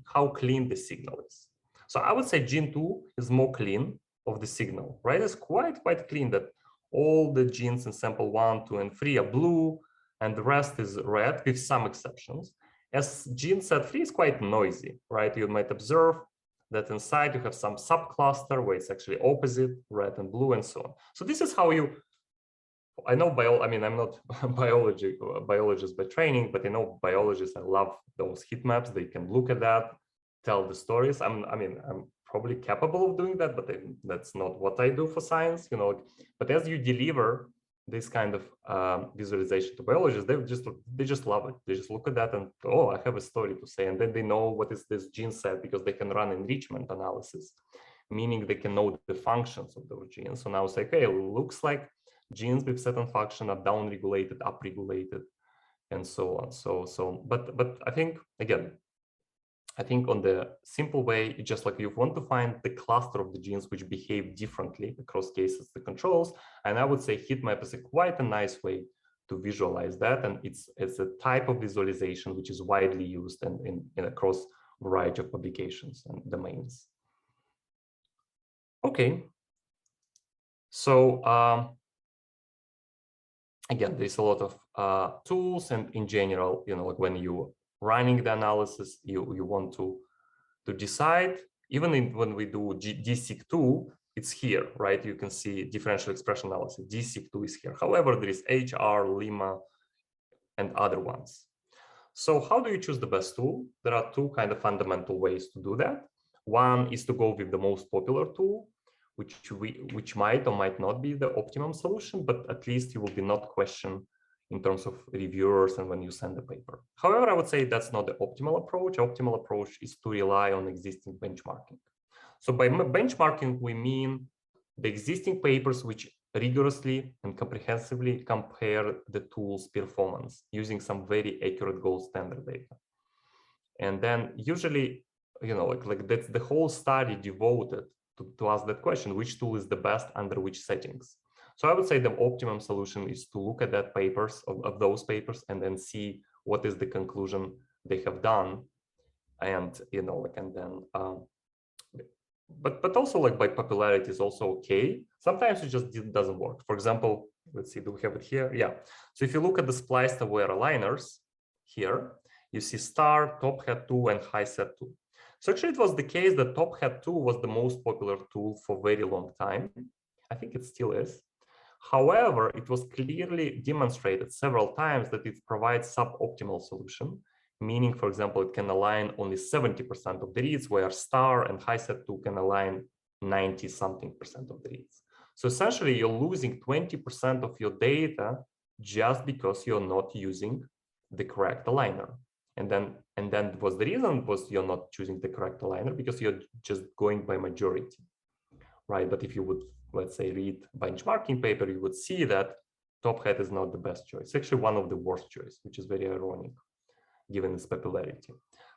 how clean the signal is. So I would say gene 2 is more clean of the signal, right? It's quite clean that all the genes in sample 1, 2, and 3 are blue, and the rest is red with some exceptions. As gene set 3 is quite noisy, right? You might observe that inside you have some subcluster where it's actually opposite, red and blue, and so on. So this is how you, I know I mean, I'm not a biologist by training, but I know biologists, I love those heat maps. They can look at that, tell the stories. I'm probably capable of doing that, but that's not what I do for science, But as you deliver this kind of visualization to biologists, they just love it. They just look at that and, oh, I have a story to say, and then they know what is this gene set because they can run enrichment analysis, meaning they can know the functions of those genes. So now it's like, okay, it looks like genes with certain function are down-regulated, up-regulated, and so on. But I think, again, on the simple way, it's just like you want to find the cluster of the genes which behave differently across cases, the controls. And I would say heat map is quite a nice way to visualize that. And it's a type of visualization which is widely used in across a variety of publications and domains. Okay. So again, there's a lot of tools, and in general, like when you running the analysis, you want to decide, even when we do DSeq2, it's here, right? You can see differential expression analysis, DSeq2 is here. However, there is HR, Lima, and other ones. So how do you choose the best tool? There are two kind of fundamental ways to do that. One is to go with the most popular tool, which might or might not be the optimum solution, but at least you will be not questioned in terms of reviewers and when you send the paper. However, I would say that's not the optimal approach. Optimal approach is to rely on existing benchmarking. So by benchmarking, we mean the existing papers which rigorously and comprehensively compare the tool's performance using some very accurate gold standard data. And then usually, like that's the whole study devoted to ask that question, which tool is the best under which settings. So I would say the optimum solution is to look at that papers of those papers and then see what is the conclusion they have done. And, and then, but also like by popularity is also okay. Sometimes it just doesn't work. For example, let's see, do we have it here? Yeah. So if you look at the spliced aware aligners here, you see star, top hat 2, and high set 2. So actually it was the case that top hat 2 was the most popular tool for a very long time. I think it still is. However, it was clearly demonstrated several times that it provides suboptimal solution, meaning, for example, it can align only 70% of the reads, where star and high set 2 can align 90-something% of the reads. So essentially, you're losing 20% of your data just because you're not using the correct aligner. And then was the reason was you're not choosing the correct aligner because you're just going by majority, right? But if you would, let's say, read benchmarking paper, you would see that top hat is not the best choice. It's actually one of the worst choice, which is very ironic given its popularity.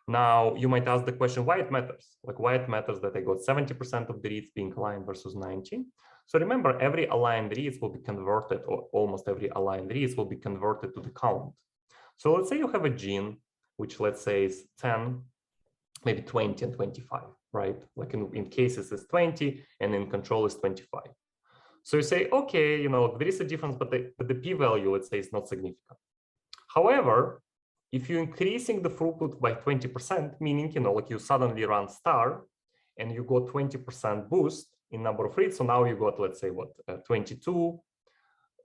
Now, you might ask the question, why it matters? Like why it matters that I got 70% of the reads being aligned versus 90? So remember, every aligned reads will be converted, or almost every aligned reads will be converted to the count. So let's say you have a gene, which let's say is 10, maybe 20 and 25, right? Like in cases it's 20 and in control is 25. So you say, okay, there is a difference, but the p-value, let's say, is not significant. However, if you're increasing the throughput by 20%, meaning, like you suddenly run star and you got 20% boost in number of reads. So now you got, let's say, what, 22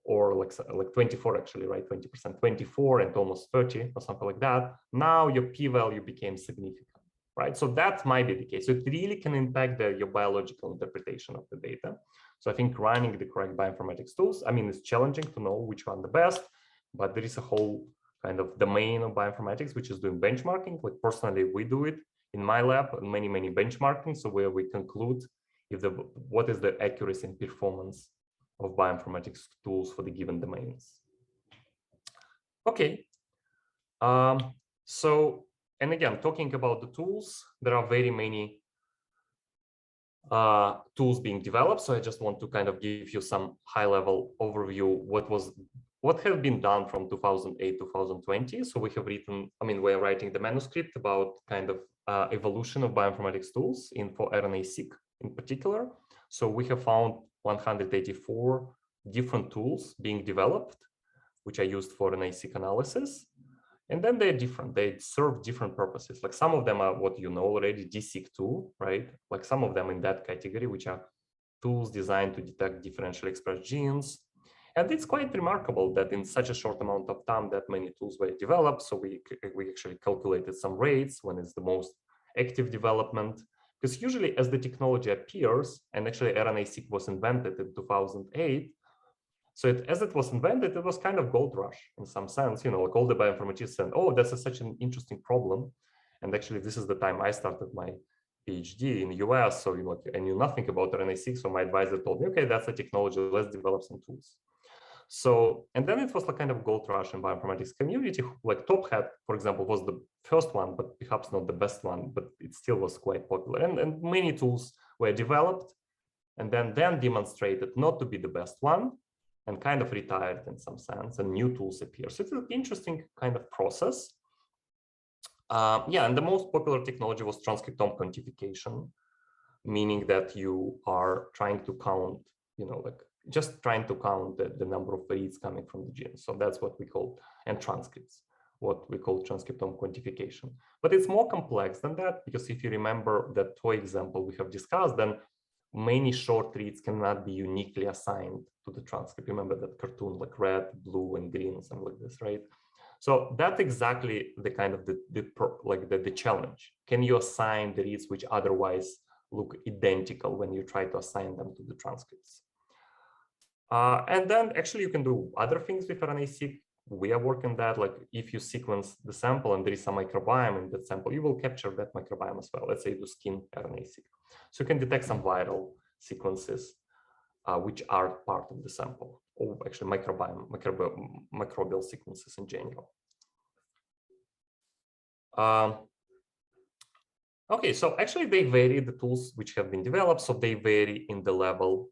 or like 24 actually, right? 20%, 24 and almost 30 or something like that. Now your p-value became significant, right? So that might be the case. So it really can impact your biological interpretation of the data. So I think running the correct bioinformatics tools, I mean, it's challenging to know which one the best, but there is a whole kind of domain of bioinformatics, which is doing benchmarking. Like personally, we do it in my lab, many benchmarking. So where we conclude if what is the accuracy and performance of bioinformatics tools for the given domains. Okay. So, and again, talking about the tools, there are very many tools being developed. So I just want to kind of give you some high-level overview what has been done from 2008 to 2020. So we have written, we're writing the manuscript about kind of evolution of bioinformatics tools for RNA-Seq in particular. So we have found 184 different tools being developed, which are used for RNA-Seq analysis. And then they're different. They serve different purposes. Like some of them are what you know already, DSeq2, right? Like some of them in that category, which are tools designed to detect differential expressed genes. And it's quite remarkable that in such a short amount of time that many tools were developed. So we actually calculated some rates when it's the most active development. Because usually as the technology appears, and actually RNA-Seq was invented in 2008, so as it was invented, it was kind of gold rush in some sense, like all the bioinformatics said, oh, that's such an interesting problem. And actually this is the time I started my PhD in the US. So I knew nothing about RNA-Seq. So my advisor told me, okay, that's a technology, let's develop some tools. So, and then it was like kind of gold rush in bioinformatics community, like Top Hat, for example, was the first one, but perhaps not the best one, but it still was quite popular. And many tools were developed and then demonstrated not to be the best one and kind of retired in some sense, and new tools appear. So it's an interesting kind of process. And the most popular technology was transcriptome quantification, meaning that you are trying to count, just trying to count the number of reads coming from the gene. So that's what we call, and transcripts, what we call transcriptome quantification. But it's more complex than that, because if you remember that toy example we have discussed, then many short reads cannot be uniquely assigned to the transcript. Remember that cartoon, like red, blue, and green, something like this, right? So that's exactly the kind of the challenge. Can you assign the reads which otherwise look identical when you try to assign them to the transcripts? And then actually you can do other things with RNA-Seq. we are working that, like if you sequence the sample and there is some microbiome in that sample, you will capture that microbiome as well. Let's say do skin RNA-Seq. So you can detect some viral sequences which are part of the sample, or actually microbial sequences in general. Okay, so actually they vary, the tools which have been developed, so they vary in the level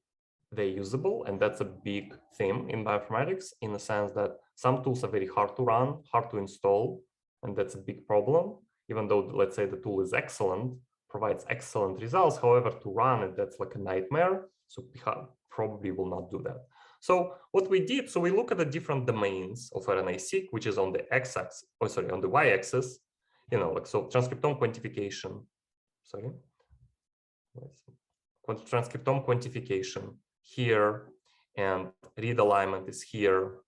they're usable, and that's a big theme in bioinformatics, in the sense that some tools are very hard to run, hard to install, and that's a big problem. Even though, let's say, the tool is excellent, provides excellent results, however, to run it, that's like a nightmare, so we probably will not do that. So what we did, so we look at the different domains of RNA-Seq, which is on the x-axis, oh sorry, on the y-axis, you know, like so transcriptome quantification, sorry, transcriptome quantification here, and read alignment is here,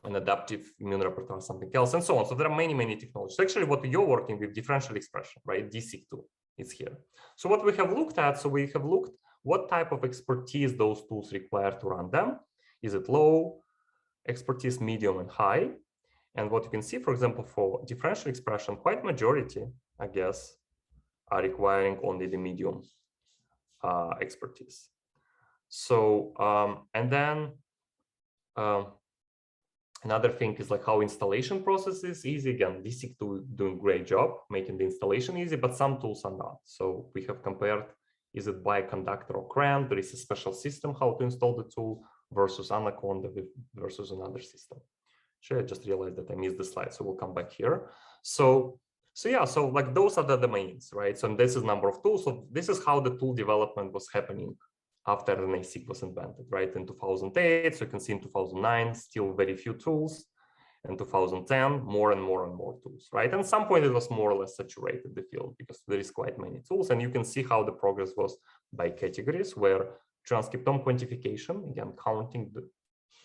and adaptive immune repertoire something else, and so on. So there are many technologies. So actually, what you're working with, differential expression, right? DSeq2 is here. So what we have looked at, so we have looked what type of expertise those tools require to run them. Is it low expertise, medium, and high? And what you can see, for example, for differential expression, quite majority, I guess, are requiring only the medium expertise. So, and then another thing is like how installation process is easy. Again, DSeq2 doing great job making the installation easy, but some tools are not. So we have compared, is it Bioconductor or CRAN? There is a special system how to install the tool versus Anaconda versus another system. Sure, I just realized that I missed the slide, so we'll come back here. So yeah, so like those are the domains, right? So this is number of tools. So this is how the tool development was happening after RNA-Seq was invented, right? In 2008, so you can see in 2009, still very few tools. In 2010, more and more tools, right? And at some point it was more or less saturated, the field, because there is quite many tools. And you can see how the progress was by categories, where transcriptome quantification, again, counting the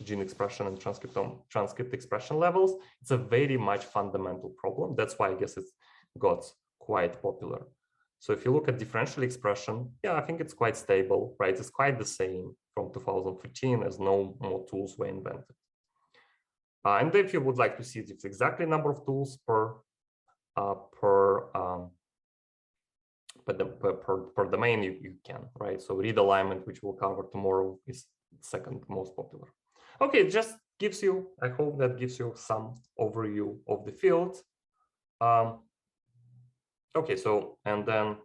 gene expression and transcript expression levels, it's a very much fundamental problem. That's why I guess it's got quite popular. So if you look at differential expression, yeah, I think it's quite stable, right? It's quite the same from 2015 as no more tools were invented. And if you would like to see the exactly number of tools per domain, you can, right? So read alignment, which we'll cover tomorrow, is second most popular. Okay, it just gives you, I hope that gives you some overview of the field. Okay, so, and then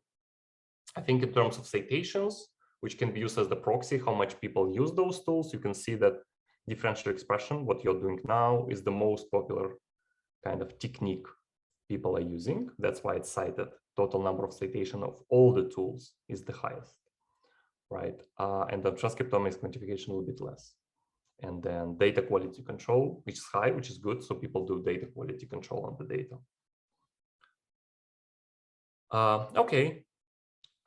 I think in terms of citations, which can be used as the proxy, how much people use those tools, you can see that differential expression, what you're doing now, is the most popular kind of technique people are using. That's why it's cited. Total number of citation of all the tools is the highest, right? And the transcriptomics quantification a little bit less. And then data quality control, which is high, which is good. So people do data quality control on the data. Okay.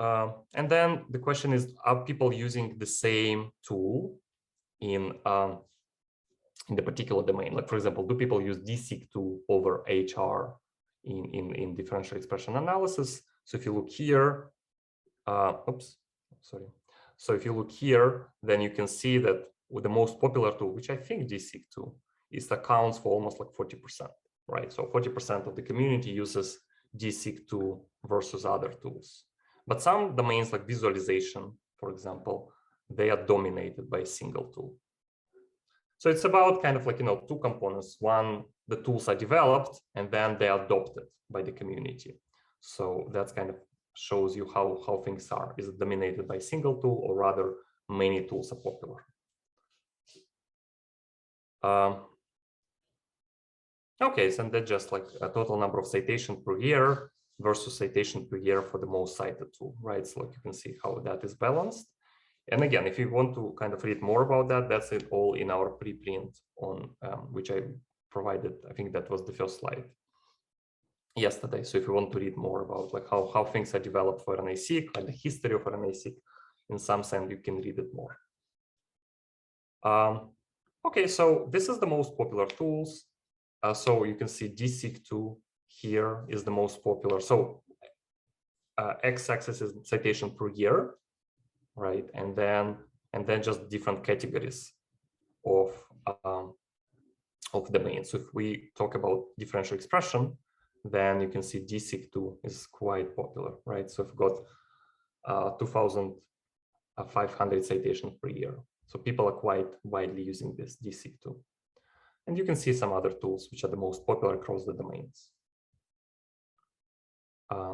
And then the question is, are people using the same tool in the particular domain? Like, for example, do people use DSeq2 over HR in differential expression analysis? So if you look here, oops, sorry. So if you look here, then you can see that with the most popular tool, which I think DSeq2 is, accounts for almost like 40%, right? So 40% of the community uses DSeq2 versus other tools. But some domains like visualization, for example, they are dominated by a single tool. So it's about kind of like, you know, two components. One, the tools are developed and then they are adopted by the community. So that's kind of shows you how things are. Is it dominated by a single tool, or rather many tools are popular? Okay, so that's just like a total number of citations per year versus citation per year for the most cited tool, right? So like you can see how that is balanced. And again, if you want to kind of read more about that, that's it all in our preprint on which I provided. I think that was the first slide yesterday. So if you want to read more about like how things are developed for RNA-Seq and the history of RNA-Seq, in some sense, you can read it more. Okay, so this is the most popular tools. So you can see DSeq2 here is the most popular. So x-axis is citation per year, right? And then just different categories of of domains. So if we talk about differential expression, then you can see DSeq2 is quite popular, right? So we've got 2,500 citations per year. So people are quite widely using this DSeq2. And you can see some other tools which are the most popular across the domains.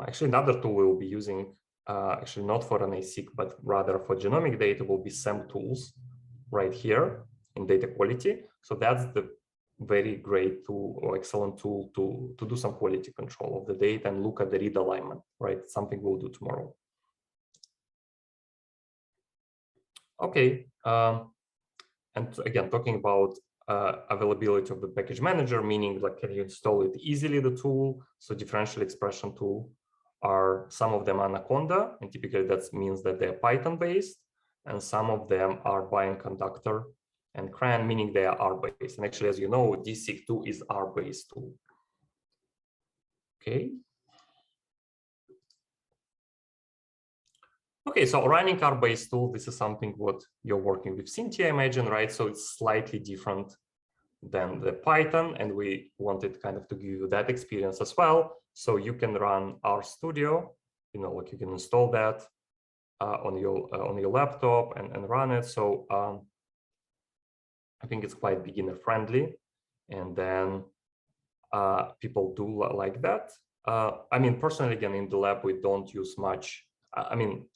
Actually, another tool we will be using, actually not for RNA-Seq, but rather for genomic data, will be SEM tools right here in data quality. So that's the very great tool or excellent tool to do some quality control of the data and look at the read alignment, right? Something we'll do tomorrow. Okay, and again, talking about availability of the package manager, meaning like can you install it easily, the tool. So differential expression tool are, some of them Anaconda, and typically that means that they're Python based, and some of them are Bioinconductor and CRAN, meaning they are R based. And actually, as you know, DSeq2 is R based tool. Okay. Okay, so running R-based tool, this is something what you're working with Cynthia, I imagine, right? So it's slightly different than the Python, and we wanted kind of to give you that experience as well. So you can run RStudio, you know, like you can install that on your laptop and run it. So I think it's quite beginner friendly, and then people do like that. I mean, personally, again, in the lab, we don't use much. I mean,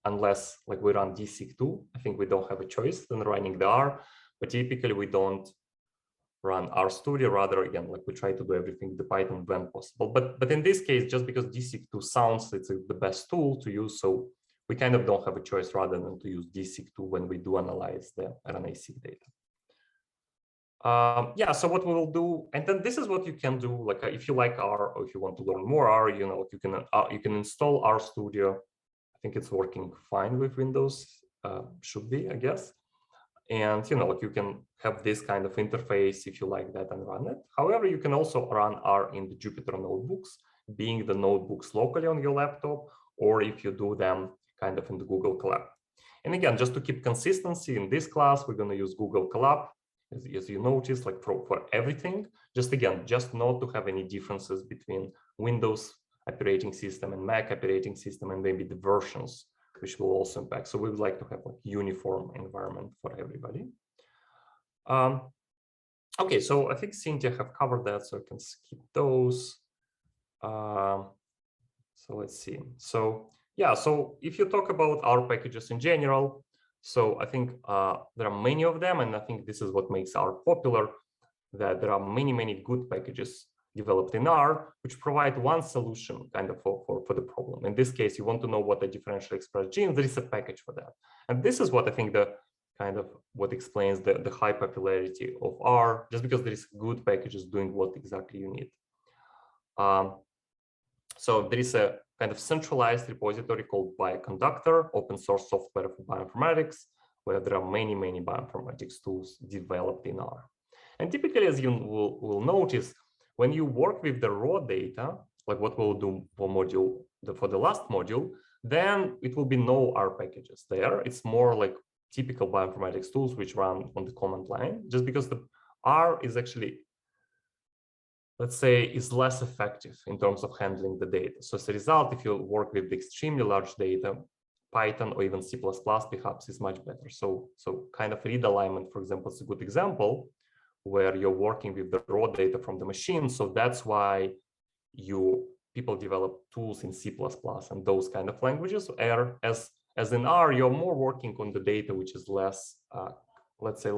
unless like we run DSeq2, I think we don't have a choice than running the R, but typically we don't run RStudio. Rather, again, like we try to do everything with the Python when possible. But in this case, just because DSeq2 sounds it's the best tool to use, so we kind of don't have a choice rather than to use DSeq2 when we do analyze the RNA-Seq data. Yeah, so what we will do, and then this is what you can do. Like if you like R or if you want to learn more R, you know, you can install RStudio. I think it's working fine with Windows, should be, I guess. And, you know, like you can have this kind of interface if you like that and run it. However, you can also run R in the Jupyter notebooks, being the notebooks locally on your laptop, or if you do them kind of in the Google Colab. And again, just to keep consistency in this class, we're going to use Google Colab, as you notice, like for everything. Just again, just not to have any differences between Windows operating system and Mac operating system, and maybe the versions, which will also impact. So we would like to have like uniform environment for everybody. Okay, so I think Cynthia have covered that, so I can skip those. So let's see. So yeah, so if you talk about R packages in general, so I think there are many of them, and I think this is what makes R popular, that there are many good packages developed in R, which provide one solution kind of for the problem. In this case, you want to know what the differential express genes, there is a package for that. And this is what I think the kind of what explains the high popularity of R, just because there is good packages doing what exactly you need. So there is a kind of centralized repository called Bioconductor, open source software for bioinformatics, where there are many bioinformatics tools developed in R. And typically, as you will notice, when you work with the raw data, like what we'll do for the last module, then it will be no R packages there. It's more like typical bioinformatics tools which run on the command line, just because the R is actually, let's say, is less effective in terms of handling the data. So as a result, if you work with extremely large data, Python or even C++ perhaps is much better. So kind of read alignment, for example, is a good example, where you're working with the raw data from the machine. So that's why people develop tools in C++ and those kind of languages. As in R, you're more working on the data which is less, let's say,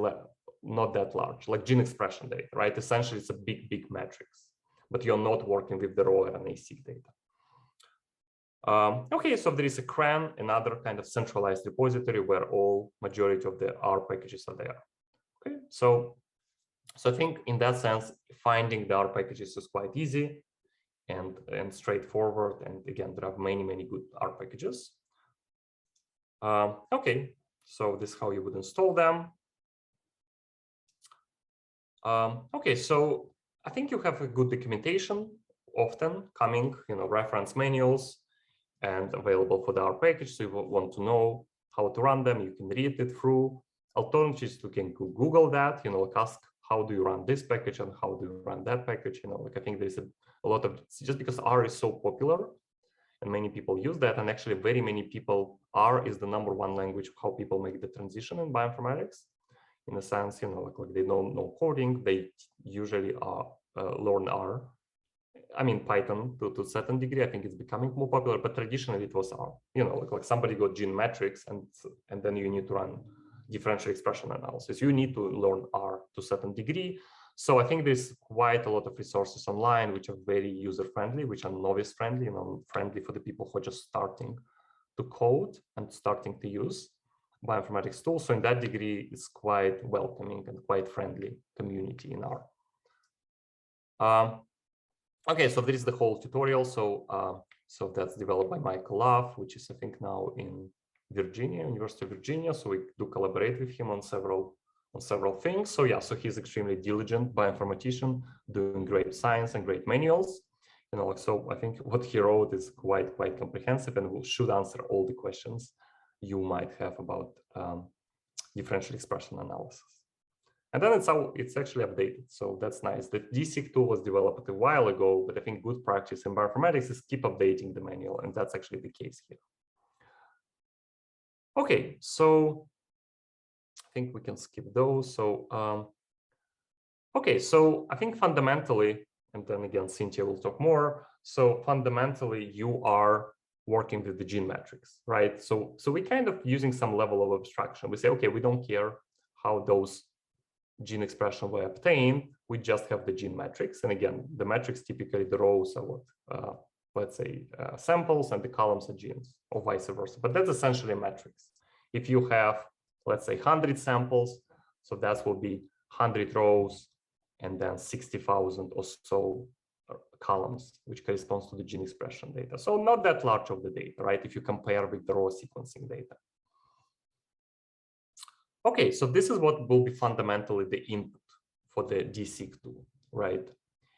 not that large, like gene expression data, right? Essentially, it's a big matrix, but you're not working with the raw RNA-Seq data. Okay, so there is a CRAN, another kind of centralized repository where all majority of the R packages are there. Okay, so I think in that sense, finding the R packages is quite easy and straightforward. And again, there are many good R packages. Okay, so this is how you would install them. Okay, so I think you have a good documentation often coming, reference manuals and available for the R package. So you want to know how to run them, you can read it through. Alternatives, you can Google that, ask how do you run this package and how do you run that package? You know, like I think there's a lot of, just because R is so popular and many people use that, and actually very many people, R is the #1 language how people make the transition in bioinformatics. In a sense, you know, like they don't know coding, they usually learn R. I mean, Python to a certain degree, I think it's becoming more popular, but traditionally it was R. You know, like somebody got gene metrics and then you need to run differential expression analysis. You need to learn R to a certain degree. So I think there's quite a lot of resources online which are very user-friendly, which are novice-friendly, you know, friendly for the people who are just starting to code and starting to use bioinformatics tools. So in that degree, it's quite welcoming and quite friendly community in R. Okay, so there is the whole tutorial. So that's developed by Michael Love, which is I think now in Virginia, University of Virginia. So we do collaborate with him on several things. So yeah, so he's extremely diligent bioinformatician, doing great science and great manuals. You know, so I think what he wrote is quite comprehensive and should answer all the questions you might have about differential expression analysis. And then it's actually updated, so that's nice. The DSeq tool was developed a while ago, but I think good practice in bioinformatics is keep updating the manual, and that's actually the case here. Okay, so I think we can skip those. So okay, so I think fundamentally, and then again, Cynthia will talk more. So fundamentally, you are working with the gene metrics, right? So we kind of using some level of abstraction. We say, okay, we don't care how those gene expression were obtained, we just have the gene metrics. And again, the metrics, typically the rows are what, let's say samples and the columns are genes or vice versa, but that's essentially metrics. If you have, let's say 100 samples, so that will be 100 rows and then 60,000 or so columns, which corresponds to the gene expression data. So not that large of the data, right? If you compare with the raw sequencing data. Okay, so this is what will be fundamentally the input for the DSeq tool, right?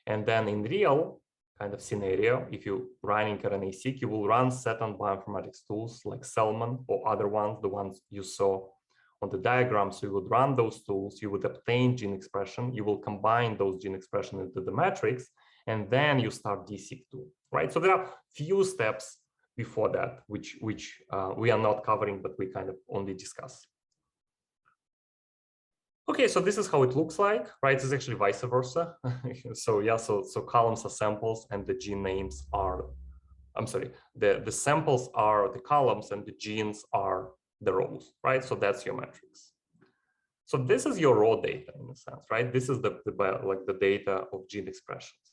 And then in real kind of scenario, if you're running RNA-Seq, you will run certain bioinformatics tools like Selman or other ones, the ones you saw on the diagram. So you would run those tools, you would obtain gene expression, you will combine those gene expression into the matrix, and then you start DSeq tool, right? So there are few steps before that, which we are not covering, but we kind of only discuss. Okay, so this is how it looks like, right? It's actually vice versa. So yeah, so columns are samples and the gene names are, I'm sorry, the samples are the columns and the genes are the rows, right? So that's your matrix. So this is your raw data in a sense, right? This is the data of gene expressions.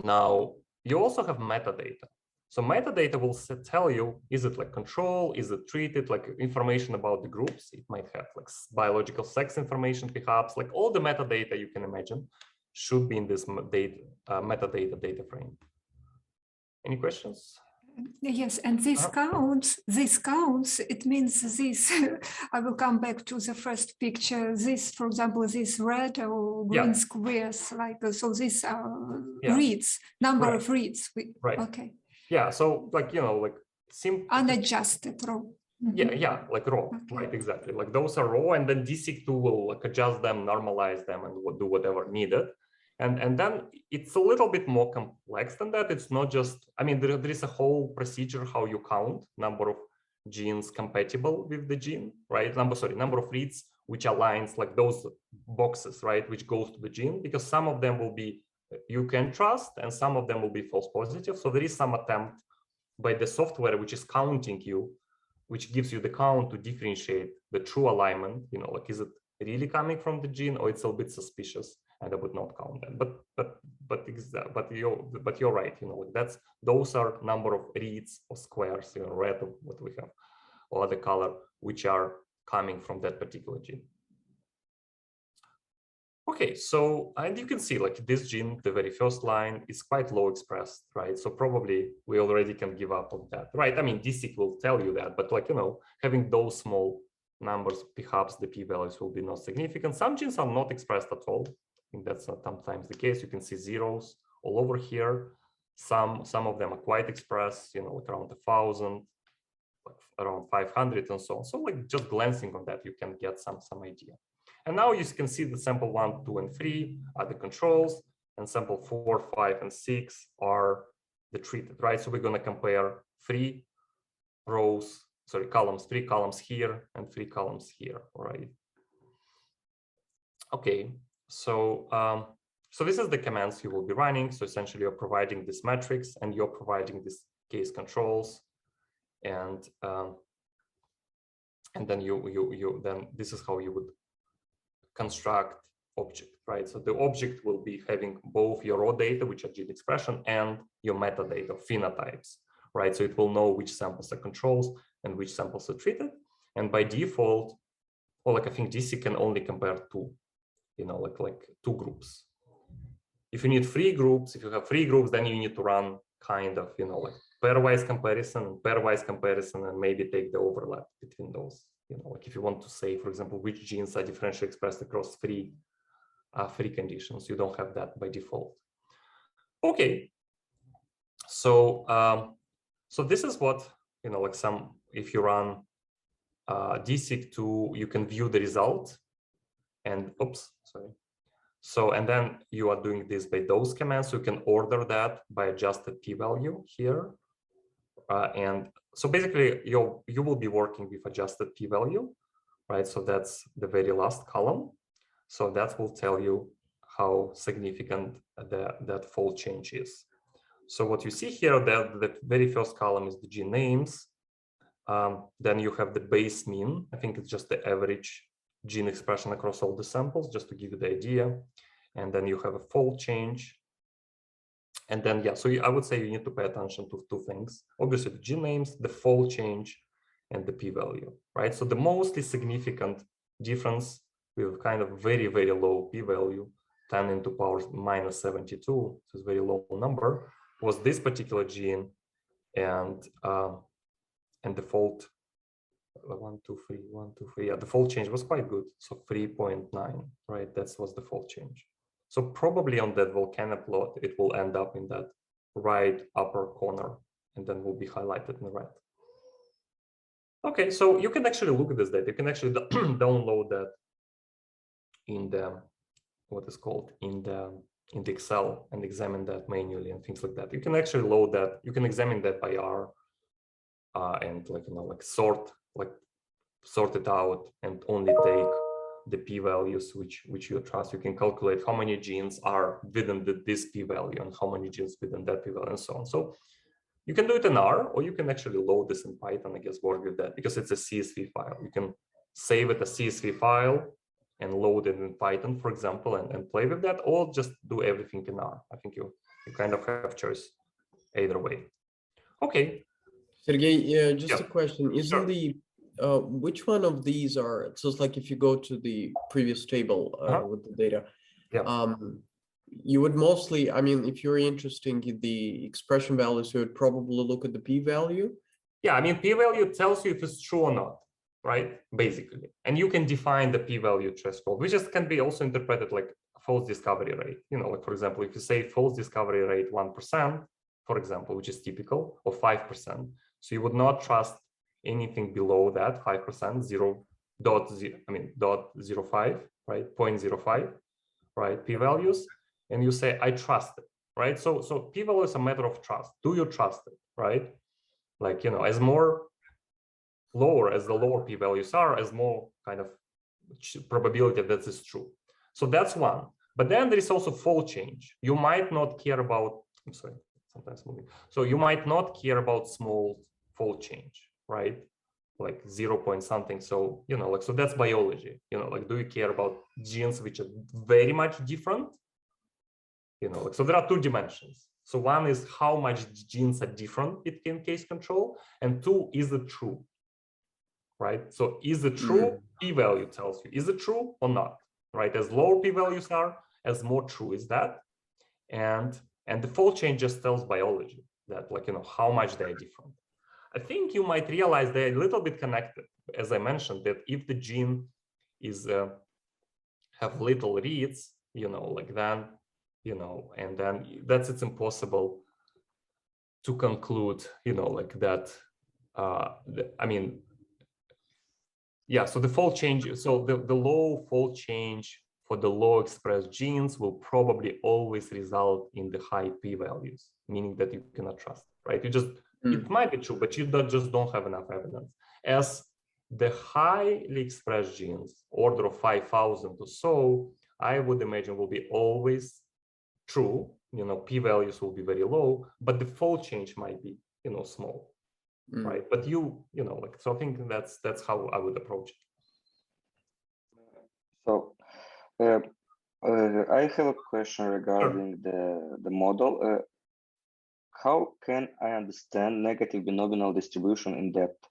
Now, you also have metadata. So metadata will tell you, is it like control? Is it treated? Like information about the groups? It might have like biological sex information, perhaps, like all the metadata you can imagine should be in this metadata data frame. Any questions? Yes, and this counts, it means this, I will come back to the first picture, this, for example, this red or green squares, like, so this reads, number of reads. Right. Okay. Yeah, so like, you know, like unadjusted raw. Yeah, like raw, right, exactly. Like those are raw, and then DSeq tool will like adjust them, normalize them, and do whatever needed. And then it's a little bit more complex than that. It's not just, I mean, there is a whole procedure how you count number of genes compatible with the gene, right? Number of reads, which aligns like those boxes, right, which goes to the gene, because some of them will be you can trust and some of them will be false positive. So there is some attempt by the software which is counting you, which gives you the count to differentiate the true alignment, you know, like is it really coming from the gene or it's a bit suspicious, and I would not count them. But you're right, you know, like those are number of reads or squares, you know, red of what we have or the color, which are coming from that particular gene. Okay, so, and you can see like this gene, the very first line is quite low expressed, right? So probably we already can give up on that, right? I mean, DSeq will tell you that, but like, you know, having those small numbers, perhaps the p-values will be not significant. Some genes are not expressed at all. I think that's sometimes the case. You can see zeros all over here. Some of them are quite expressed, you know, like around 1,000, around 500 and so on. So like just glancing on that, you can get some idea. And now you can see the sample 1, 2, and 3 are the controls, and sample 4, 5, and 6 are the treated, right? So we're going to compare 3 columns, 3 columns here and 3 columns here, right? Okay, so so this is the commands you will be running. So essentially, you're providing this matrix and you're providing this case controls, and then then this is how you would construct object, right? So the object will be having both your raw data, which are gene expression, and your metadata, phenotypes, right? So it will know which samples are controls and which samples are treated. And by default, well, like I think DC can only compare 2, like 2 groups. If you need 3 groups, if you have 3 groups, then you need to run kind of, like pairwise comparison, and maybe take the overlap between those. Like if you want to say, for example, which genes are differentially expressed across 3 conditions, you don't have that by default. Okay, so so this is what like if you run DSeq2, you can view the result, and so and then you are doing this by those commands, so you can order that by adjusted p-value here, and so basically you will be working with adjusted p-value, right? So that's the very last column. So that will tell you how significant that fold change is. So what you see here, that the very first column is the gene names. Then you have the base mean. I think it's just the average gene expression across all the samples, just to give you the idea. And then you have a fold change. And then, yeah, so I would say you need to pay attention to 2 things. Obviously, the gene names, the fold change, and the p-value, right? So the mostly significant difference with kind of very, very low p-value, 10 into power minus 72, so it's a very low number, was this particular gene, and the fold 1, 2, 3, yeah, the fold change was quite good, so 3.9, right? That was the fold change. So probably on that volcano plot, it will end up in that right upper corner, and then will be highlighted in red. Okay, so you can actually look at this data. You can actually download that in the what is called in the Excel and examine that manually and things like that. You can actually load that. You can examine that by R and like sort it out and only take the p-values which you trust. You can calculate how many genes are within this p-value and how many genes within that p-value and so on. So you can do it in R, or you can actually load this in Python, I guess, work with that, because it's a CSV file. You can save it as CSV file and load it in Python, for example, and play with that, or just do everything in R. I think you kind of have choice either way. Okay. Sergey, yeah, just Yeah. a question. Isn't Sure. the which one of these are, so it's like if you go to the previous table with the data, Yeah. you would mostly, I mean, if you're interested in the expression values, you would probably look at the p-value. Yeah, I mean, p-value tells you if it's true or not, right? Basically. And you can define the p-value threshold, which just can be also interpreted like false discovery rate. Like, for example, if you say false discovery rate 1%, for example, which is typical, or 5%, so you would not trust anything below that 5%, 0.05, right? 0.05, right? P-values, and you say, I trust it, right? So p-value is a matter of trust. Do you trust it, right? Like, as more lower as the lower p-values are, as more kind of probability that is true. So that's one. But then there is also fold change. You might not care about, I'm sorry, sometimes moving. So you might not care about small fold change, right? Like 0 point something. So, like, so that's biology. Like, do you care about genes which are very much different? Like, so there are 2 dimensions. So one is how much genes are different in case control, and 2, is it true, right? So is it true? P-value tells you, is it true or not, right? As lower p-values are, as more true is that, and the fold change just tells biology that, like, how much they are different. I think you might realize they're a little bit connected, as I mentioned, that if the gene is have little reads, like then, and then it's impossible to conclude, like that. I mean, Yeah, so the fold change, so the low fold change for the low expressed genes will probably always result in the high p-values, meaning that you cannot trust, right? You just, it might be true, but you just don't have enough evidence. As the highly expressed genes, order of 5,000 or so, I would imagine will be always true, you know, p-values will be very low, but the fold change might be, you know, small. Right, but you know, like, so I think that's how I would approach it. So I have a question regarding the model. How can I understand negative binominal distribution in depth?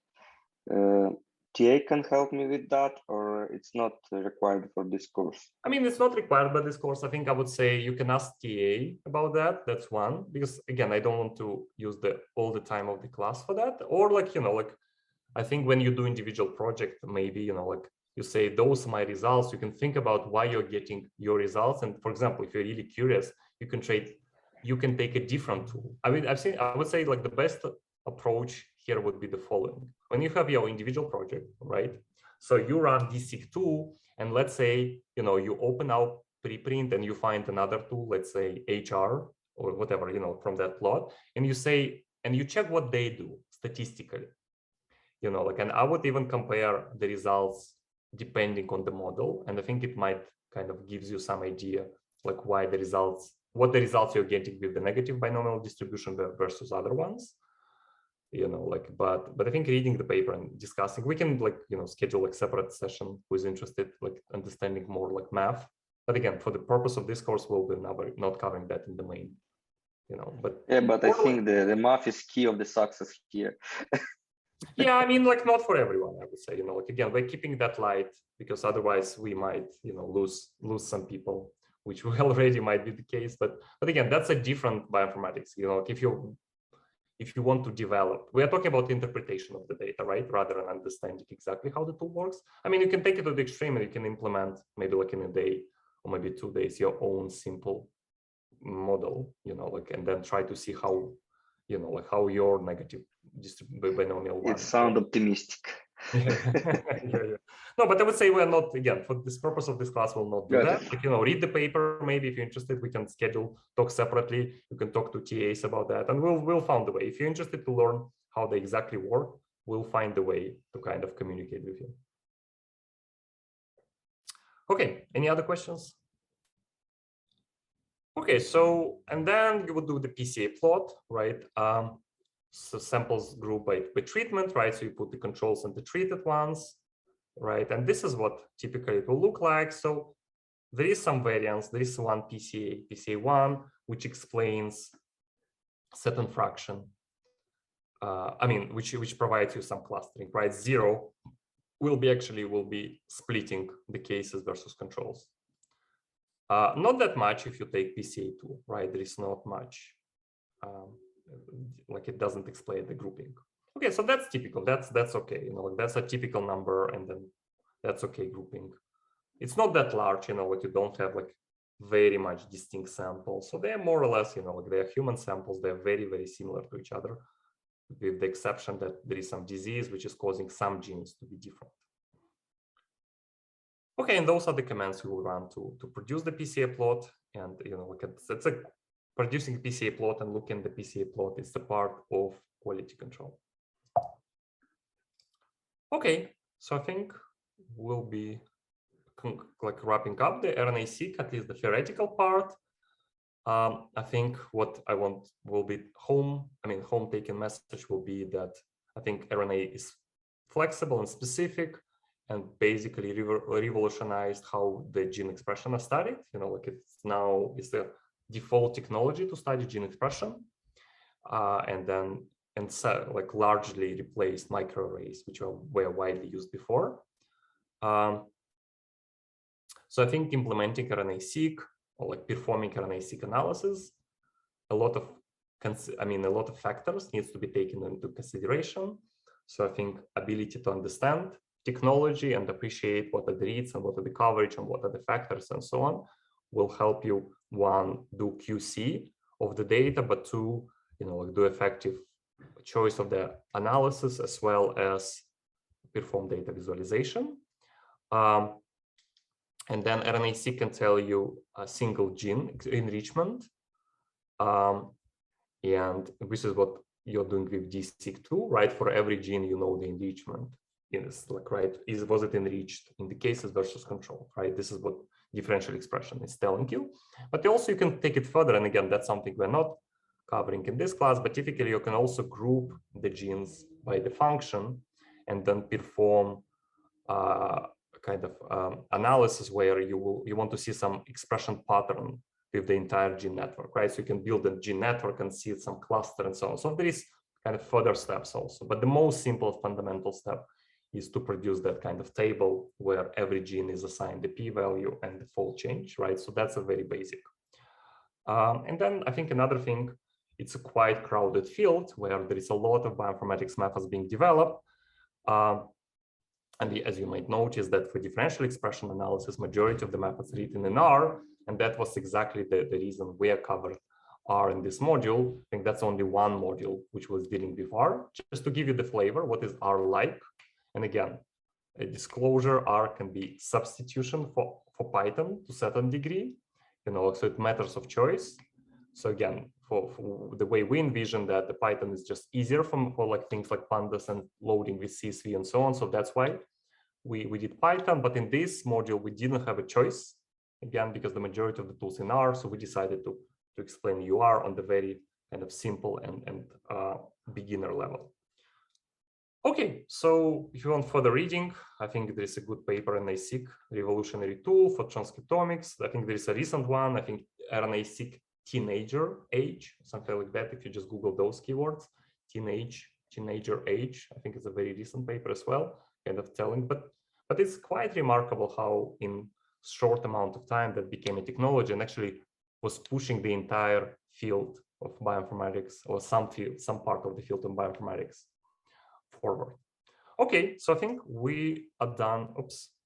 TA can help me with that, or it's not required for this course? I mean, it's not required by this course. I think I would say you can ask TA about that. That's one, because again, I don't want to use all the time of the class for that. Or like, you know, like, I think when you do individual project, maybe, you know, like you say, those are my results, you can think about why you're getting your results. And for example, if you're really curious, you can take a different tool. I mean, I would say like the best approach here would be the following. When you have your individual project, right? So you run DSeq2, and let's say, you know, you open out preprint and you find another tool, let's say HR or whatever, you know, from that plot, and you say, and you check what they do statistically, you know, like, and I would even compare the results depending on the model. And I think it might kind of gives you some idea, like why the results, what the results you're getting with the negative binomial distribution versus other ones. You know, like, but I think reading the paper and discussing, we can, like, you know, schedule a separate session who is interested, like, understanding more like math. But again, for the purpose of this course, we'll be not covering that in the main, you know, but yeah, but I think the math is key of the success here. Yeah, I mean, like, not for everyone, I would say, you know, like, again, we're keeping that light because otherwise we might, you know, lose some people, which already might be the case. But again, that's a different bioinformatics, you know, like if you want to develop, we are talking about interpretation of the data, right? Rather than understanding exactly how the tool works. I mean, you can take it to the extreme and you can implement maybe like in a day or maybe 2 days, your own simple model, you know, like, and then try to see how, you know, like how your negative binomial one. It sounds optimistic. Yeah. No, but I would say we're not, again, for this purpose of this class, we'll not do that. Like, you know, read the paper, maybe if you're interested, we can schedule talk separately. You can talk to TAs about that, and we'll find a way. If you're interested to learn how they exactly work, we'll find a way to kind of communicate with you. Okay, any other questions? Okay, so, and then you would do the PCA plot, right? So samples group by treatment, right? So you put the controls and the treated ones, right? And this is what typically it will look like. So there is some variance. There is one PCA1, which explains certain fraction. I mean, which provides you some clustering, right? 0 will be splitting the cases versus controls. Not that much if you take PCA2, right? There is not much. Like, it doesn't explain the grouping. Okay, so that's typical. That's okay. You know, that's a typical number, and then that's okay grouping. It's not that large, you know, like you don't have like very much distinct samples. So they're more or less, you know, like they're human samples. They're very, very similar to each other, with the exception that there is some disease which is causing some genes to be different. Okay, and those are the commands we will run to produce the PCA plot. And, you know, like it's a producing a PCA plot and looking at the PCA plot is the part of quality control. Okay, so I think we'll be like wrapping up the RNA-Seq, at least the theoretical part. I think what I want will be home taken message will be that I think RNA is flexible and specific, and basically revolutionized how the gene expression is studied. You know, like it's the default technology to study gene expression, and so like largely replaced microarrays, which were widely used before. So I think implementing RNA-Seq or like performing RNA-Seq analysis, a lot of factors needs to be taken into consideration. So I think ability to understand technology and appreciate what are the reads and what are the coverage and what are the factors and so on will help you, one, do QC of the data, but two, you know, like do effective choice of the analysis, as well as perform data visualization. And then RNA-Seq can tell you a single gene enrichment. And this is what you're doing with DSeq2, right? For every gene, you know the enrichment. It's like, right, was it enriched in the cases versus control, right? This is what differential expression is telling you. But also you can take it further. And again, that's something we're not covering in this class, but typically you can also group the genes by the function and then perform kind of analysis where you want to see some expression pattern with the entire gene network, right? So you can build a gene network and see some cluster and so on. So there is kind of further steps also, but the most simple fundamental step is to produce that kind of table where every gene is assigned the p-value and the fold change, right? So that's a very basic. And then I think another thing, it's a quite crowded field where there is a lot of bioinformatics methods being developed. And as you might notice that for differential expression analysis, majority of the methods written in R, and that was exactly the reason we have covered R in this module. I think that's only one module which was dealing with R. Just to give you the flavor, what is R like? And again, a disclosure, R can be substitution for Python to a certain degree, so it matters of choice. So again, for the way we envision that, the Python is just easier for like things like pandas and loading with CSV and so on. So that's why we did Python, but in this module, we didn't have a choice, again, because the majority of the tools in R, so we decided to explain UR on the very kind of simple and beginner level. Okay, so if you want further reading, I think there is a good paper, RNA-Seq, revolutionary tool for transcriptomics. I think there is a recent one, I think RNA-Seq teenager age, something like that. If you just Google those keywords, teenager age, I think it's a very recent paper as well, kind of telling, but it's quite remarkable how in short amount of time that became a technology and actually was pushing the entire field of bioinformatics, or some part of the field of bioinformatics forward. Okay, so I think we are done.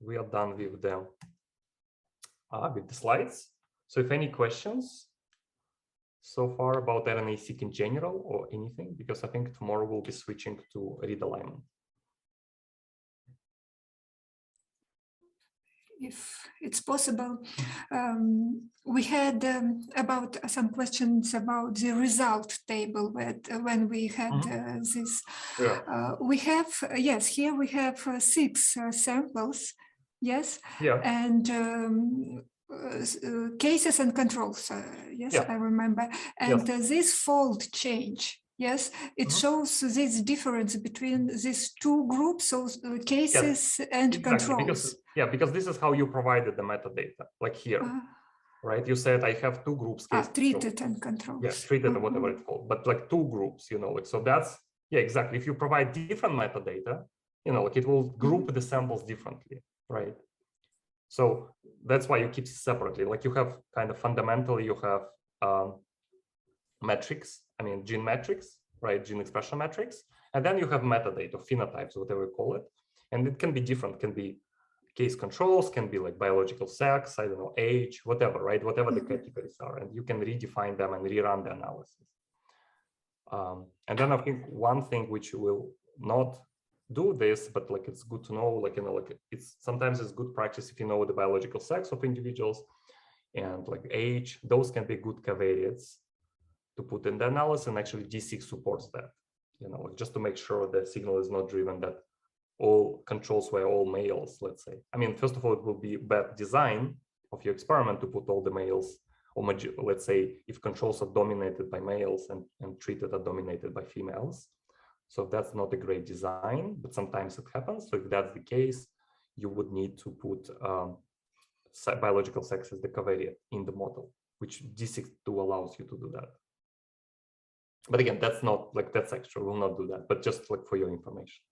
We are done with the slides. So if any questions so far about RNA-Seq in general or anything, because I think tomorrow we'll be switching to read alignment. If it's possible, we had about some questions about the result table when we had this. Yeah. We have, yes, here we have 6 samples, yes, yeah, and cases and controls, yes, yeah. I remember, and this fold change. Yes, it shows this difference between these 2 groups, so cases and exactly. controls. Because this is how you provided the metadata, like here, right? You said I have 2 groups. Treated and controls. Yeah, treated or whatever it's called, but like 2 groups, like, so that's, exactly. If you provide different metadata, like it will group the samples differently, right? So that's why you keep separately. Like you have kind of fundamentally, you have metrics, gene metrics, right? Gene expression metrics. And then you have metadata, phenotypes, whatever you call it. And it can be different, can be case controls, can be like biological sex, I don't know, age, whatever, right? Whatever the categories are. And you can redefine them and rerun the analysis. And then I think one thing which will not do this, but like it's good to know, like, like sometimes it's good practice if you know the biological sex of individuals and like age, those can be good covariates to put in the analysis, and actually DSeq supports that, just to make sure the signal is not driven that all controls were all males, let's say. First of all, it will be bad design of your experiment to put all the males, or let's say if controls are dominated by males and treated are dominated by females. So that's not a great design, but sometimes it happens. So if that's the case, you would need to put biological sex as the covariate in the model, which DSeq2 allows you to do that. But again, that's not like, that's extra, we'll not do that, but just like for your information.